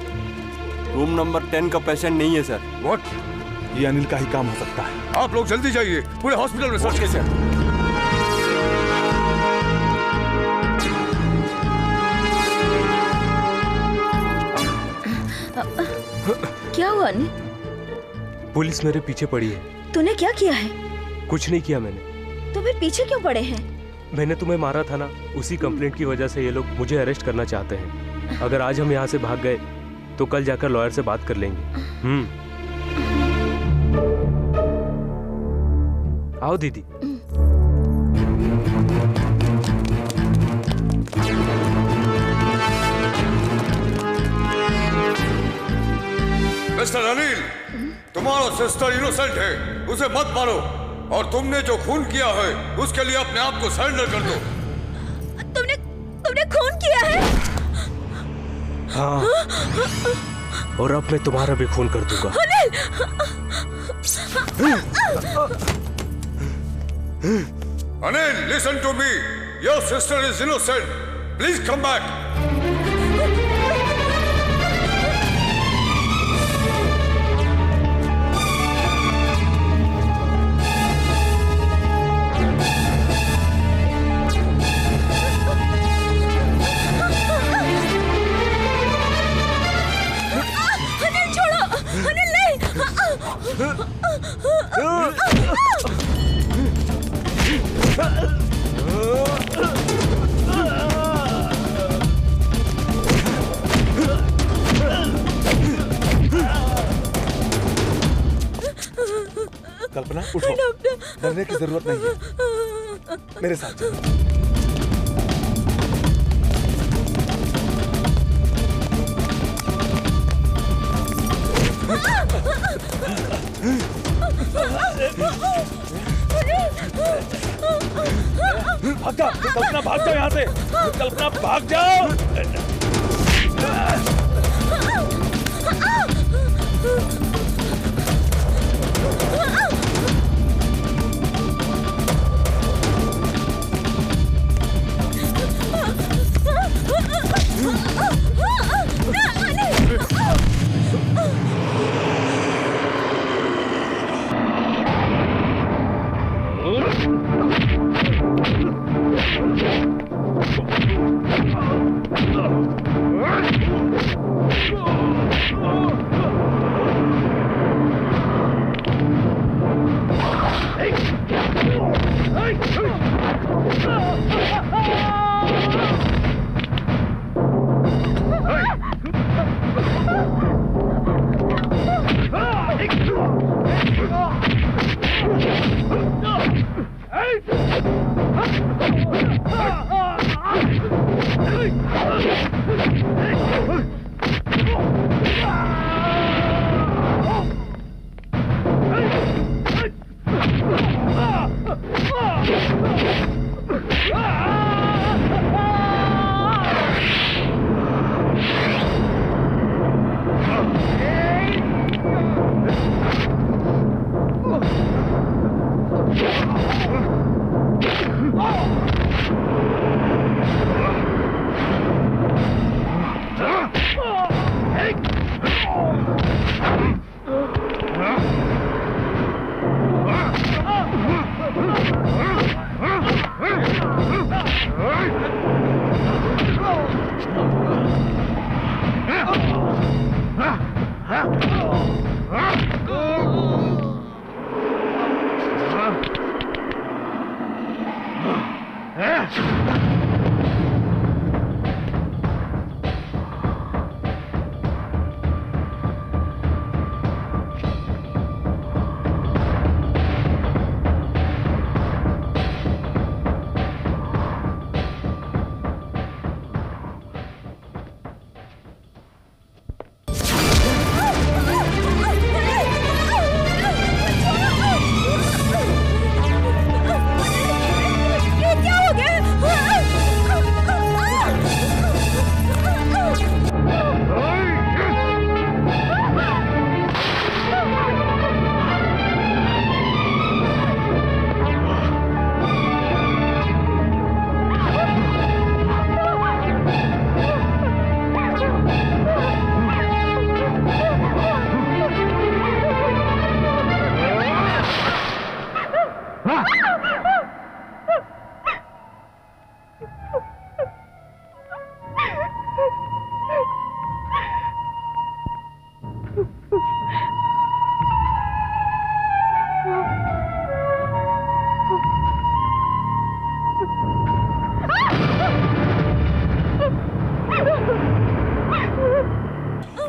Speaker 16: रूम नंबर 10 का पेशेंट नहीं है सर।
Speaker 8: व्हाट?
Speaker 2: ये अनिल का ही काम हो सकता है।
Speaker 8: आप लोग जल्दी जाइए, पूरे हॉस्पिटल में सर्च कीजिए।
Speaker 11: क्या हुआ अनिल?
Speaker 4: पुलिस मेरे पीछे पड़ी है।
Speaker 11: तूने क्या किया है?
Speaker 4: कुछ नहीं किया मैंने।
Speaker 11: तो फिर पीछे क्यों पड़े हैं?
Speaker 4: मैंने तुम्हें मारा था ना, उसी कंप्लेंट की वजह से ये लोग मुझे अरेस्ट करना चाहते हैं। अगर आज हम यहाँ से भाग गए तो कल जाकर लॉयर से बात कर लेंगे। आओ दीदी।
Speaker 8: मिस्टर अनिल, तुम्हारा सिस्टर इनोसेंट है, उसे मत मारो। और तुमने जो खून किया है उसके लिए अपने आप को सरेंडर कर दो।
Speaker 11: तुमने खून किया है?
Speaker 4: हाँ, और अब मैं तुम्हारा भी खून कर दूंगा।
Speaker 8: Anil, listen to me. Your sister is innocent. Please come back.
Speaker 11: Anil छोड़ो! अनिल नहीं!
Speaker 2: कल्पना, उठो। डरने की जरूरत नहीं है। मेरे साथ चलो। भाग जाओ कल्पना, भाग जाओ यहाँ से। कल्पना भाग जाओ।
Speaker 11: Oh!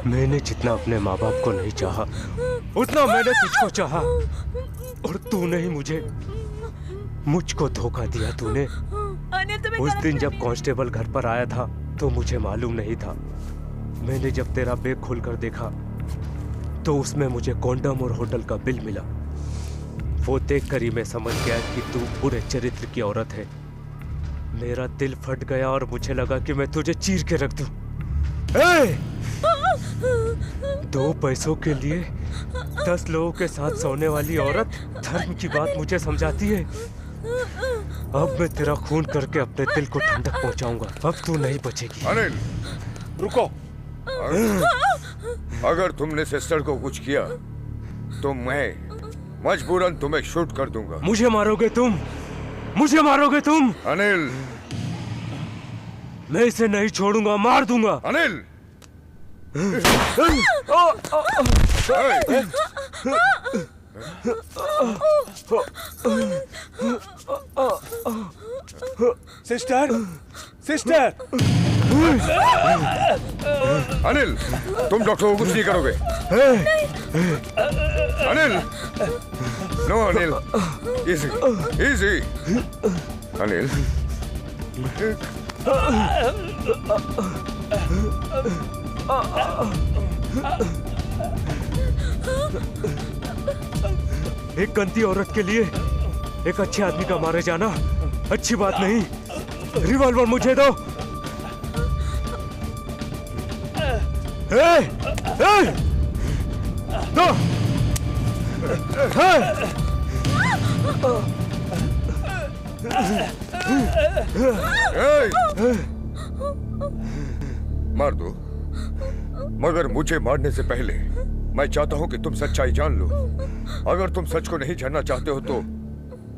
Speaker 4: मैंने जितना अपने माँ बाप को नहीं चाहा, उतना मैंने तुझको चाहा, और तूने ही मुझको धोखा दिया तूने। उस दिन जब कांस्टेबल घर पर आया था तो मुझे मालूम नहीं था। मैंने जब तेरा बैग खोलकर देखा तो उसमें मुझे कॉन्डम और होटल का बिल मिला। वो देखकर ही मैं समझ गया कि तू बुरे चरित्र की औरत है। मेरा दिल फट गया और मुझे लगा कि मैं तुझे चीर के रख दूं। 2 पैसों के लिए 10 लोगों के साथ सोने वाली औरत धर्म की बात मुझे समझाती है। अब मैं तेरा खून करके अपने दिल को ठंडक पहुंचाऊंगा। अब तू नहीं बचेगी।
Speaker 15: अनिल, रुको। अगर तुमने सिस्टर को कुछ किया तो मैं मजबूरन तुम्हें शूट कर दूंगा।
Speaker 4: मुझे मारोगे तुम? मुझे मारोगे तुम?
Speaker 15: अनिल,
Speaker 4: मैं इसे नहीं छोड़ूंगा, मार दूंगा।
Speaker 15: Anil,
Speaker 14: sister, sister.
Speaker 15: अनिल, तुम डॉक्टर को कुछ नहीं करोगे। Anil, no Anil, easy, easy. Anil,
Speaker 4: एक गंदी औरत के लिए एक अच्छे आदमी का मारे जाना अच्छी बात नहीं। रिवॉल्वर मुझे दो। दो।
Speaker 15: मार दो, मगर मुझे मारने से पहले मैं चाहता हूं कि तुम सच्चाई जान लो। अगर तुम सच को नहीं जानना चाहते हो तो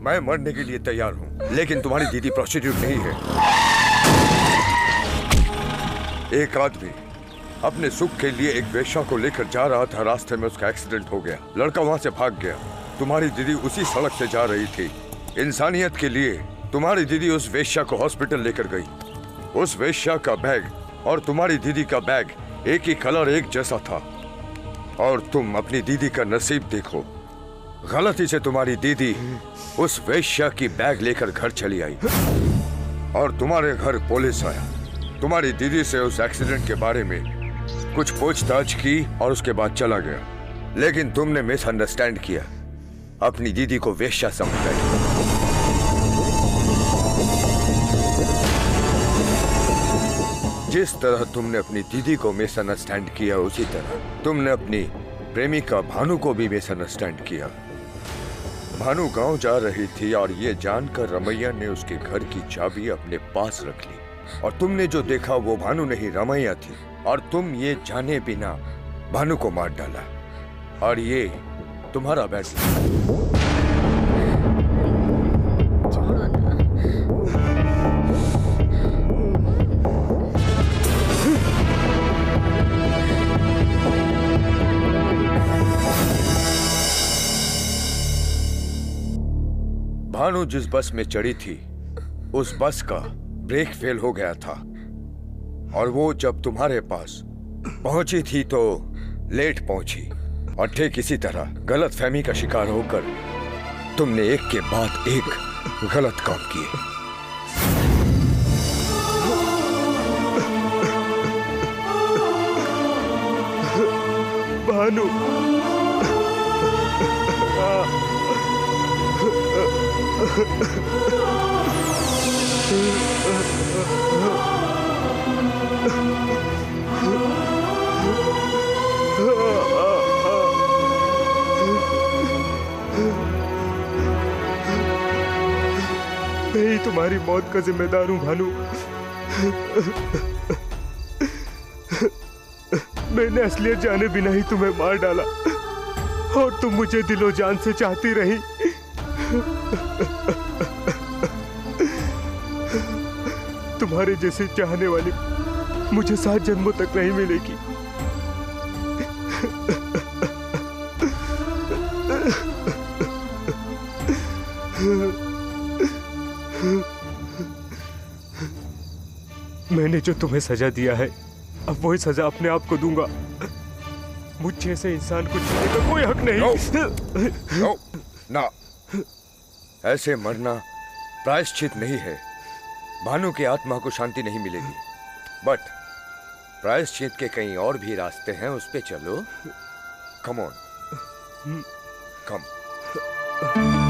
Speaker 15: मैं मरने के लिए तैयार हूं। लेकिन तुम्हारी दीदी प्रोस्टिट्यूट नहीं है। एक आदमी अपने सुख के लिए एक वेश्या को लेकर जा रहा था। रास्ते में उसका एक्सीडेंट हो गया, लड़का वहां से भाग गया। तुम्हारी दीदी उसी सड़क से जा रही थी। इंसानियत के लिए तुम्हारी दीदी उस वेश्या को हॉस्पिटल लेकर गई। उस वेश्या का बैग और तुम्हारी दीदी का बैग एक ही कलर, एक जैसा था। और तुम अपनी दीदी का नसीब देखो, गलती से तुम्हारी दीदी उस वेश्या की बैग लेकर घर चली आई और तुम्हारे घर पुलिस आया। तुम्हारी दीदी से उस एक्सीडेंट के बारे में कुछ पूछताछ की और उसके बाद चला गया। लेकिन तुमने मिसअंडरस्टैंड किया, अपनी दीदी को वेश्या समझ बैठे। जिस तरह तुमने अपनी दीदी को मिसअंडरस्टैंड किया, उसी तरह तुमने अपनी प्रेमिका भानु को भी मिसअंडरस्टैंड किया। भानु गांव जा रही थी और ये जानकर रमैया ने उसके घर की चाबी अपने पास रख ली और तुमने जो देखा वो भानु नहीं रमैया थी। और तुम ये जाने बिना भानु को मार डाला और ये तुम्हारा बैग।
Speaker 8: भानु जिस बस में चढ़ी थी उस बस का ब्रेक फेल हो गया था और वो जब तुम्हारे पास पहुंची थी तो लेट पहुंची और ठीक इसी तरह गलत फहमी का शिकार होकर तुमने एक के बाद एक गलत काम किए।
Speaker 4: भानु मैं ही तुम्हारी मौत का जिम्मेदार हूं भानु। मैंने असलियत जाने बिना ही तुम्हें मार डाला और तुम मुझे दिलो जान से चाहती रही। तुम्हारे जैसे चाहने वाली मुझे 7 जन्मों तक नहीं मिलेगी। मैंने जो तुम्हें सजा दिया है अब वही सजा अपने आप को दूंगा। मुझ जैसे इंसान को जीने का कोई हक नहीं।
Speaker 8: नो, ना, ऐसे मरना प्रायश्चित नहीं है। भानु की आत्मा को शांति नहीं मिलेगी, बट प्रायश्चित के कई और भी रास्ते हैं, उस पे चलो। Come on, come.